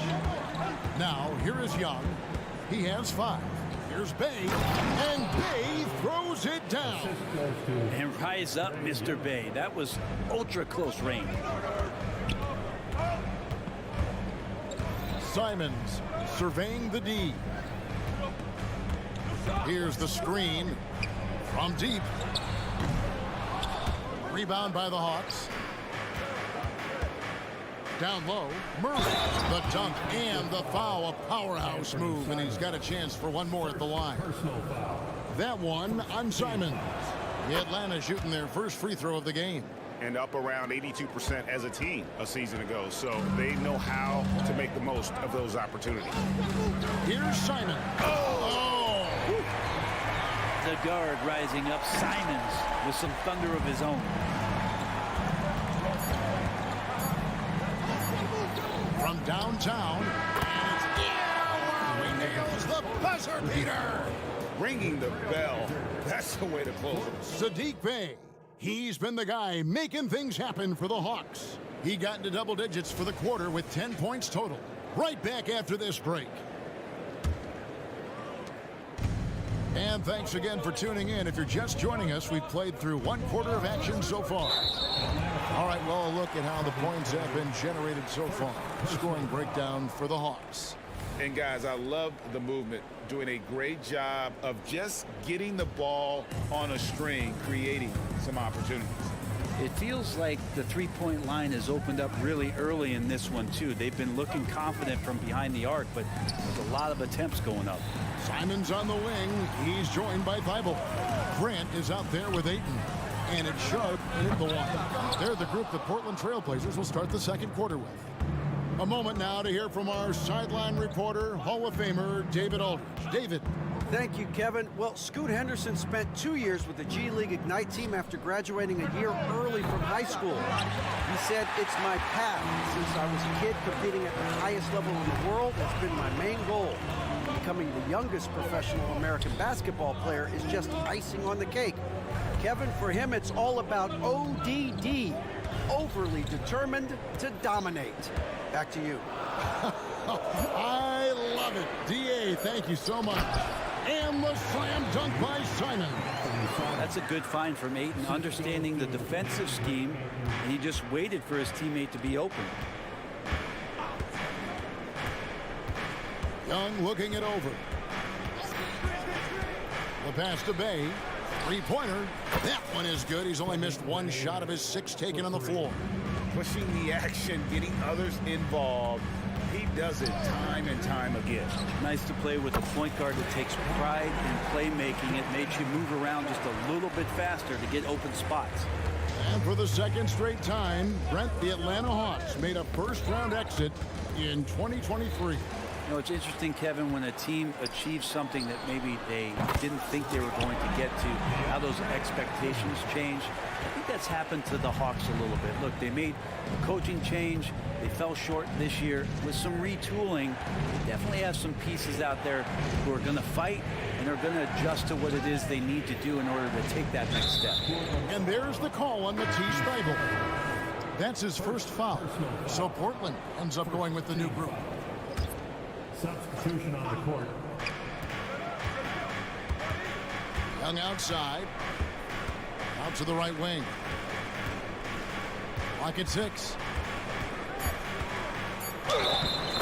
Now, here is Young. He has 5. Here's Bay, and Bay throws it down. And rise up, Mr. Bay. That was ultra close range. Simons surveying the D. Here's the screen from deep. Rebound by the Hawks. Down low, Murray. The dunk and the foul, a powerhouse move, and he's got a chance for one more at the line. That one on Simons. Atlanta shooting their first free throw of the game. And up around 82% as a team a season ago, so they know how to make the most of those opportunities. Here's Simon. Oh! The guard rising up, Simons, with some thunder of his own. From downtown, and it's he nails the buzzer beater. Ringing the bell, that's the way to close it. Saddiq Bey, he's been the guy making things happen for the Hawks. He got into double digits for the quarter with 10 points total. Right back after this break. And thanks again for tuning in. If you're just joining us, we've played through 1 quarter of action so far. All right, well, a look at how the points have been generated so far. Scoring breakdown for the Hawks. And guys, I love the movement, doing a great job of just getting the ball on a string, creating some opportunities. It feels like the three-point line has opened up really early in this one, too. They've been looking confident from behind the arc, but there's a lot of attempts going up. Simons on the wing. He's joined by Thibault. Grant is out there with Ayton. And it's Sharp and at the line. They're the group the Portland Trailblazers will start the second quarter with. A moment now to hear from our sideline reporter, Hall of Famer David Aldridge. David. Thank you, Kevin. Well, Scoot Henderson spent 2 years with the G League Ignite team after graduating a year early from high school. He said, "It's my path. Since I was a kid competing at the highest level in the world, it's been my main goal. Becoming the youngest professional American basketball player is just icing on the cake." Kevin, for him, it's all about ODD, overly determined to dominate. Back to you. I love it. DA, thank you so much. And the slam dunk by Simon. That's a good find from Ayton, understanding the defensive scheme, and he just waited for his teammate to be open. Young looking it over. The pass to Bay. Three-pointer. That one is good. He's only missed 1 shot of his 6 taken on the floor. Pushing the action, getting others involved. He does it time and time again. Nice to play with a point guard that takes pride in playmaking. It makes you move around just a little bit faster to get open spots. And for the second straight time, Brent, the Atlanta Hawks made a first-round exit in 2023. You know, it's interesting, Kevin, when a team achieves something that maybe they didn't think they were going to get to, how those expectations change. I think that's happened to the Hawks a little bit. Look, they made a coaching change. They fell short this year. With some retooling, they definitely have some pieces out there who are going to fight and are going to adjust to what it is they need to do in order to take that next step. And there's the call on Matisse Thybulle. That's his first foul. So Portland ends up going with the new group. Substitution on the court. Young outside. Out to the right wing. Clock at 6.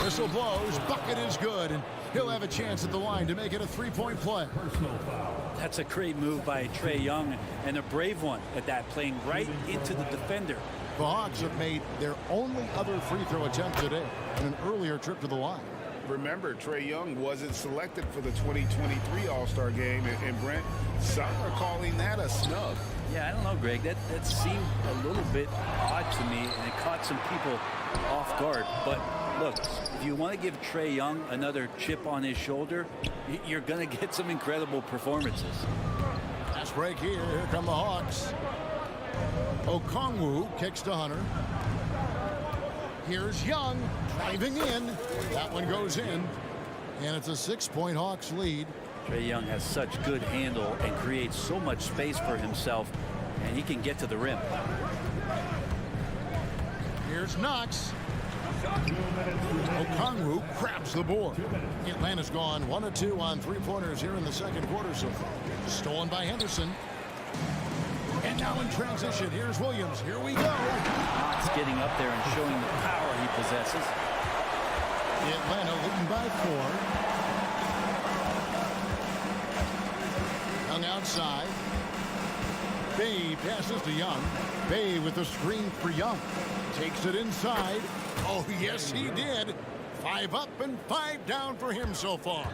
Whistle blows. Bucket is good. And he'll have a chance at the line to make it a 3-point play. Personal foul. That's a great move by Trae Young, and a brave one at that, playing right into the defender. The Hawks have made their only other free throw attempt today in an earlier trip to the line. remember, Trae Young wasn't selected for the 2023 All-Star game, and Brent, some are calling that a snub. Yeah, I don't know, Greg. That seemed a little bit odd to me, and it caught some people off guard. But look, if you want to give Trae Young another chip on his shoulder, you're going to get some incredible performances. Fast break here. Here come the Hawks. Okongwu kicks to Hunter. Here's Young driving in. That one goes in. And it's a 6-point Hawks lead. Trae Young has such good handle and creates so much space for himself, and he can get to the rim. Here's Knox. Okongwu grabs the board. Atlanta's gone 1 of 2 on three-pointers here in the second quarter so far. Stolen by Henderson. And now in transition, here's Williams. Here we go. Knox getting up there and showing the power he possesses. Atlanta leading by 4. Young outside. Bay passes to Young. Bay with the screen for Young. Takes it inside. Oh, yes, he did. 5 up and 5 down for him so far.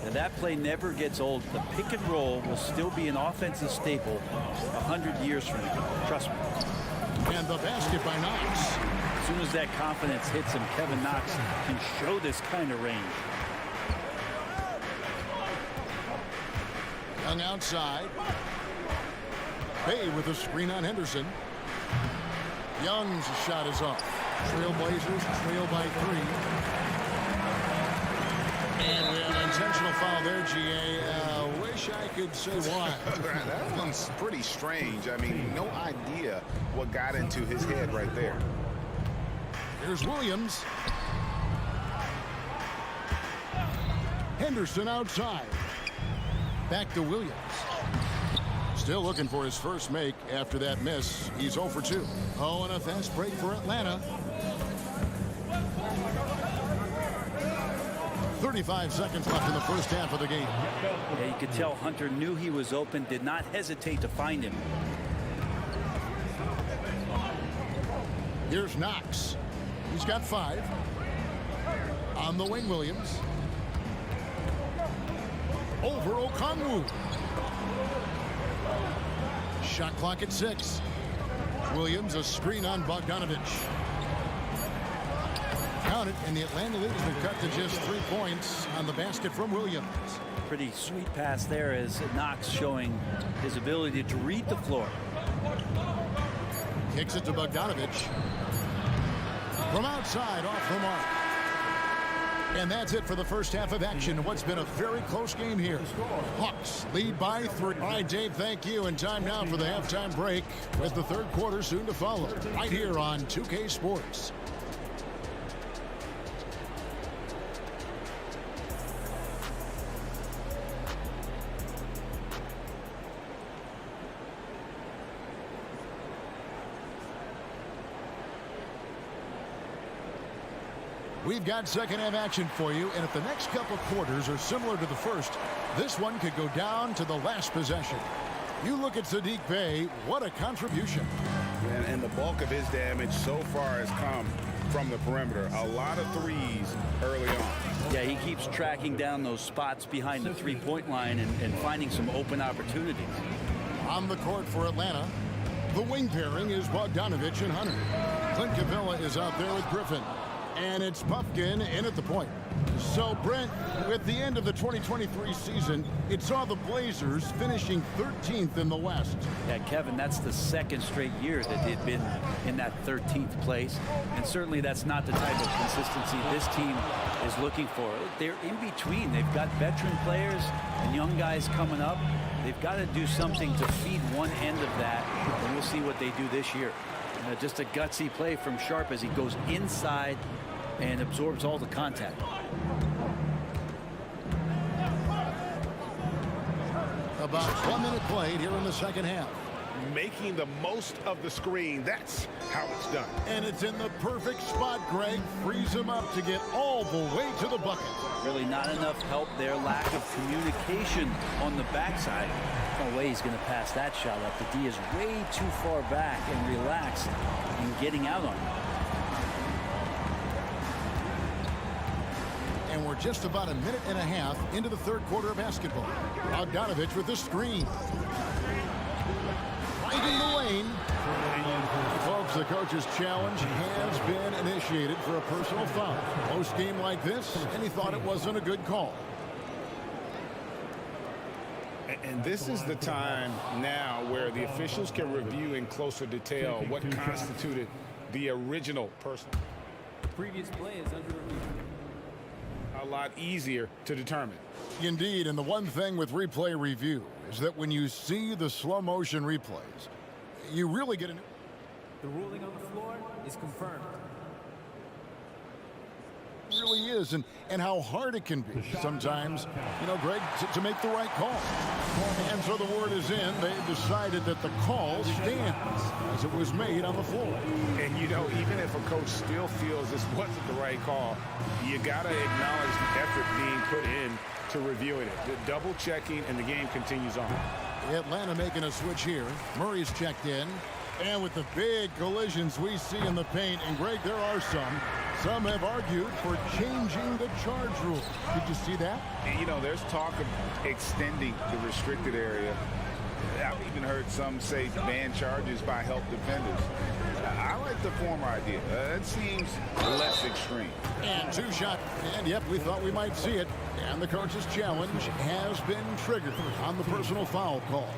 And that play never gets old. The pick and roll will still be an offensive staple 100 years from now. Trust me. And the basket by Knox. As soon as that confidence hits him, Kevin Knox can show this kind of range. Young outside. Bay with a screen on Henderson. Young's shot is off. Trailblazers trail by 3. And we have an intentional foul there, GA. Wish I could say why. That one's pretty strange. I mean, no idea what got into his head right there. Here's Williams. Henderson outside. Back to Williams. Still looking for his first make after that miss. He's 0 for 2. Oh, and a fast break for Atlanta. 35 seconds left in the first half of the game. Yeah, you could tell Hunter knew he was open, did not hesitate to find him. Here's Knox. He's got 5. On the wing, Williams. Over Okongwu. Shot clock at 6. Williams, a screen on Bogdanovich. Count it, and the Atlanta lead has been cut to just 3 points on the basket from Williams. Pretty sweet pass there as Knox showing his ability to read the floor. Kicks it to Bogdanovich. From outside, off the mark. And that's it for the first half of action. What's been a very close game here. Hawks lead by 3. All right, Dave, thank you. And time now for the halftime break with the third quarter soon to follow. Right here on 2K Sports. We've got second half action for you, and if the next couple quarters are similar to the first, this one could go down to the last possession. You look at Saddiq Bey, what a contribution. And the bulk of his damage so far has come from the perimeter. A lot of threes early on. Yeah, he keeps tracking down those spots behind the three-point line and finding some open opportunities. On the court for Atlanta, the wing pairing is Bogdanovich and Hunter. Clint Capella is out there with Griffin. And it's Pumpkin in at the point. So, Brent, with the end of the 2023 season, it saw the Blazers finishing 13th in the West. Yeah, Kevin, that's the second straight year that they've been in that 13th place. And certainly that's not the type of consistency this team is looking for. They're in between. They've got veteran players and young guys coming up. They've got to do something to feed one end of that, and we'll see what they do this year. Just a gutsy play from Sharp as he goes inside and absorbs all the contact. About 1 minute played here in the second half. Making the most of the screen. That's how it's done. And it's in the perfect spot, Greg. Frees him up to get all the way to the bucket. Really not enough help there. Lack of communication on the backside. No way he's going to pass that shot up. The D is way too far back and relaxed and getting out on it. And And we're just about a minute and a half into the third quarter of basketball. Bogdanovich with the screen. Right in the lane. Folks, the coach's challenge has been initiated for a personal foul. Post game like this, and he thought it wasn't a good call. And this is the time now where the officials can review in closer detail what constituted the original personal. The previous play is under review. A lot easier to determine. Indeed, and the one thing with replay review is that when you see the slow motion replays, you really get The ruling on the floor is confirmed. It really is, and how hard it can be sometimes, you know, Greg, to make the right call. And so the word is in. They decided that the call stands as it was made on the floor. And, you know, even if a coach still feels this wasn't the right call, you got to acknowledge the effort being put in to reviewing it. The double checking, and the game continues on. Atlanta making a switch here. Murray's checked in. And with the big collisions we see in the paint, and Greg, there are some have argued for changing the charge rule. Did you see that? And, you know, there's talk of extending the restricted area. I've even heard some say ban charges by help defenders. I like the former idea. It seems less extreme. And two shot. And, yep, we thought we might see it. And the coach's challenge has been triggered on the personal foul call.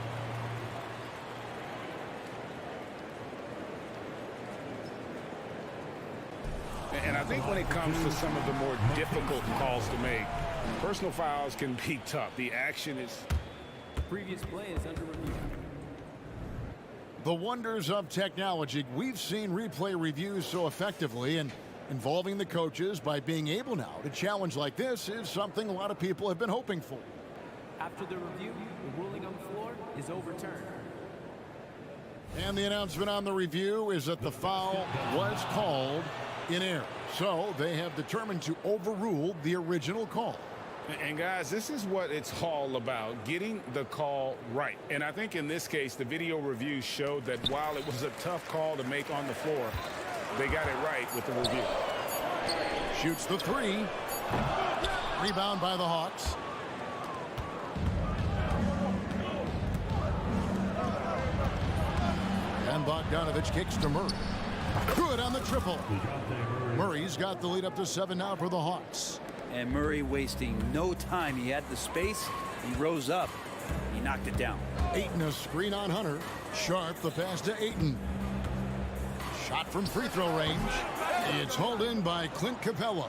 And I think when it comes to some of the more difficult calls to make, personal fouls can be tough. The action is... The previous play is under review. The wonders of technology. We've seen replay reviews so effectively, and involving the coaches by being able now to challenge like this is something a lot of people have been hoping for. After the review, the ruling on the floor is overturned. And the announcement on the review is that the foul was called in error. So they have determined to overrule the original call. And guys, this is what it's all about, getting the call right. And I think in this case, the video review showed that while it was a tough call to make on the floor, they got it right with the review. Shoots the three. Rebound by the Hawks. And Bogdanovich kicks to Murray. Good on the triple. Murray's got the lead up to 7 now for the Hawks. And Murray wasting no time. He had the space. He rose up. He knocked it down. Ayton a screen on Hunter. Sharp the pass to Ayton. Shot from free throw range. It's hauled in by Clint Capella.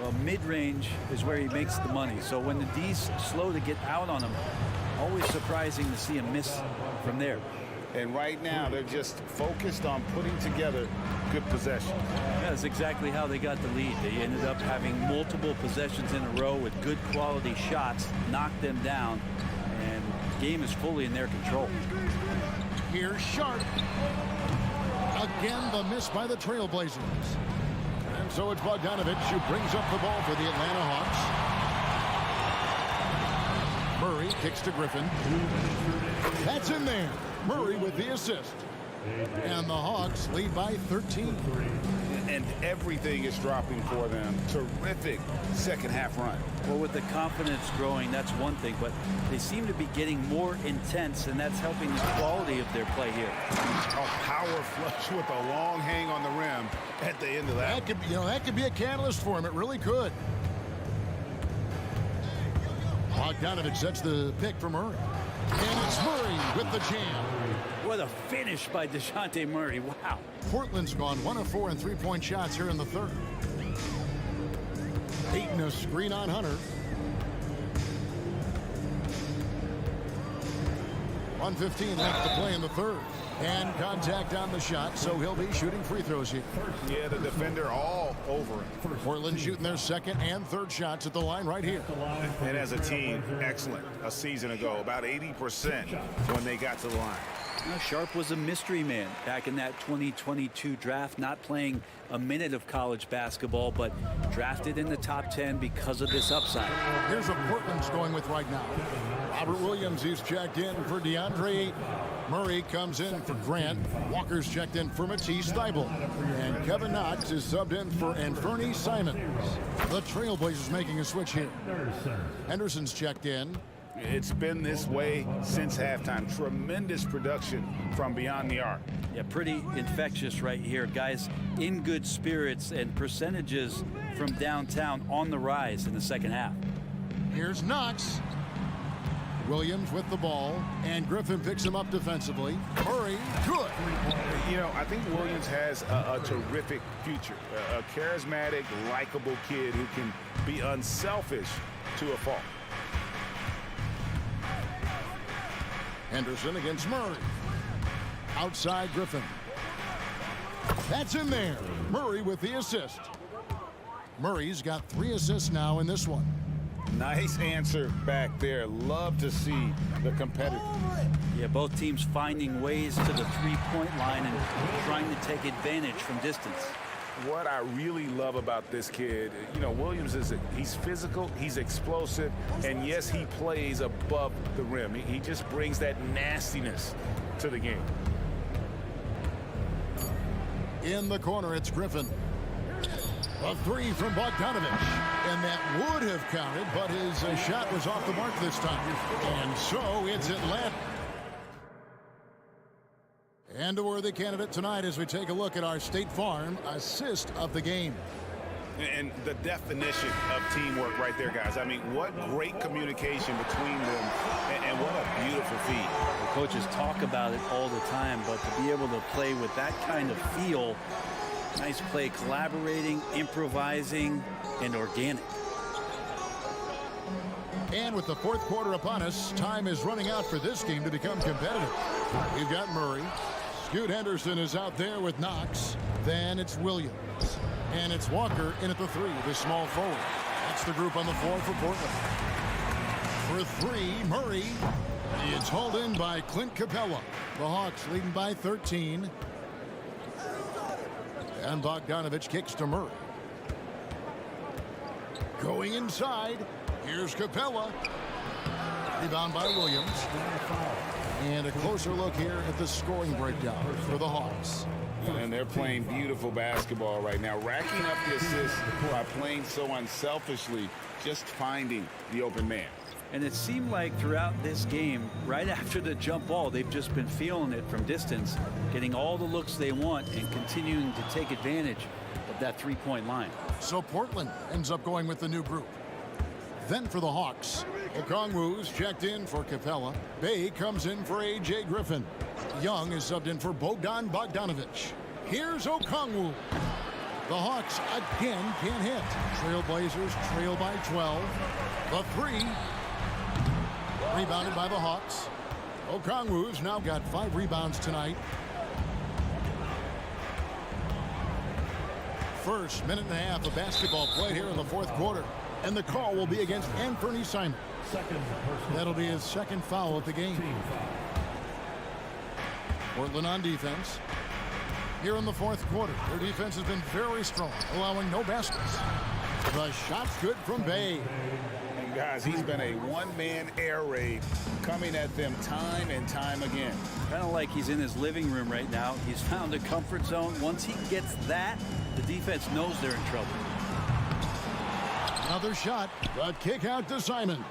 Well, mid-range is where he makes the money. So when the D's slow to get out on him, always surprising to see him miss from there. And right now, they're just focused on putting together good possessions. Yeah, that's exactly how they got the lead. They ended up having multiple possessions in a row with good quality shots, knocked them down, and the game is fully in their control. Here's Sharp. Again, the miss by the Trailblazers. And so it's Bogdanovich who brings up the ball for the Atlanta Hawks. Murray kicks to Griffin. That's in there. Murray with the assist. And the Hawks lead by 13. And everything is dropping for them. Terrific second half run. Well, with the confidence growing, that's one thing, but they seem to be getting more intense, and that's helping the quality of their play here. A power flush with a long hang on the rim at the end of that. That could be a catalyst for him. It really could. Bogdanovich sets the pick for Murray. And it's Murray with the jam. What a finish by DeJounte Murray. Wow. Portland's gone 1 of 4 in three-point shots here in the third. Ayton a screen on Hunter. 1:15 left to play in the third. And contact on the shot, so he'll be shooting free throws here. Yeah, the defender all over him. Portland shooting their second and third shots at the line right here. And as a team, excellent. A season ago, about 80% when they got to the line. Now, Sharp was a mystery man back in that 2022 draft, not playing a minute of college basketball, but drafted in the top 10 because of this upside. Here's what Portland's going with right now. Robert Williams, he's checked in for DeAndre Ayton. Murray comes in for Grant. Walker's checked in for Matisse Thybulle. And Kevin Knox is subbed in for Anferny Simons. The Trailblazers making a switch here. Henderson's checked in. It's been this way since halftime. Tremendous production from beyond the arc. Yeah, pretty infectious right here. Guys in good spirits, and percentages from downtown on the rise in the second half. Here's Knox. Williams with the ball, and Griffin picks him up defensively. Murray, good. You know, I think Williams has a terrific future. A charismatic, likable kid who can be unselfish to a fault. Henderson against Murray. Outside Griffin. That's in there. Murray with the assist. Murray's got 3 assists now in this one. Nice answer back there. Love to see the competitors. Yeah, both teams finding ways to the three-point line and trying to take advantage from distance. What I really love about this kid, you know, Williams he's physical, he's explosive, and yes, he plays above the rim. He just brings that nastiness to the game. In the corner, it's Griffin. A 3 from Bogdanovich, and that would have counted, but his shot was off the mark this time. And so it's Atlanta. And a worthy candidate tonight as we take a look at our State Farm assist of the game. And the definition of teamwork right there, guys. I mean, what great communication between them, and what a beautiful feat. The coaches talk about it all the time, but to be able to play with that kind of feel, nice play, collaborating, improvising, and organic. And with the fourth quarter upon us, time is running out for this game to become competitive. We've got Murray. Scoot Henderson is out there with Knox. Then it's Williams. And it's Walker in at the 3, the small forward. That's the group on the floor for Portland. For 3, Murray. It's hauled in by Clint Capella. The Hawks leading by 13. And Bogdanovich kicks to Murray. Going inside. Here's Capella. Rebound by Williams. And a closer look here at the scoring breakdown for the Hawks. And they're playing beautiful basketball right now, racking up the assists by playing so unselfishly, just finding the open man. And it seemed like throughout this game, right after the jump ball, they've just been feeling it from distance, getting all the looks they want and continuing to take advantage of that three-point line. So Portland ends up going with the new group. Then for the Hawks, Okongwu's checked in for Capella. Bay comes in for A.J. Griffin. Young is subbed in for Bogdanovich. Here's Okongwu. The Hawks again can't hit. Trailblazers trail by 12. The 3. Rebounded by the Hawks. Okongwu's now got 5 rebounds tonight. First minute and a half of basketball played here in the fourth quarter. And the call will be against Anferny Simons. That'll be his second foul of the game. Portland on defense. Here in the fourth quarter, their defense has been very strong, allowing no baskets. The shot's good from Bay. And guys, he's been a one-man air raid coming at them time and time again. Kind of like he's in his living room right now. He's found a comfort zone. Once he gets that, the defense knows they're in trouble. Another shot, but kick out to Simons.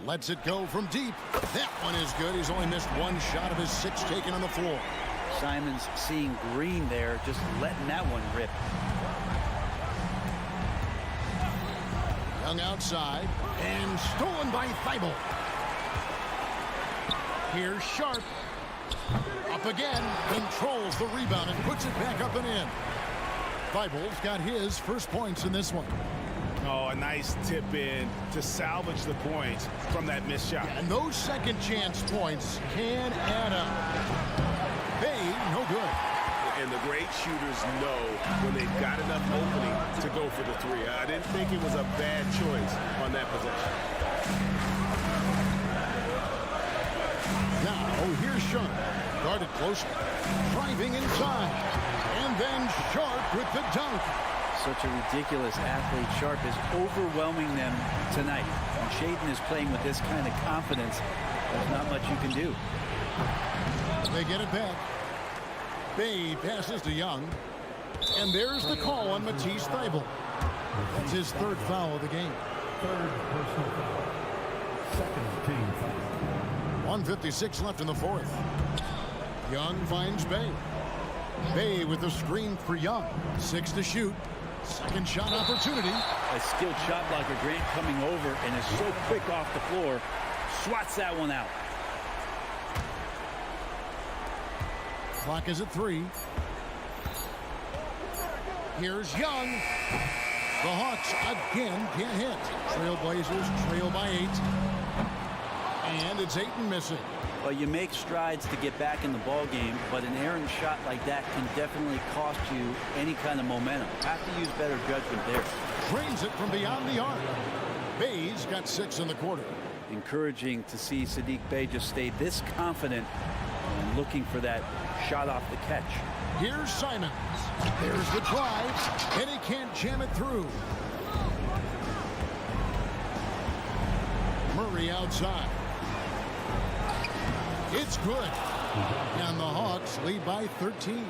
Lets it go from deep. That one is good. He's only missed 1 shot of his 6 taken on the floor. Simons seeing green there, just letting that one rip. Young outside, and stolen by Thybulle. Here's Sharp. Up again, controls the rebound and puts it back up and in. Thybulle's got his first points in this one. Oh, a nice tip in to salvage the points from that missed shot. And those second chance points can add up. Bay, no good. And the great shooters know when they've got enough opening to go for the 3. I didn't think it was a bad choice on that possession. Now, here's Sharp. Guarded closely. Driving inside. And then Sharp with the dunk. Such a ridiculous athlete. Sharp is overwhelming them tonight. And Shaden is playing with this kind of confidence. there's not much you can do. They get it back. Bay passes to Young. And there's the call on Matisse Thybulle. That's his third foul of the game. Third personal foul. Second team foul. 1:56 left in the fourth. Young finds Bay. Bay with the screen for Young. 6 to shoot. Second shot opportunity. A skilled shot blocker, Grant, coming over and is so quick off the floor. Swats that one out. Clock is at 3. Here's Young. The Hawks again can't hit. Trailblazers trail by 8. And it's Ayton missing. Well, you make strides to get back in the ball game, but an errant shot like that can definitely cost you any kind of momentum. Have to use better judgment there. Drains it from beyond the arc. Bay's got 6 in the quarter. Encouraging to see Saddiq Bey just stay this confident and looking for that shot off the catch. Here's Simons. There's the drive, and he can't jam it through. Murray outside. It's good. And the Hawks lead by 13.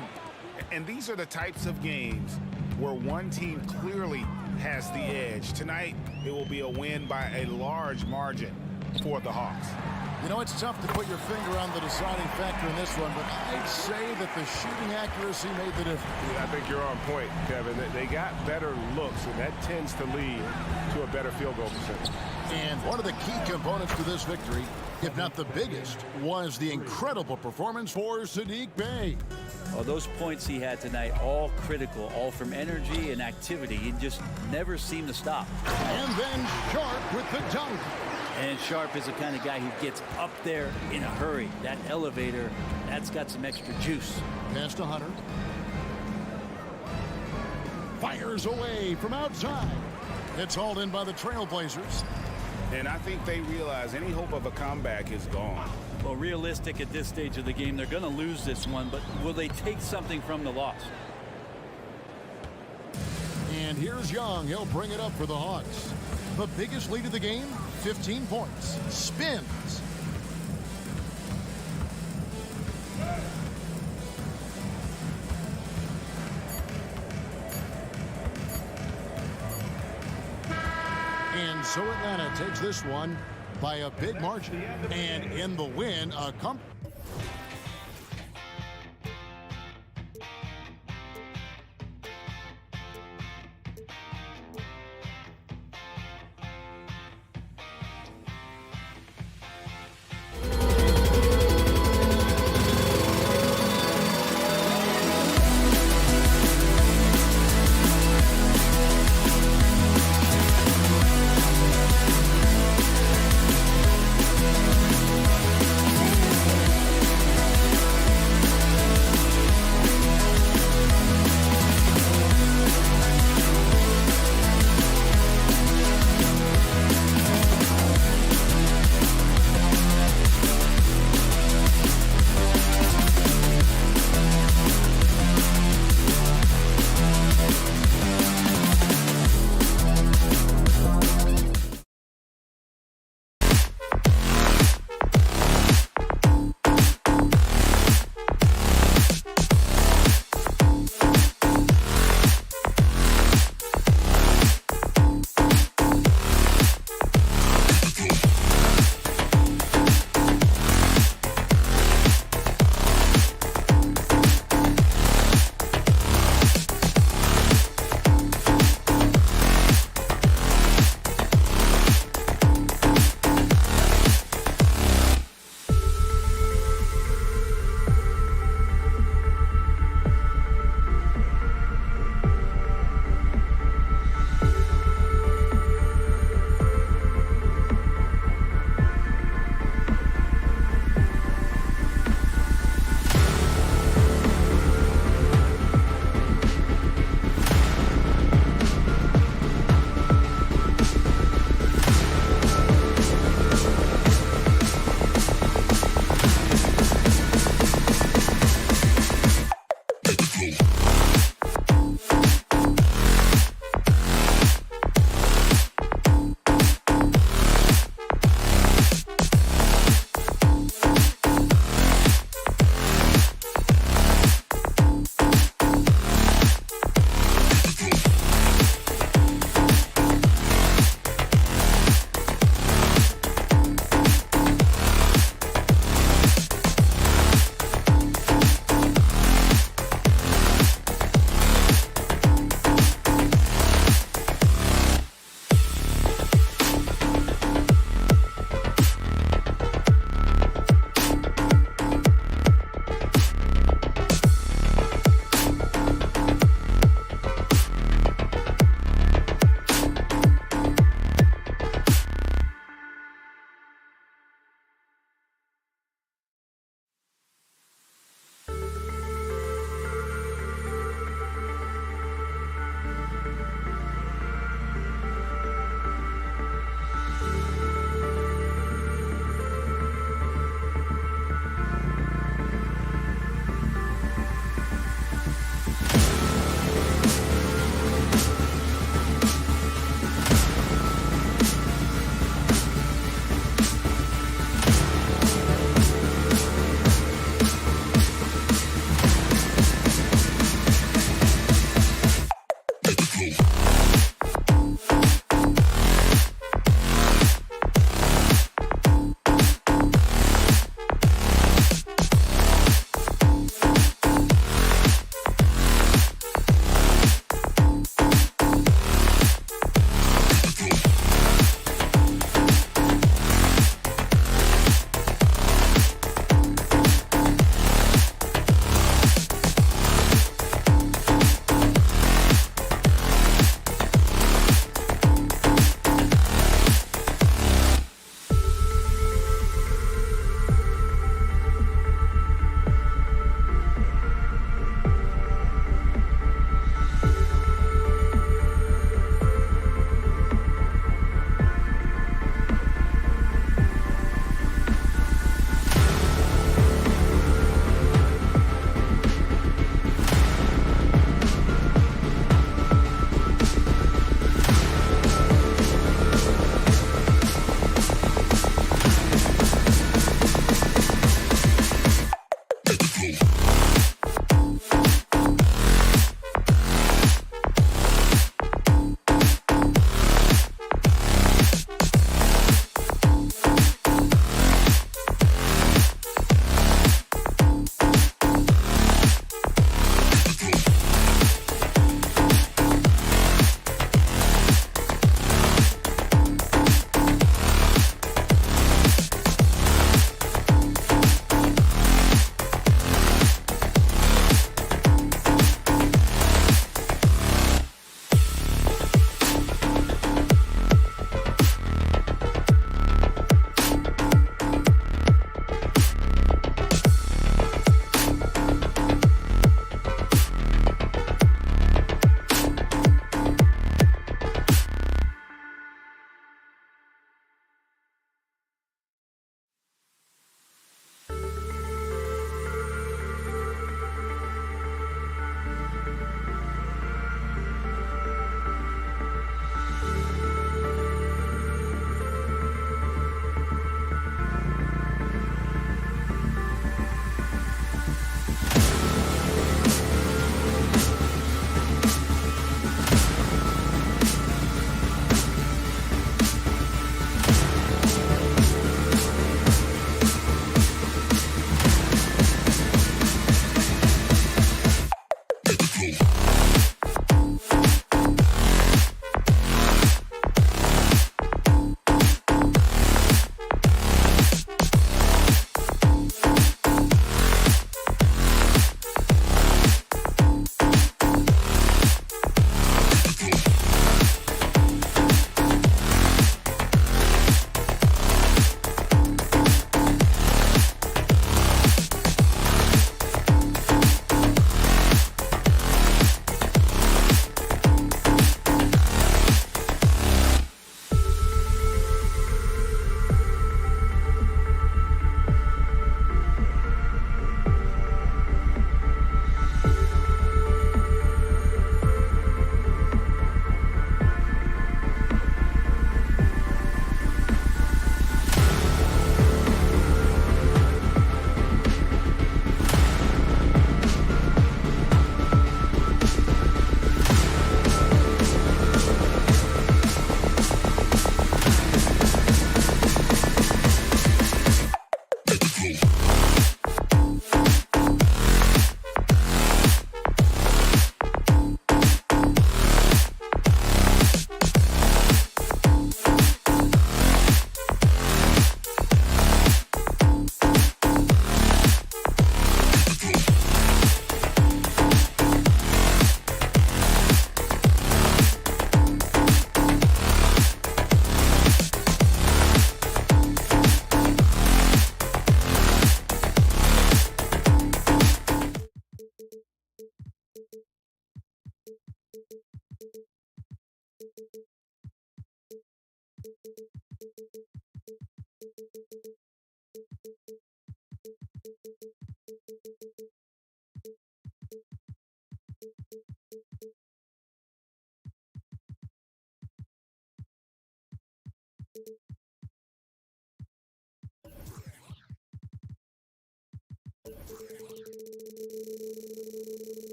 And these are the types of games where one team clearly has the edge. Tonight, it will be a win by a large margin for the Hawks. You know, it's tough to put your finger on the deciding factor in this one, but I'd say that the shooting accuracy made the difference. Yeah, I think you're on point, Kevin. They got better looks, and that tends to lead to a better field goal percentage. And one of the key components to this victory, if not the biggest, was the incredible performance for Saddiq Bey. Well, those points he had tonight, all critical, all from energy and activity. He just never seemed to stop. And then Sharp with the dunk. And Sharp is the kind of guy who gets up there in a hurry. That elevator, that's got some extra juice. Pass to Hunter. Fires away from outside. It's hauled in by the Trailblazers. And I think they realize any hope of a comeback is gone. Well, realistic at this stage of the game, they're going to lose this one, but will they take something from the loss? And here's Young. He'll bring it up for the Hawks. The biggest lead of the game, 15 points. Spins. And so Atlanta takes this one by a big margin. And in the win, a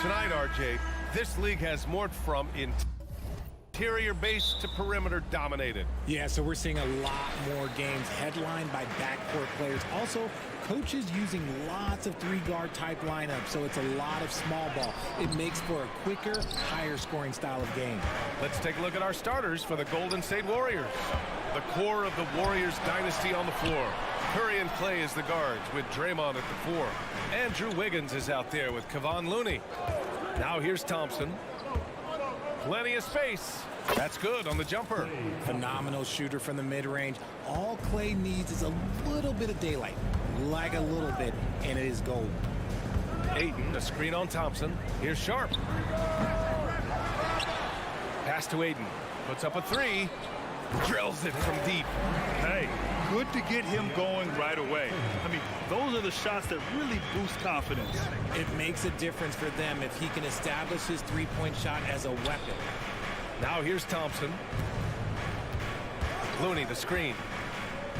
Tonight, RJ, this league has morphed from interior base to perimeter dominated. Yeah, so we're seeing a lot more games headlined by backcourt players. Also, coaches using lots of three-guard type lineups, so it's a lot of small ball. It makes for a quicker, higher-scoring style of game. Let's take a look at our starters for the Golden State Warriors. The core of the Warriors dynasty on the floor. Curry and Clay as the guards with Draymond at the 4. Andrew Wiggins is out there with Kevon Looney. Now here's Thompson. Plenty of space. That's good on the jumper. Phenomenal shooter from the mid-range. All Clay needs is a little bit of daylight. Like a little bit, and it is gold. Ayton, a screen on Thompson. Here's Sharp. Pass to Ayton. Puts up a 3. Drills it from deep. Hey, good to get him going right away. I mean, those are the shots that really boost confidence. It makes a difference for them if he can establish his three-point shot as a weapon. Now here's Thompson. Looney, the screen.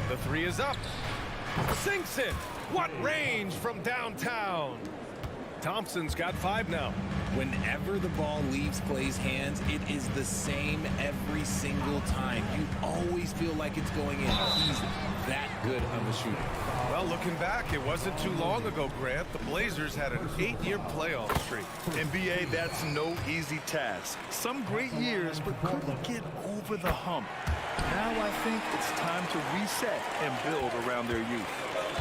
The 3 is up. Sinks it. What range from downtown. Thompson's got 5 now. Whenever the ball leaves Clay's hands, it is the same every single time. You always feel like it's going in. He's that good of a shooter. Well, looking back, it wasn't too long ago, Grant. The Blazers had an 8-year playoff streak. NBA, that's no easy task. Some great years, but couldn't get over the hump. Now I think it's time to reset and build around their youth.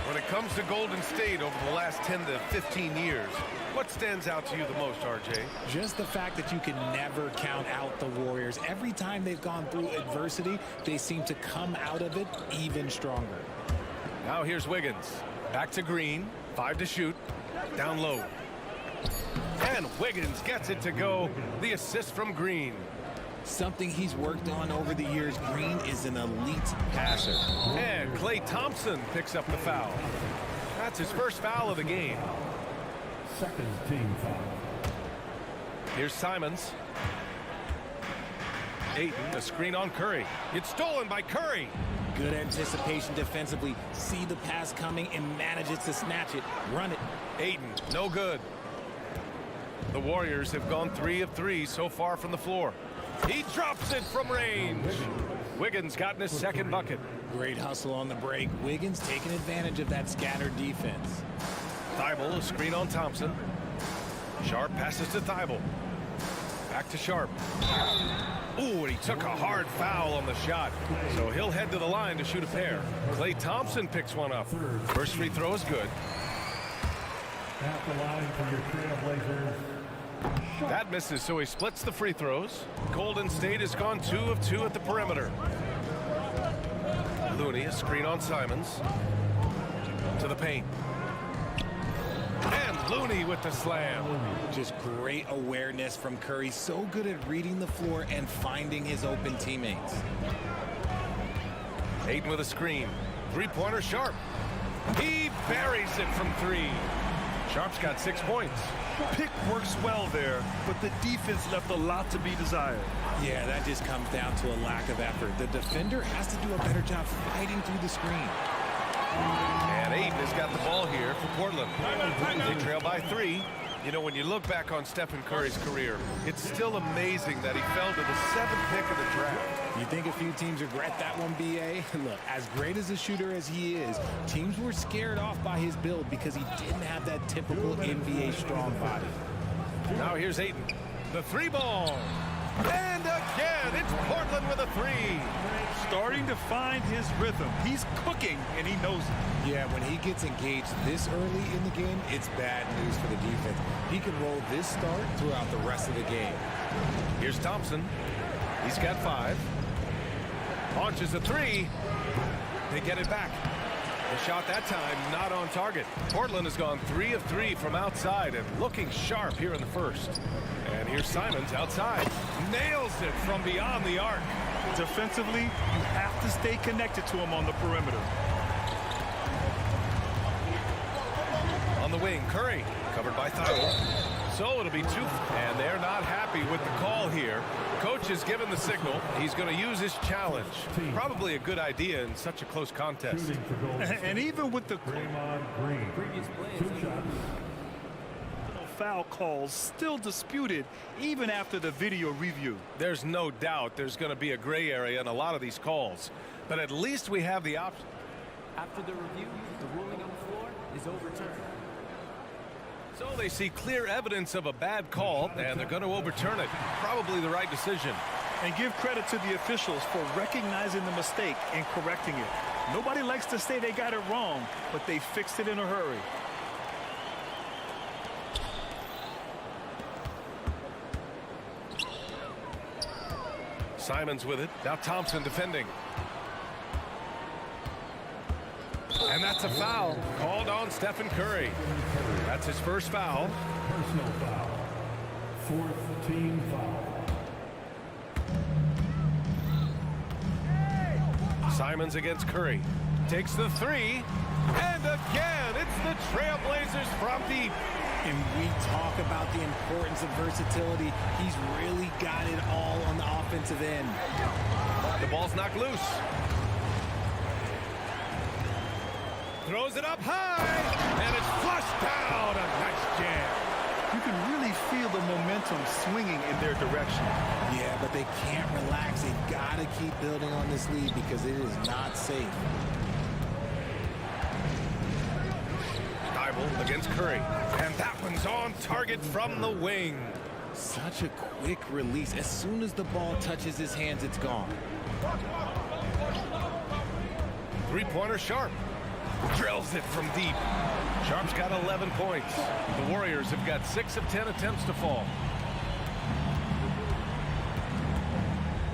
When it comes to Golden State over the last 10 to 15 years, what stands out to you the most, RJ? Just the fact that you can never count out the Warriors. Every time they've gone through adversity, they seem to come out of it even stronger. Now here's Wiggins. Back to Green. 5 to shoot. Down low. And Wiggins gets it to go. The assist from Green. Something he's worked on over the years. Green is an elite passer. And Klay Thompson picks up the foul. That's his first foul of the game. Second team foul. Here's Simons. Ayton, a screen on Curry. It's stolen by Curry. Good anticipation defensively. See the pass coming and manages to snatch it. Run it. Ayton, no good. The Warriors have gone 3 of 3 so far from the floor. He drops it from range. Wiggins gotten his second bucket. Great hustle on the break. Wiggins taking advantage of that scattered defense. Thibault, a screen on Thompson. Sharp passes to Thibault. Back to Sharp. Ooh, and he took a hard foul on the shot. So he'll head to the line to shoot a pair. Klay Thompson picks one up. First free throw is good. At the line for your Trailblazers. That misses, so he splits the free throws. Golden State has gone 2 of 2 at the perimeter. Looney, a screen on Simons. To the paint. And Looney with the slam. Just great awareness from Curry. So good at reading the floor and finding his open teammates. Ayton with a screen. Three-pointer Sharp. He buries it from 3. Sharp's got 6 points. Pick works well there, but the defense left a lot to be desired. Yeah, that just comes down to a lack of effort. The defender has to do a better job fighting through the screen. And Ayton has got the ball here for Portland. They trail by 3. You know, when you look back on Stephen Curry's career, it's still amazing that he fell to the 7th pick of the draft. You think a few teams regret that one, B.A.? Look, as great as a shooter as he is, teams were scared off by his build because he didn't have that typical NBA strong body. Now here's Ayton. The 3-ball. And again, it's Portland with a 3. Starting to find his rhythm. He's cooking, and he knows it. Yeah, when he gets engaged this early in the game, it's bad news for the defense. He can roll this start throughout the rest of the game. Here's Thompson. He's got 5. Launches a 3. They get it back. The shot that time not on target. Portland has gone 3 of 3 from outside and looking sharp here in the first. And here's Simons outside. Nails it from beyond the arc. Defensively, you have to stay connected to him on the perimeter. On the wing, Curry, covered by Thibault. So it'll be 2. And they're not happy with the call here. Coach has given the signal. He's going to use his challenge. Probably a good idea in such a close contest. And even with the Previous plays. foul calls still disputed even after the video review. There's no doubt there's going to be a gray area in a lot of these calls. But at least we have the option. After the review, the ruling on the floor is overturned. So they see clear evidence of a bad call, and they're going to overturn it. Probably the right decision. And give credit to the officials for recognizing the mistake and correcting it. Nobody likes to say they got it wrong, but they fixed it in a hurry. Simons with it. Now Thompson defending. And that's a foul called on Stephen Curry. That's his first foul. Personal foul. 4th team foul. Simons against Curry. Takes the 3. And again, it's the Trailblazers from deep. And we talk about the importance of versatility. He's really got it all on the offensive end. The ball's knocked loose. Throws it up high, and it's flushed down. A nice jam. You can really feel the momentum swinging in their direction. Yeah, but they can't relax. They've got to keep building on this lead because it is not safe. Thibault against Curry, and that one's on target from the wing. Such a quick release. As soon as the ball touches his hands, it's gone. Three-pointer Sharp. Drills it from deep. Sharp's got 11 points. The Warriors have got 6 of 10 attempts to fall.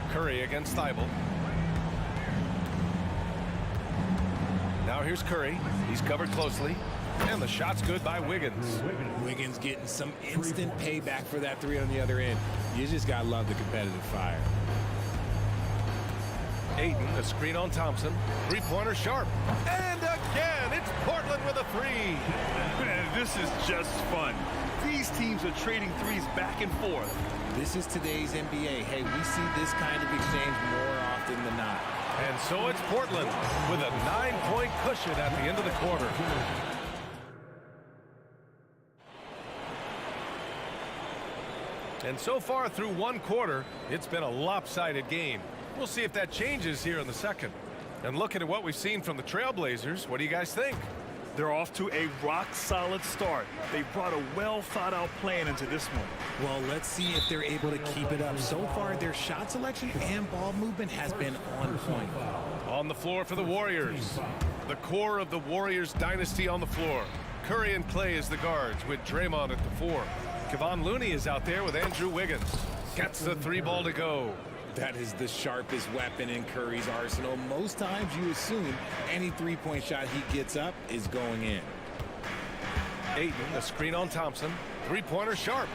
Curry against Thibault. Now here's Curry. He's covered closely. And the shot's good by Wiggins. Wiggins getting some instant payback for that 3 on the other end. You just got to love the competitive fire. Ayton, a screen on Thompson. Three-pointer Sharp. And again, it's Portland with a 3. Man, this is just fun. These teams are trading threes back and forth. This is today's NBA. Hey, we see this kind of exchange more often than not. And so it's Portland with a 9-point cushion at the end of the quarter. And so far through one quarter, it's been a lopsided game. We'll see if that changes here in the second. And looking at what we've seen from the Trailblazers, what do you guys think? They're off to a rock-solid start. They brought a well-thought-out plan into this one. Well, let's see if they're able to keep it up. So far, their shot selection and ball movement has been on point. On the floor for the Warriors. The core of the Warriors dynasty on the floor. Curry and Clay as the guards with Draymond at the 4. Kevon Looney is out there with Andrew Wiggins. Gets the 3 ball to go. That is the sharpest weapon in Curry's arsenal. Most times you assume any three-point shot he gets up is going in. Ayton, the screen on Thompson. Three-pointer sharp.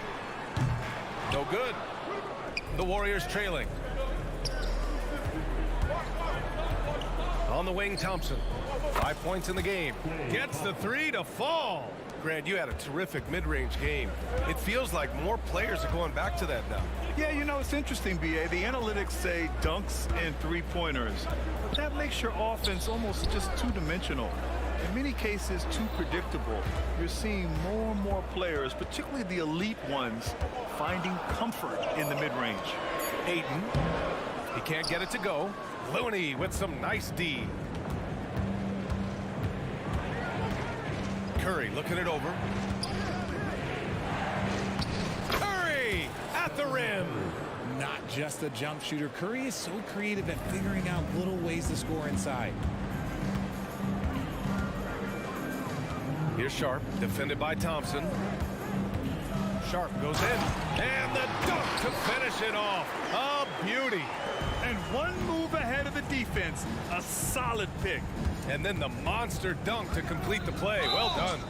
No good. The Warriors trailing. On the wing, Thompson. 5 points in the game. Gets the 3 to fall. Grant, you had a terrific mid-range game. It feels like more players are going back to that now. Yeah, you know, it's interesting, B.A. The analytics say dunks and three-pointers, but that makes your offense almost just two-dimensional. In many cases, too predictable. You're seeing more and more players, particularly the elite ones, finding comfort in the mid-range. Ayton. He can't get it to go. Looney with some nice D. Curry looking it over. Curry at the rim. Not just a jump shooter. Curry is so creative at figuring out little ways to score inside. Here's Sharp, defended by Thompson. Sharp goes in, and the dunk to finish it off. A beauty. And one move ahead of the defense, a solid pick. And then the monster dunk to complete the play. Well done.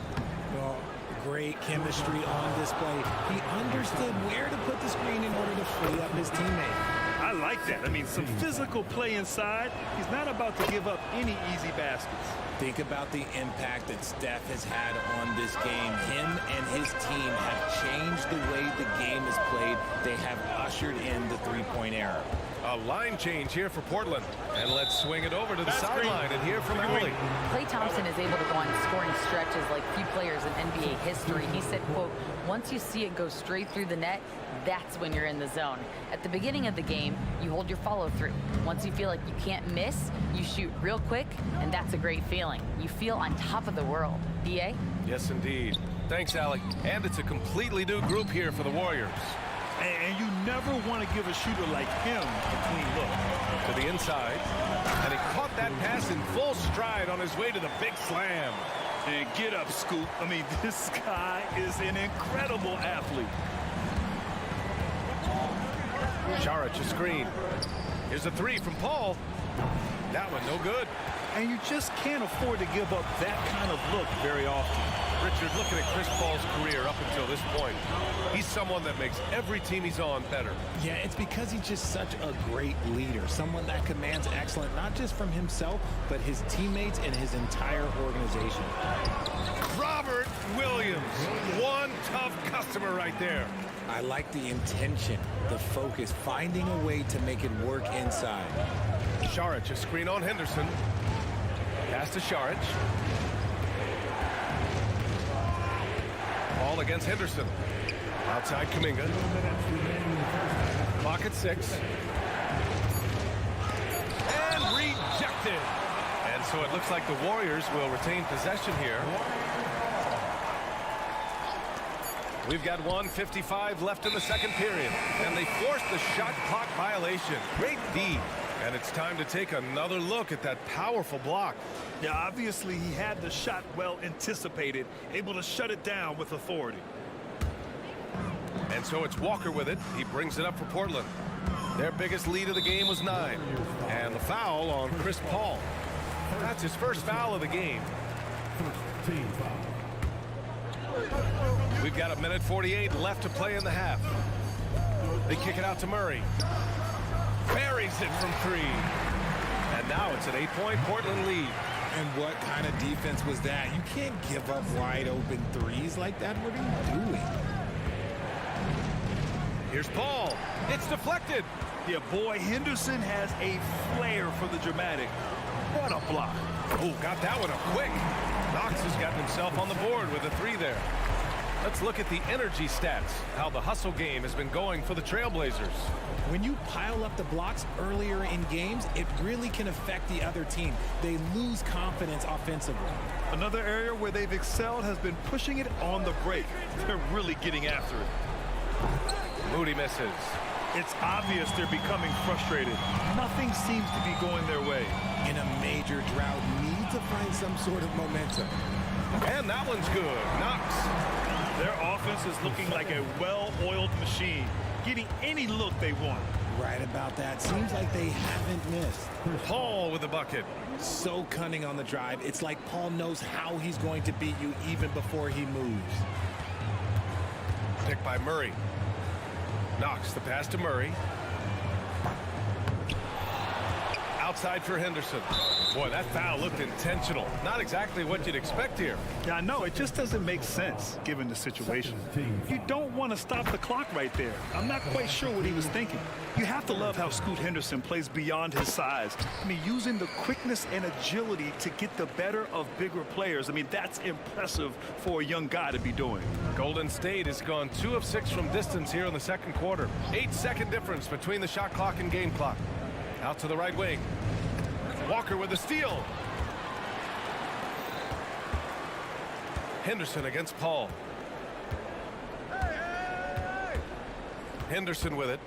Well, great chemistry on display. He understood where to put the screen in order to free up his teammate. I like that. I mean, some physical play inside. He's not about to give up any easy baskets. Think about the impact that Steph has had on this game. Him and his team have changed the way the game is played. They have ushered in the three-point era. A line change here for Portland. And let's swing it over to the sideline and hear from Emily. Klay Thompson is able to go on scoring stretches like few players in NBA history. He said, quote, once you see it go straight through the net, that's when you're in the zone. At the beginning of the game, you hold your follow through. Once you feel like you can't miss, you shoot real quick, and that's a great feeling. You feel on top of the world. B.A.? Yes, indeed. Thanks, Alec. And it's a completely new group here for the Warriors. And you never want to give a shooter like him a clean look. To the inside. And he caught that pass in full stride on his way to the big slam. And get up, Scoop. I mean, this guy is an incredible athlete. Saric a screen. Here's a 3 from Paul. That one no good. And you just can't afford to give up that kind of look very often. Richard, looking at Chris Paul's career up until this point, he's someone that makes every team he's on better. Yeah, it's because he's just such a great leader, someone that commands excellence, not just from himself, but his teammates and his entire organization. Robert Williams, one tough customer right there. I like the intention, the focus, finding a way to make it work inside. Saric, a screen on Henderson. Pass to Saric. Ball against Henderson. Outside Kuminga. Clock at 6. And rejected. And so it looks like the Warriors will retain possession here. We've got 1:55 left in the second period. And they forced the shot clock violation. Great D. And it's time to take another look at that powerful block. Yeah, obviously he had the shot well anticipated, able to shut it down with authority. And so it's Walker with it. He brings it up for Portland. Their biggest lead of the game was 9. And the foul on Chris Paul. That's his first foul of the game. We've got 1:48 left to play in the half. They kick it out to Murray. Buries it from 3. And now it's an 8-point Portland lead. And what kind of defense was that? You can't give up wide open threes like that. What are you doing? Here's Paul. It's deflected. Yeah, boy, Henderson has a flair for the dramatic. What a block. Oh, got that one up quick. Knox has gotten himself on the board with a 3 there. Let's look at the energy stats, how the hustle game has been going for the Trailblazers. When you pile up the blocks earlier in games, it really can affect the other team. They lose confidence offensively. Another area where they've excelled has been pushing it on the break. They're really getting after it. Moody misses. It's obvious they're becoming frustrated. Nothing seems to be going their way. In a major drought, need to find some sort of momentum. And that one's good. Knox. Their offense is looking like a well-oiled machine, getting any look they want. Right about that. Seems like they haven't missed. Paul with the bucket. So cunning on the drive. It's like Paul knows how he's going to beat you even before he moves. Picked by Murray. Knox the pass to Murray. Outside for Henderson. Boy, that foul looked intentional. Not exactly what you'd expect here. Yeah, I know. It just doesn't make sense given the situation. You don't want to stop the clock right there. I'm not quite sure what he was thinking. You have to love how Scoot Henderson plays beyond his size. I mean, using the quickness and agility to get the better of bigger players. I mean, that's impressive for a young guy to be doing. Golden State has gone 2 of 6 from distance here in the second quarter. 8-second difference between the shot clock and game clock. Out to the right wing. Walker with the steal. Henderson against Paul. Henderson with it.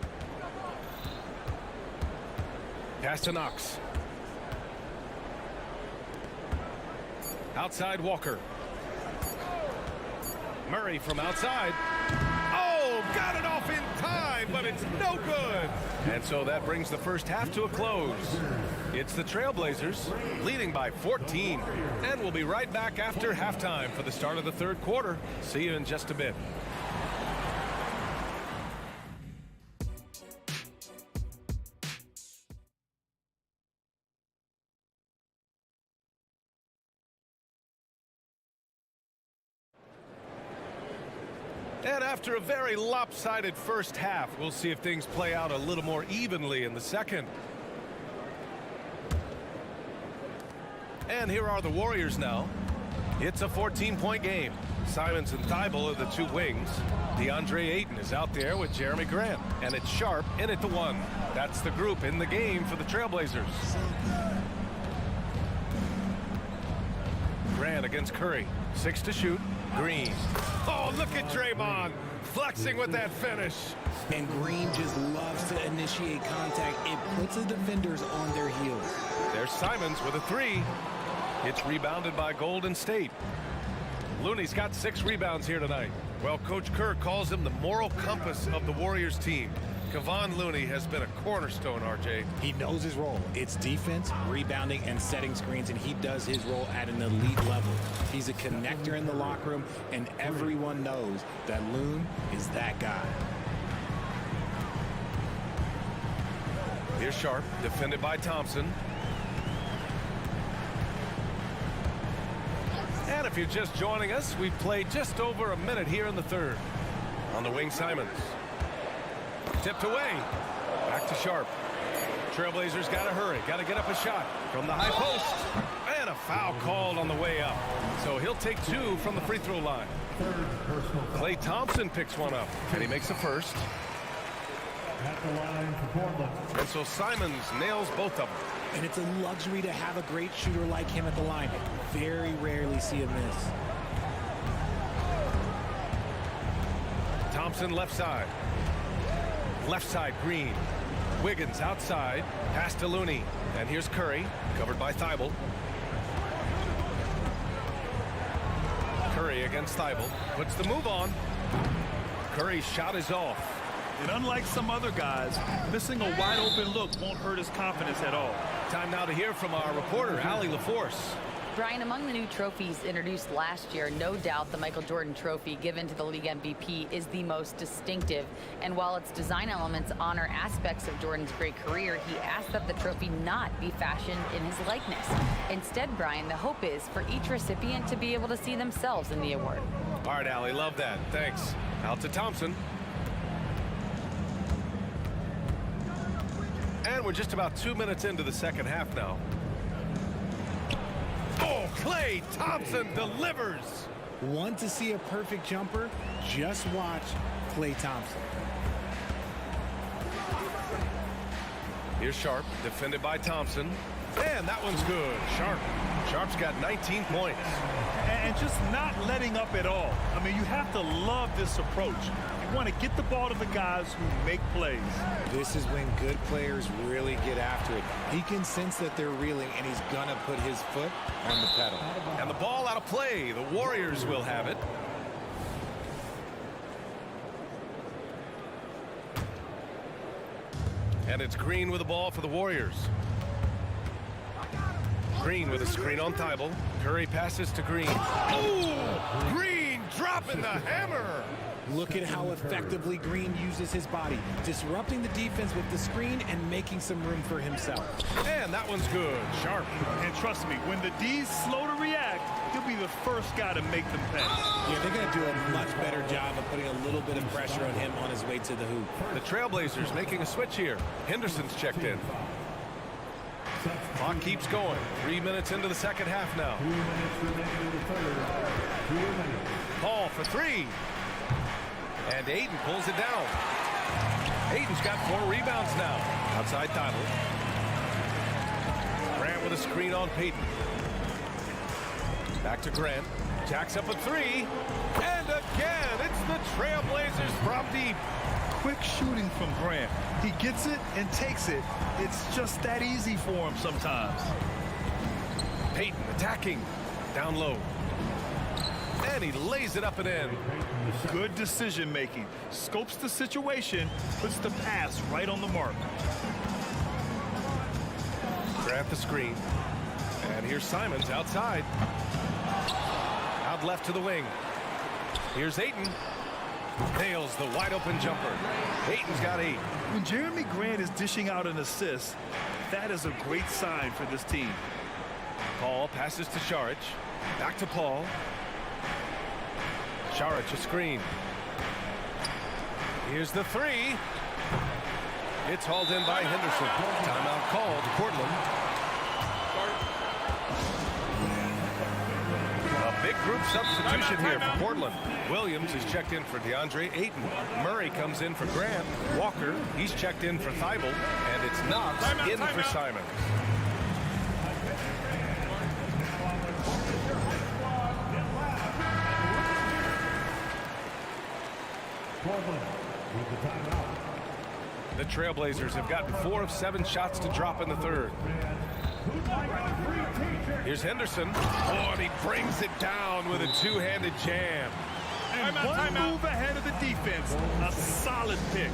Pass to Knox. Outside Walker. Murray from outside. Oh, got it off in time, but it's no good. And so that brings the first half to a close. It's the Trailblazers leading by 14. And we'll be right back after halftime for the start of the third quarter. See you in just a bit. And after a very lopsided first half, we'll see if things play out a little more evenly in the second. And here are the Warriors now. It's a 14-point game. Simons and Thibault are the two wings. DeAndre Ayton is out there with Jeremy Grant. And it's Sharp in at the 1. That's the group in the game for the Trailblazers. Grant against Curry. 6 to shoot. Green. Oh, look at Draymond flexing with that finish. And Green just loves to initiate contact. It puts the defenders on their heels. There's Simons with a 3. It's rebounded by Golden State. Looney's got 6 rebounds here tonight. Well, Coach Kerr calls him the moral compass of the Warriors team. Kevon Looney has been a cornerstone, RJ. He knows his role. It's defense, rebounding, and setting screens, and he does his role at an elite level. He's a connector in the locker room, and everyone knows that Loon is that guy. Here's Sharp, defended by Thompson. And if you're just joining us, we've played just over a minute here in the third. On the wing, Simons. Tipped away. Back to Sharp. Trailblazers got to hurry. Got to get up a shot from the high post. And a foul called on the way up. So he'll take 2 from the free throw line. Klay Thompson picks one up. And he makes the first. At the line for Portland. And so Simons nails both of them. And it's a luxury to have a great shooter like him at the line. Very rarely see a miss. Thompson left side. Left side, Green. Wiggins outside. Pass to Looney. And here's Curry, covered by Thibault. Curry against Thibault. Puts the move on. Curry's shot is off. And unlike some other guys, missing a wide open look won't hurt his confidence at all. Time now to hear from our reporter, Allie LaForce. Brian, among the new trophies introduced last year, no doubt the Michael Jordan trophy given to the league MVP is the most distinctive. And while its design elements honor aspects of Jordan's great career, he asked that the trophy not be fashioned in his likeness. Instead, Brian, the hope is for each recipient to be able to see themselves in the award. All right, Allie, love that. Thanks. Out to Thompson. And we're just about 2 minutes into the second half now. Oh, Klay Thompson delivers. Want to see a perfect jumper? Just watch Klay Thompson. Here's Sharp, defended by Thompson. And that one's good. Sharp's got 19 points. And just not letting up at all. I mean, you have to love this approach. You want to get the ball to the guys who make plays. This is when good players really get after it. He can sense that they're reeling, and he's going to put his foot on the pedal. And the ball out of play. The Warriors will have it. And it's Green with the ball for the Warriors. Green with a screen on Thibault. Curry passes to Green. Oh! Green dropping the hammer! Look at how effectively Green uses his body, disrupting the defense with the screen and making some room for himself. And that one's good. Sharp. And trust me, when the D's slow to react, he'll be the first guy to make them pay. Yeah, they're going to do a much better job of putting a little bit of pressure on him on his way to the hoop. The Trailblazers making a switch here. Henderson's checked in. Clock keeps going. 3 minutes into the second half now. Paul for three. And Ayton pulls it down. Ayton's got 4 rebounds now. Outside Thibault. Grant with a screen on Payton. Back to Grant. Jacks up a 3. And again, it's the Trailblazers from deep. Quick shooting from Grant. He gets it and takes it. It's just that easy for him sometimes. Payton attacking. Down low. And he lays it up and in. Good decision making. Scopes the situation, puts the pass right on the mark. Grant the screen. And here's Simons outside. Out left to the wing. Here's Ayton. Nails the wide open jumper. Ayton's got 8. When Jeremy Grant is dishing out an assist, that is a great sign for this team. Paul passes to Saric. Back to Paul. Saric a screen. Here's the 3. It's hauled in by Henderson. Timeout called Portland. A big group substitution here for Portland. Williams is checked in for DeAndre Ayton. Murray comes in for Grant. Walker, he's checked in for Thibault. And it's Knox in for Simons. The Trailblazers have gotten 4 of 7 shots to drop in the third. Here's Henderson. Oh, and he brings it down with a two-handed jam. And one move ahead of the defense. A solid pick.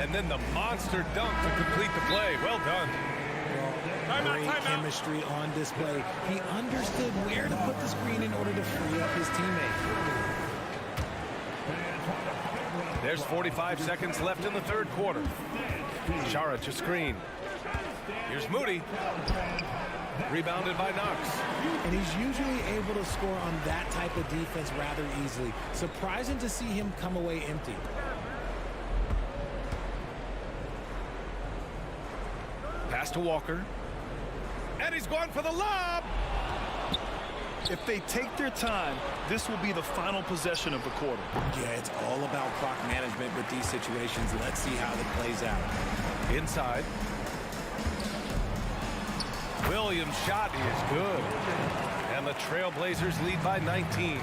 And then the monster dunk to complete the play. Well done. Great chemistry on display. He understood where to put the screen in order to free up his teammate. There's 45 seconds left in the third quarter. Saric a screen. Here's Moody. Rebounded by Knox. And he's usually able to score on that type of defense rather easily. Surprising to see him come away empty. Pass to Walker. And he's going for the lob. If they take their time, this will be the final possession of the quarter. Yeah, it's all about clock management with these situations. Let's see how it plays out. Inside. Williams' shot is good. And the Trailblazers lead by 19.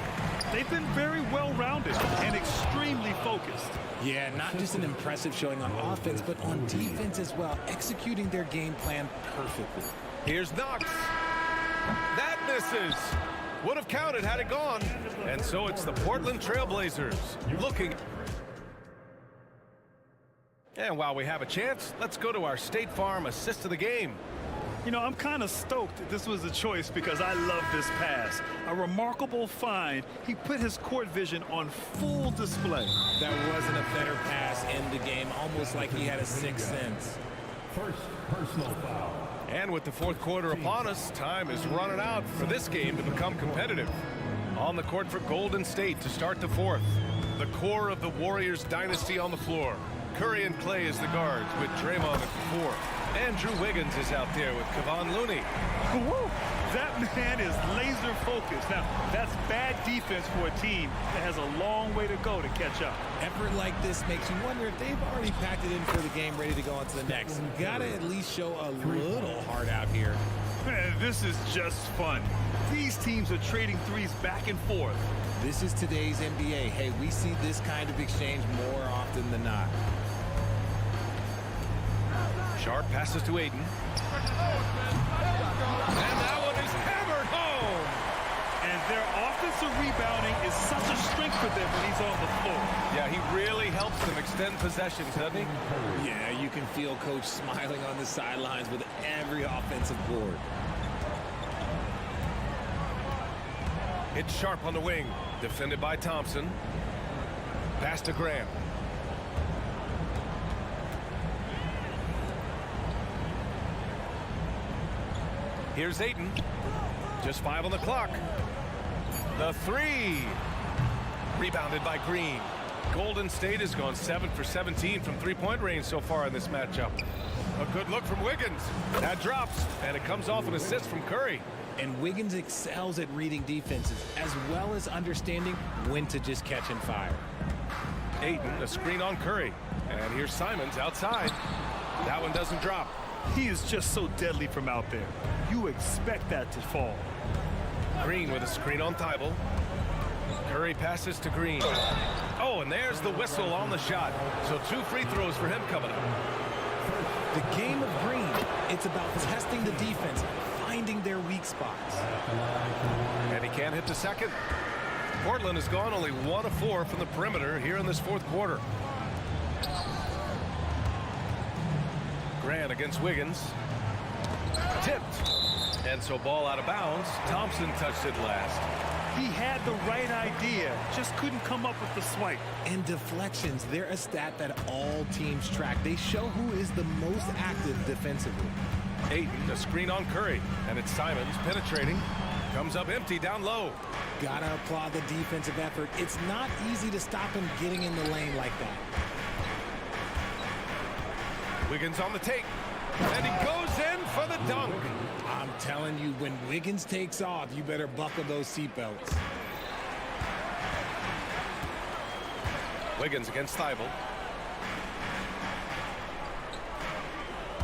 They've been very well-rounded and extremely focused. Yeah, not just an impressive showing on offense, but on defense as well, executing their game plan perfectly. Here's Knox. That misses. Would have counted had it gone. And so it's the Portland Trailblazers looking. And while we have a chance, let's go to our State Farm assist of the game. You know, I'm kind of stoked that this was a choice because I love this pass. A remarkable find. He put his court vision on full display. That wasn't a better pass in the game, almost like he had a sixth sense. First personal foul. And with the fourth quarter upon us, time is running out for this game to become competitive. On the court for Golden State to start the fourth. The core of the Warriors dynasty on the floor. Curry and Klay as the guards with Draymond at the 4. Andrew Wiggins is out there with Kevon Looney. Woo! That man is laser focused. Now, that's bad defense for a team that has a long way to go to catch up. Effort like this makes you wonder if they've already packed it in for the game, ready to go on to the next. You gotta at least show a little heart out here. Man, this is just fun. These teams are trading threes back and forth. This is today's NBA. Hey, we see this kind of exchange more often than not. Sharp passes to Aiden. And that one is hammered home. And their offensive rebounding is such a strength for them when he's on the floor. Yeah, he really helps them extend possessions, doesn't he? Yeah, you can feel Coach smiling on the sidelines with every offensive board. It's Sharp on the wing, defended by Thompson. Pass to Graham. Here's Ayton. Just 5 on the clock. The three. Rebounded by Green. Golden State has gone 7 for 17 from three-point range so far in this matchup. A good look from Wiggins. That drops, and it comes off an assist from Curry. And Wiggins excels at reading defenses, as well as understanding when to just catch and fire. Ayton, a screen on Curry. And here's Simons outside. That one doesn't drop. He is just so deadly from out there. You expect that to fall. Green with a screen on Thibault. Curry passes to Green. Oh, and there's the whistle on the shot. So 2 free throws for him coming up. The game of Green, it's about testing the defense, finding their weak spots. And he can't hit the second. Portland has gone only 1 of 4 from the perimeter here in this fourth quarter. Grant against Wiggins. Tipped. And so ball out of bounds. Thompson touched it last. He had the right idea, just couldn't come up with the swipe. And deflections, they're a stat that all teams track. They show who is the most active defensively. Ayton, a screen on Curry. And it's Simons penetrating. Comes up empty down low. Gotta applaud the defensive effort. It's not easy to stop him getting in the lane like that. Wiggins on the take. And he goes in for the dunk. I'm telling you, when Wiggins takes off, you better buckle those seatbelts. Wiggins against Thibault.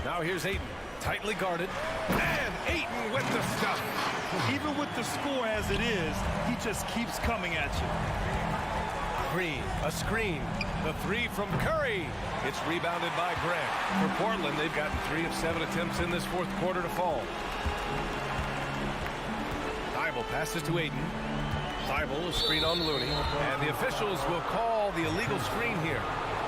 Now here's Ayton, tightly guarded. And Ayton with the stuff. Even with the score as it is, he just keeps coming at you. Green, a screen. The three from Curry. It's rebounded by Grant. For Portland, they've gotten 3 of 7 attempts in this fourth quarter to fall. Thibault passes to Ayton. Thibault, a screen on Looney. And the officials will call the illegal screen here.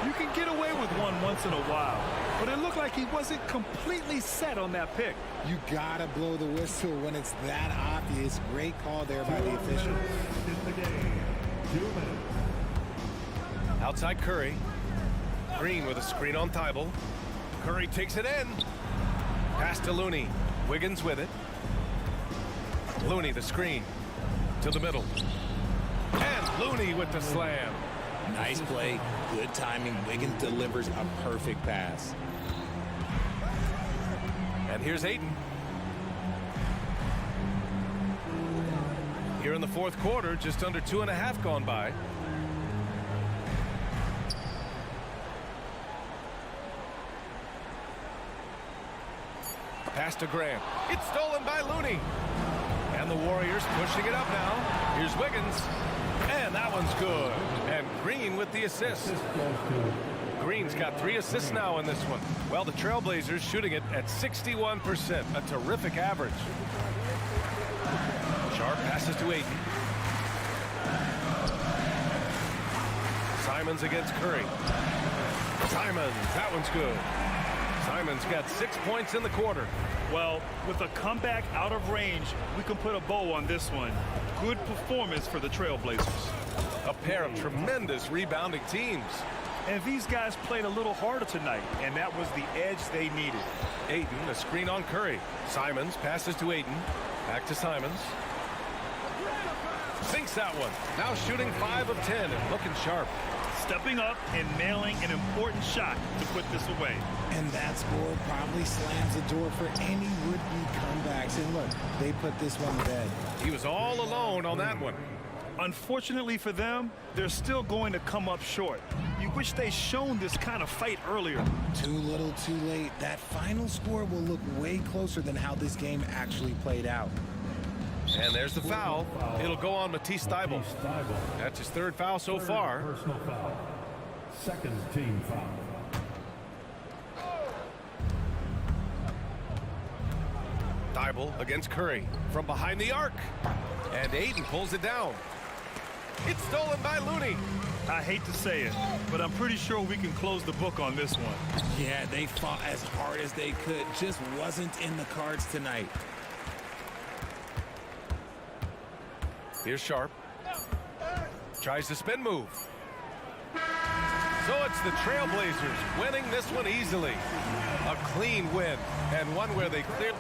You can get away with one once in a while, but it looked like he wasn't completely set on that pick. You gotta blow the whistle when it's that obvious. Great call there by the official. Outside Curry. Green with a screen on Thibault. Curry takes it in. Pass to Looney. Wiggins with it. Looney the screen. To the middle. And Looney with the slam. Nice play. Good timing. Wiggins delivers a perfect pass. And here's Ayton. Here in the fourth quarter, just under 2.5 gone by. Pass to Graham. It's stolen by Looney. And the Warriors pushing it up now. Here's Wiggins. And that one's good. And Green with the assist. Green's got 3 assists now in this one. Well, the Trailblazers shooting it at 61%. A terrific average. Sharp passes to Ayton. Simons against Curry. Simons, that one's good. Simons got 6 points in the quarter. Well, with a comeback out of range, we can put a bow on this one. Good performance for the Trailblazers. A pair of tremendous rebounding teams. And these guys played a little harder tonight, and that was the edge they needed. Ayton, a screen on Curry. Simons passes to Ayton. Back to Simons. Sinks that one. Now shooting 5 of 10 and looking sharp. stepping up and nailing an important shot to put this away. And that score probably slams the door for any would-be comebacks. And look, they put this one to bed. He was all alone on that one. Unfortunately for them, they're still going to come up short. You wish they'd shown this kind of fight earlier. Too little, too late. That final score will look way closer than how this game actually played out. And there's the foul. It'll go on Matisse Thybulle. That's his third foul so far. Personal foul. Second team foul. Thybulle against Curry from behind the arc. And Ayton pulls it down. It's stolen by Looney. I hate to say it, but I'm pretty sure we can close the book on this one. Yeah, they fought as hard as they could. Just wasn't in the cards tonight. Here's Sharp. Tries the spin move. So it's the Trailblazers winning this one easily. A clean win, and one where they clearly...